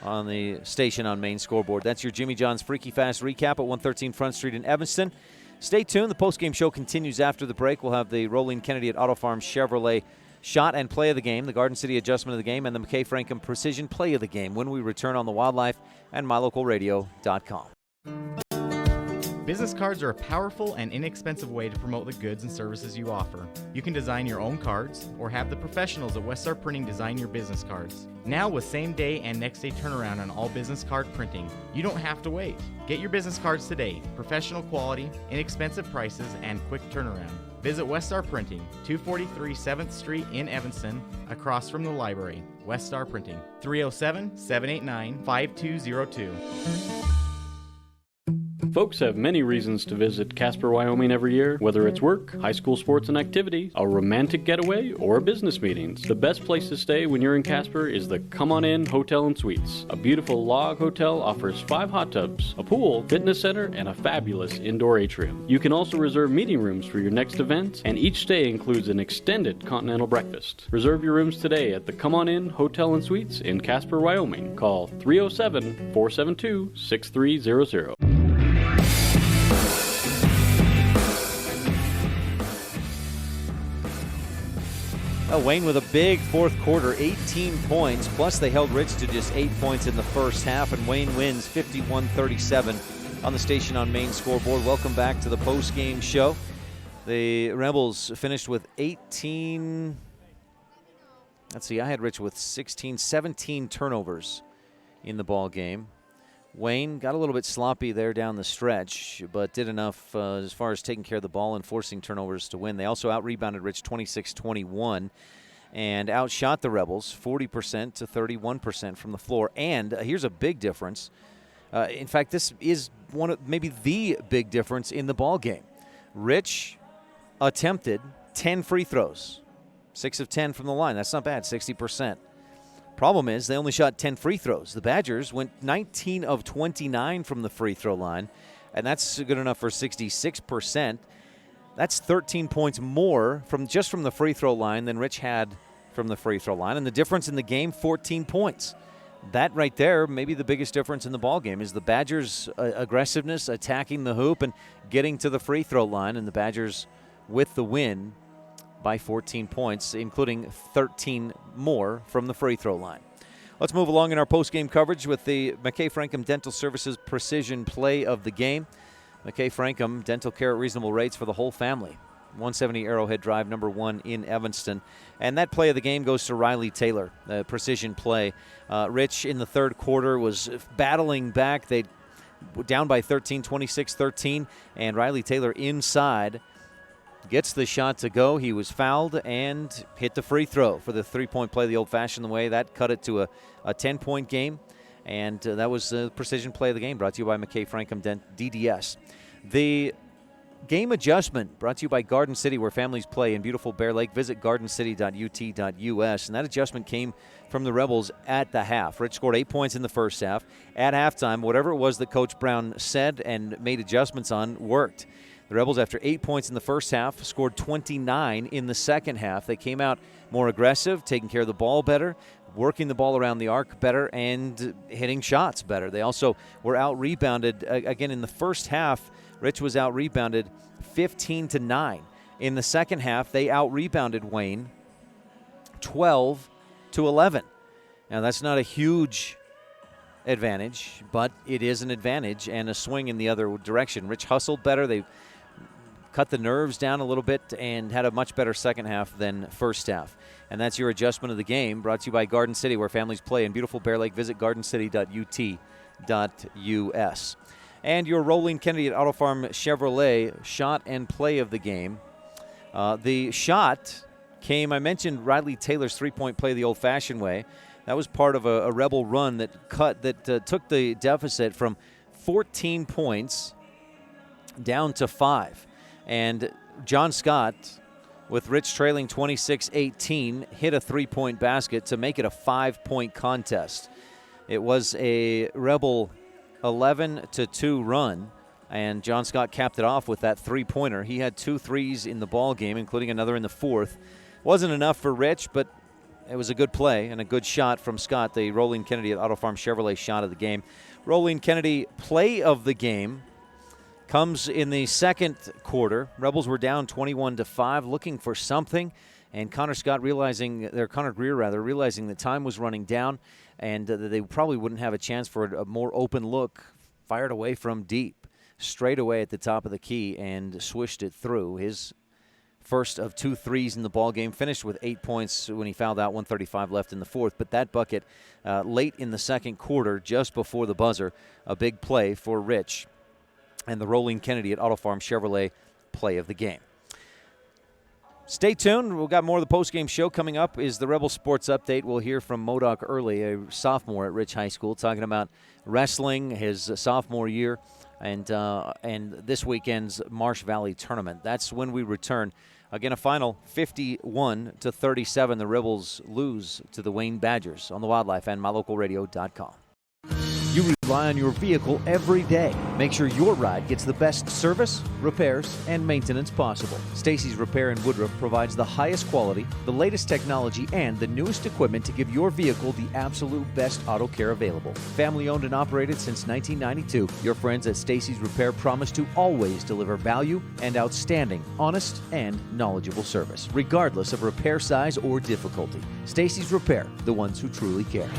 on the station on main scoreboard. That's your Jimmy John's Freaky Fast recap at 113 Front Street in Evanston. Stay tuned. The postgame show continues after the break. We'll have the Rolling Kennedy at Auto Farm Chevrolet shot and play of the game, the Garden City adjustment of the game, and the McKay Frankham Precision play of the game when we return on the Wildlife and MyLocalRadio.com. Business cards are a powerful and inexpensive way to promote the goods and services you offer. You can design your own cards or have the professionals at Westar Printing design your business cards. Now with same-day and next-day turnaround on all business card printing, you don't have to wait. Get your business cards today. Professional quality, inexpensive prices, and quick turnaround. Visit Westar Printing, 243 7th Street in Evanston, across from the library. Westar Printing, 307-789-5202. Folks have many reasons to visit Casper, Wyoming every year, whether it's work, high school sports and activities, a romantic getaway, or business meetings. The best place to stay when you're in Casper is the Come On In Hotel and Suites. A beautiful log hotel offers 5 hot tubs, a pool, fitness center, and a fabulous indoor atrium. You can also reserve meeting rooms for your next event, and each stay includes an extended continental breakfast. Reserve your rooms today at the Come On In Hotel and Suites in Casper, Wyoming. Call 307-472-6300. Wayne with a big fourth quarter, 18 points, plus they held Rich to just 8 points in the first half, and Wayne wins 51-37 on the Station on Main scoreboard. Welcome back to the post-game show. The Rebels finished with 18, let's see, I had Rich with 17 turnovers in the ball game. Wayne got a little bit sloppy there down the stretch, but did enough as far as taking care of the ball and forcing turnovers to win. They also out-rebounded Rich 26-21 and outshot the Rebels 40% to 31% from the floor. And here's a big difference. In fact, this is one of maybe the big difference in the ball game. Rich attempted 10 free throws, 6 of 10 from the line. That's not bad, 60%. Problem is, they only shot 10 free throws. The Badgers went 19 of 29 from the free throw line, and that's good enough for 66%. That's 13 points more from the free throw line than Rich had from the free throw line. And the difference in the game, 14 points. That right there, maybe the biggest difference in the ball game, is the Badgers' aggressiveness, attacking the hoop and getting to the free throw line, and the Badgers with the win by 14 points, including 13 more from the free throw line. Let's move along in our post-game coverage with the McKay-Frankham Dental Services Precision Play of the Game. McKay-Frankham Dental Care at reasonable rates for the whole family. 170 Arrowhead Drive, number 1 in Evanston. And that play of the game goes to Riley Taylor, the precision play. Rich in the third quarter was battling back. They were down by 13, 26-13, and Riley Taylor inside gets the shot to go. He was fouled and hit the free throw for the three-point play the old-fashioned way. That cut it to a 10-point game, and that was the precision play of the game, brought to you by McKay-Frankham DDS. The game adjustment brought to you by Garden City, where families play in beautiful Bear Lake. Visit gardencity.ut.us, and that adjustment came from the Rebels at the half. Rich scored 8 points in the first half. At halftime, whatever it was that Coach Brown said and made adjustments on worked. The Rebels, after 8 points in the first half, scored 29 in the second half. They came out more aggressive, taking care of the ball better, working the ball around the arc better, and hitting shots better. They also were out-rebounded. Again, in the first half, Rich was out-rebounded 15-9. In the second half, they out-rebounded Wayne 12-11. Now, that's not a huge advantage, but it is an advantage and a swing in the other direction. Rich hustled better. They cut the nerves down a little bit and had a much better second half than first half. And that's your adjustment of the game, brought to you by Garden City, where families play in beautiful Bear Lake. Visit gardencity.ut.us. And your Rolling Kennedy at Auto Farm Chevrolet shot and play of the game. The shot came, I mentioned Riley Taylor's three-point play the old-fashioned way. That was part of a Rebel run that took the deficit from 14 points down to 5. And John Scott, with Rich trailing 26-18, hit a three-point basket to make it a 5-point contest. It was a Rebel 11-2 run, and John Scott capped it off with that three-pointer. He had 2 threes in the ball game, including another in the fourth. Wasn't enough for Rich, but it was a good play and a good shot from Scott, the Rolling Kennedy at Auto Farm Chevrolet shot of the game. Rolling Kennedy play of the game comes in the second quarter. Rebels were down 21-5, looking for something, and Connor Greer realizing that time was running down and they probably wouldn't have a chance for a more open look, fired away from deep, straight away at the top of the key and swished it through. His first of 2 threes in the ball game, finished with 8 points when he fouled out, 1:35 left in the fourth. But that bucket late in the second quarter, just before the buzzer, a big play for Rich and the Rolling Kennedy at Auto Farm Chevrolet play of the game. Stay tuned. We've got more of the postgame show. Coming up is the Rebel Sports Update. We'll hear from Modoc Early, a sophomore at Rich High School, talking about wrestling, his sophomore year and this weekend's Marsh Valley tournament. That's when we return. Again, a final 51-37. The Rebels lose to the Wayne Badgers on the Wildlife and MyLocalRadio.com. You rely on your vehicle every day. Make sure your ride gets the best service, repairs, and maintenance possible. Stacy's Repair in Woodruff provides the highest quality, the latest technology, and the newest equipment to give your vehicle the absolute best auto care available. Family owned and operated since 1992, your friends at Stacy's Repair promise to always deliver value and outstanding, honest, and knowledgeable service, regardless of repair size or difficulty. Stacy's Repair, the ones who truly care.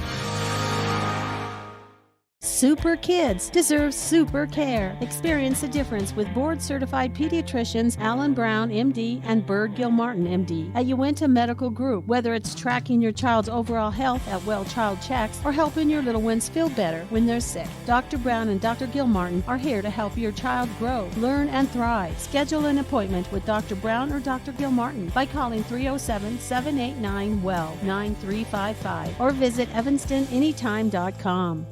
Super kids deserve super care. Experience the difference with board-certified pediatricians Alan Brown, MD, and Bird Gilmartin, MD, at Uinta Medical Group. Whether it's tracking your child's overall health at Well Child Checks or helping your little ones feel better when they're sick, Dr. Brown and Dr. Gilmartin are here to help your child grow, learn, and thrive. Schedule an appointment with Dr. Brown or Dr. Gilmartin by calling 307-789-WELL 9355 or visit evanstonanytime.com.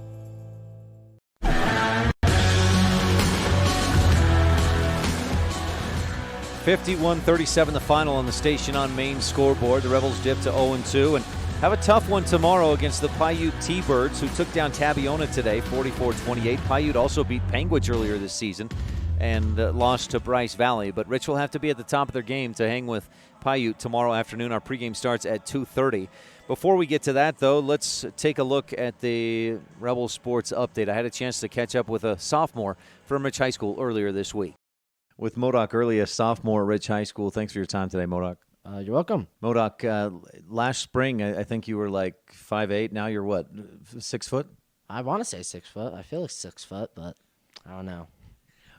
51-37, the final on the Station on Main scoreboard. The Rebels dip to 0-2 and have a tough one tomorrow against the Paiute T-Birds, who took down Tabiona today, 44-28. Paiute also beat Panguitch earlier this season and lost to Bryce Valley. But Rich will have to be at the top of their game to hang with Paiute tomorrow afternoon. Our pregame starts at 2:30. Before we get to that, though, let's take a look at the Rebel Sports update. I had a chance to catch up with a sophomore from Rich High School earlier this week. With Modoc Early, a sophomore at Rich High School. Thanks for your time today, Modoc. You're welcome. Modoc, last spring, I think you were like 5'8". Now you're what, 6 foot? I want to say 6 foot. I feel like 6 foot, but I don't know.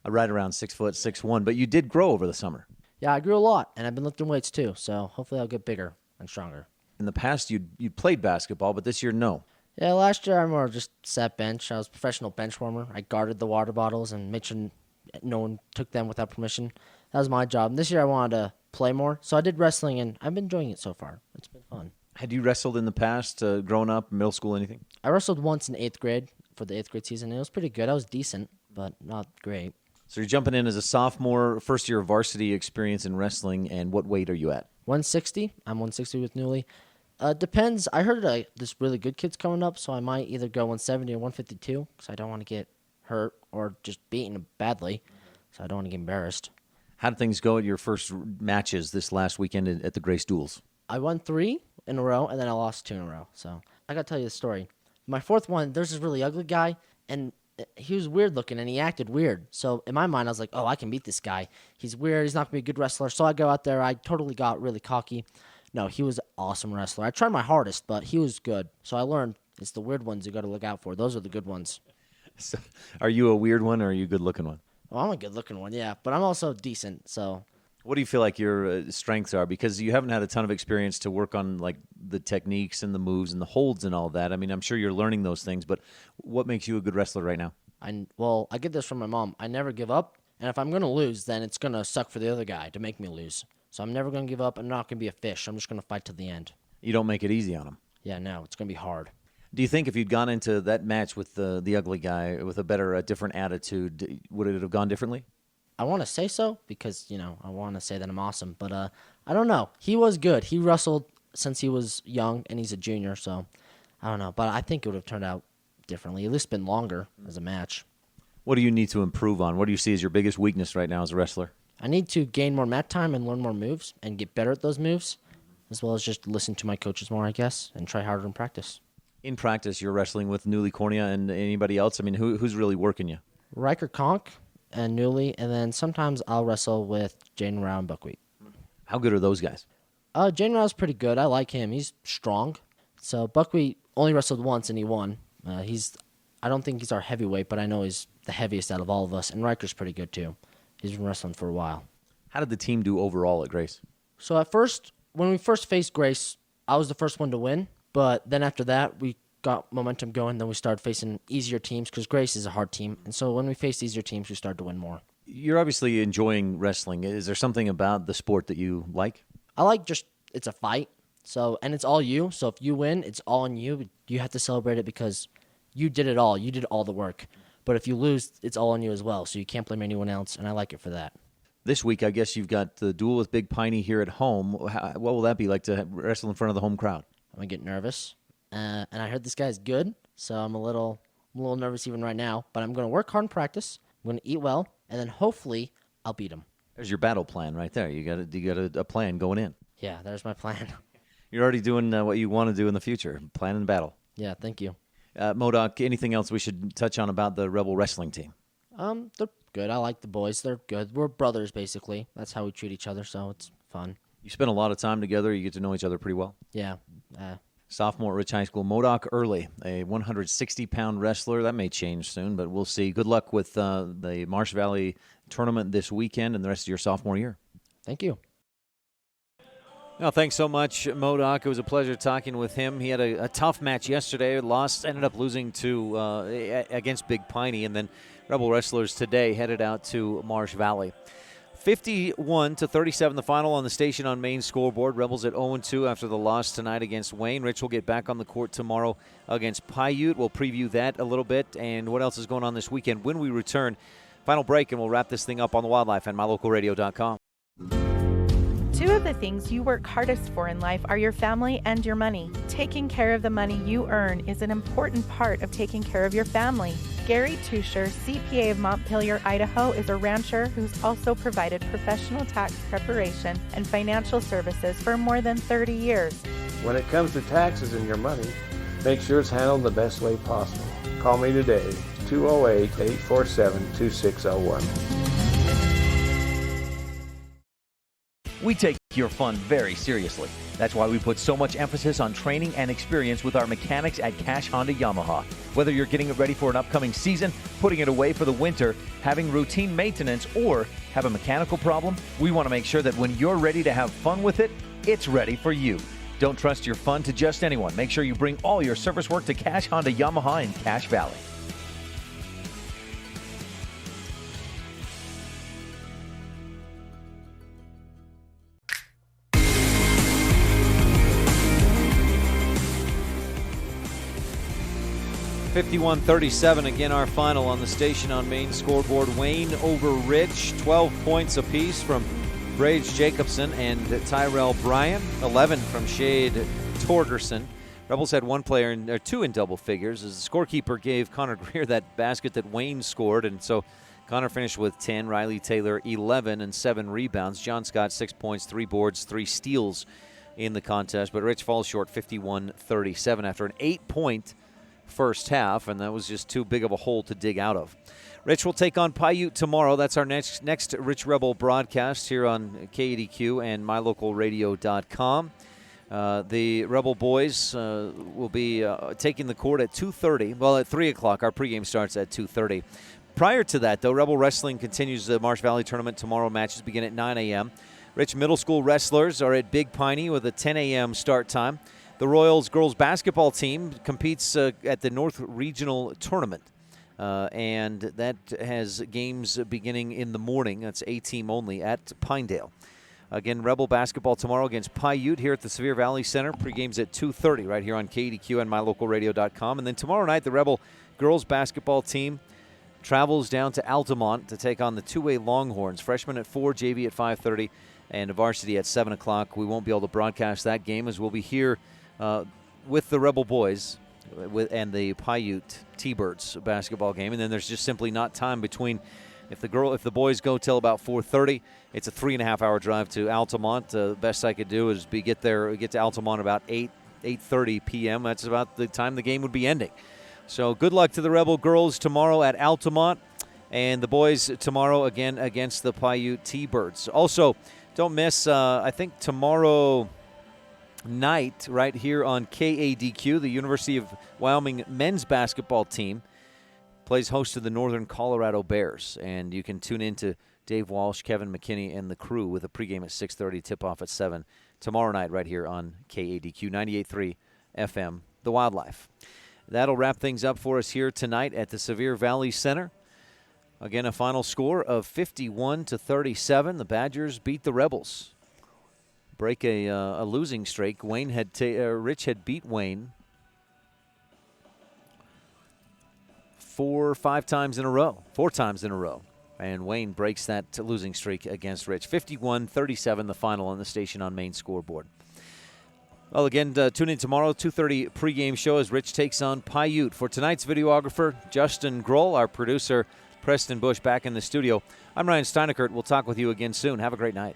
Right around 6 foot, 6'1". But you did grow over the summer. Yeah, I grew a lot, and I've been lifting weights too, so hopefully I'll get bigger and stronger. In the past, you played basketball, but this year, no. Yeah, last year I more just sat bench. I was a professional bench warmer. I guarded the water bottles and made sure no one took them without permission. That was my job. And this year I wanted to play more, so I did wrestling, and I've been enjoying it so far. It's been fun. Had you wrestled in the past, growing up, middle school, anything? I wrestled once in 8th grade for the 8th grade season. It was pretty good. I was decent, but not great. So you're jumping in as a sophomore, first year of varsity experience in wrestling, and what weight are you at? 160. I'm 160 with Newly. Depends. I heard this really good kid's coming up, so I might either go 170 or 152 because I don't want to get hurt or just beaten badly, so I don't want to get embarrassed. How did things go at your first matches this last weekend at the Grace Duels? I won 3 in a row, and then I lost 2 in a row. So I got to tell you the story. My fourth one, there's this really ugly guy, and he was weird looking, and he acted weird. So in my mind, I was like, oh, I can beat this guy. He's weird. He's not going to be a good wrestler. So I go out there. I totally got really cocky. No, he was an awesome wrestler. I tried my hardest, but he was good. So I learned it's the weird ones you got to look out for. Those are the good ones. So, are you a weird one or are you a good-looking one? Well, I'm a good-looking one, yeah, but I'm also decent, so. What do you feel like your strengths are? Because you haven't had a ton of experience to work on like the techniques and the moves and the holds and all that. I mean, I'm sure you're learning those things, but what makes you a good wrestler right now? I get this from my mom. I never give up, and if I'm going to lose, then it's going to suck for the other guy to make me lose. So I'm never going to give up. I'm not going to be a fish. I'm just going to fight to the end. You don't make it easy on him. Yeah, no, it's going to be hard. Do you think if you'd gone into that match with the ugly guy with a different attitude, would it have gone differently? I want to say so because, I want to say that I'm awesome. But I don't know. He was good. He wrestled since he was young, and he's a junior. So I don't know. But I think it would have turned out differently. At least been longer as a match. What do you need to improve on? What do you see as your biggest weakness right now as a wrestler? I need to gain more mat time and learn more moves and get better at those moves, as well as just listen to my coaches more, I guess, and try harder in practice. In practice, you're wrestling with Newly Cornea and anybody else? I mean, who's really working you? Riker Conk and Newly, and then sometimes I'll wrestle with Jaden Rao and Buckwheat. How good are those guys? Jaden Rao's pretty good. I like him. He's strong. So Buckwheat only wrestled once, and he won. I don't think he's our heavyweight, but I know he's the heaviest out of all of us, and Riker's pretty good, too. He's been wrestling for a while. How did the team do overall at Grace? So at first, when we first faced Grace, I was the first one to win. But then after that, we got momentum going. Then we started facing easier teams because Grace is a hard team. And so when we faced easier teams, we started to win more. You're obviously enjoying wrestling. Is there something about the sport that you like? I like it's a fight. And it's all you. So if you win, it's all on you. You have to celebrate it because you did it all. You did all the work. But if you lose, it's all on you as well. So you can't blame anyone else, and I like it for that. This week, I guess you've got the duel with Big Piney here at home. What will that be like to wrestle in front of the home crowd? I'm going to get nervous. And I heard this guy's good, so I'm a little nervous even right now. But I'm going to work hard in practice. I'm going to eat well, and then hopefully I'll beat him. There's your battle plan right there. You got a plan going in. Yeah, there's my plan. You're already doing what you want to do in the future, plan and battle. Yeah, thank you. Modoc, anything else we should touch on about the Rebel wrestling team? They're good. I like the boys. They're good. We're brothers, basically. That's how we treat each other, so it's fun. You spend a lot of time together. You get to know each other pretty well. Yeah. Sophomore at Rich High School, Modoc Early, a 160-pound wrestler. That may change soon, but we'll see. Good luck with the Marsh Valley tournament this weekend and the rest of your sophomore year. Thank you. Well, thanks so much, Modoc. It was a pleasure talking with him. He had a tough match yesterday. Ended up losing to against Big Piney, and then Rebel Wrestlers today headed out to Marsh Valley. 51-37, the final on the Station on Main scoreboard. Rebels at 0-2 after the loss tonight against Wayne. Rich will get back on the court tomorrow against Paiute. We'll preview that a little bit and what else is going on this weekend when we return. Final break, and we'll wrap this thing up on the Wildlife and mylocalradio.com. Two of the things you work hardest for in life are your family and your money. Taking care of the money you earn is an important part of taking care of your family. Gary Tusher, CPA of Montpelier, Idaho, is a rancher who's also provided professional tax preparation and financial services for more than 30 years. When it comes to taxes and your money, make sure it's handled the best way possible. Call me today, 208-847-2601. We take your fun very seriously. That's why we put so much emphasis on training and experience with our mechanics at Cash Honda Yamaha. Whether you're getting it ready for an upcoming season, putting it away for the winter, having routine maintenance, or have a mechanical problem, we want to make sure that when you're ready to have fun with it, it's ready for you. Don't trust your fun to just anyone. Make sure you bring all your service work to Cash Honda Yamaha in Cache Valley. (51-37) again, our final on the Station on Main scoreboard. Wayne over Rich, 12 points apiece from Brage Jacobson and Tyrell Bryan, 11 from Shade Torgerson. Rebels had one player, or two in double figures, as the scorekeeper gave Connor Greer that basket that Wayne scored, and so Connor finished with 10, Riley Taylor 11 and 7 rebounds. John Scott 6 points, 3 boards, 3 steals in the contest, but Rich falls short 51-37 after an 8-point first half, and that was just too big of a hole to dig out of. Rich will take on Paiute tomorrow. That's our next Rich Rebel broadcast here on KADQ and mylocalradio.com. The Rebel boys will be taking the court at 2:30. Well, at 3 o'clock. Our pregame starts at 2:30. Prior to that, though, Rebel Wrestling continues the Marsh Valley Tournament tomorrow. Matches begin at 9 a.m. Rich Middle School wrestlers are at Big Piney with a 10 a.m. start time. The Royals girls basketball team competes at the North Regional Tournament, and that has games beginning in the morning. That's A-team only at Pinedale. Again, Rebel basketball tomorrow against Paiute here at the Sevier Valley Center. Pregame's at 2:30 right here on KDQ and mylocalradio.com. And then tomorrow night, the Rebel girls basketball team travels down to Altamont to take on the 2A Longhorns. Freshmen at 4, JV at 5:30, and varsity at 7 o'clock. We won't be able to broadcast that game as we'll be here with the Rebel boys and the Paiute T-Birds basketball game, and then there's just simply not time between. If the boys go till about 4:30, it's a 3.5-hour drive to Altamont. The best I could do is get to Altamont about 8:30 p.m. That's about the time the game would be ending. So good luck to the Rebel girls tomorrow at Altamont, and the boys tomorrow again against the Paiute T-Birds. Also, don't miss. I think tomorrow night, right here on KADQ, the University of Wyoming men's basketball team plays host to the Northern Colorado Bears, and you can tune in to Dave Walsh, Kevin McKinney, and the crew with a pregame at 6:30, tip-off at 7 tomorrow night right here on KADQ 98.3 FM, The Wildlife. That'll wrap things up for us here tonight at the Sevier Valley Center. Again, a final score of 51-37. The Badgers beat the Rebels. Break a losing streak. Rich had beat Wayne 4 times in a row. And Wayne breaks that losing streak against Rich. 51-37, the final on the Station on Main scoreboard. Well, again, tune in tomorrow, 2:30 pregame show as Rich takes on Paiute. For tonight's videographer, Justin Grohl, our producer, Preston Bush, back in the studio. I'm Ryan Steineckert. We'll talk with you again soon. Have a great night.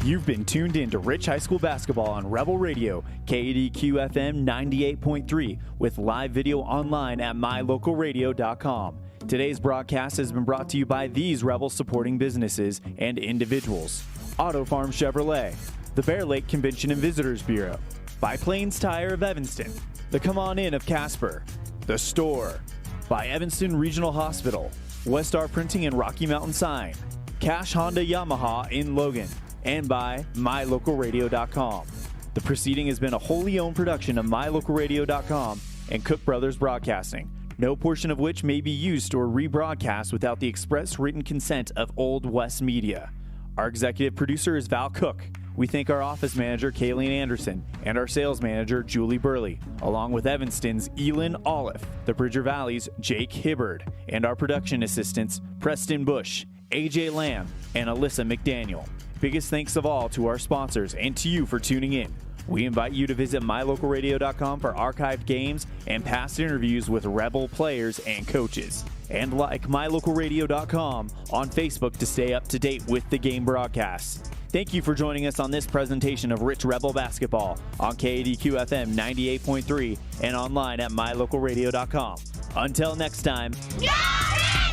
You've been tuned in to Rich High School basketball on Rebel Radio, KADQ-FM 98.3, with live video online at mylocalradio.com. Today's broadcast has been brought to you by these Rebel supporting businesses and individuals. Auto Farm Chevrolet, the Bear Lake Convention and Visitors Bureau, by Plains Tire of Evanston, the Come On In of Casper, The Store, by Evanston Regional Hospital, Westar Printing and Rocky Mountain Sign, Cash Honda Yamaha in Logan, and by mylocalradio.com. The proceeding has been a wholly owned production of mylocalradio.com and Cook Brothers Broadcasting, no portion of which may be used or rebroadcast without the express written consent of Old West Media. Our executive producer is Val Cook. We thank our office manager, Kayleen Anderson, and our sales manager, Julie Burley, along with Evanston's Elin Olive, the Bridger Valley's Jake Hibbard, and our production assistants, Preston Bush, AJ Lamb, and Alyssa McDaniel. Biggest thanks of all to our sponsors and to you for tuning in. We invite you to visit mylocalradio.com for archived games and past interviews with Rebel players and coaches. And like mylocalradio.com on Facebook to stay up to date with the game broadcasts. Thank you for joining us on this presentation of Rich Rebel Basketball on KADQ-FM 98.3 and online at mylocalradio.com. Until next time. Got it!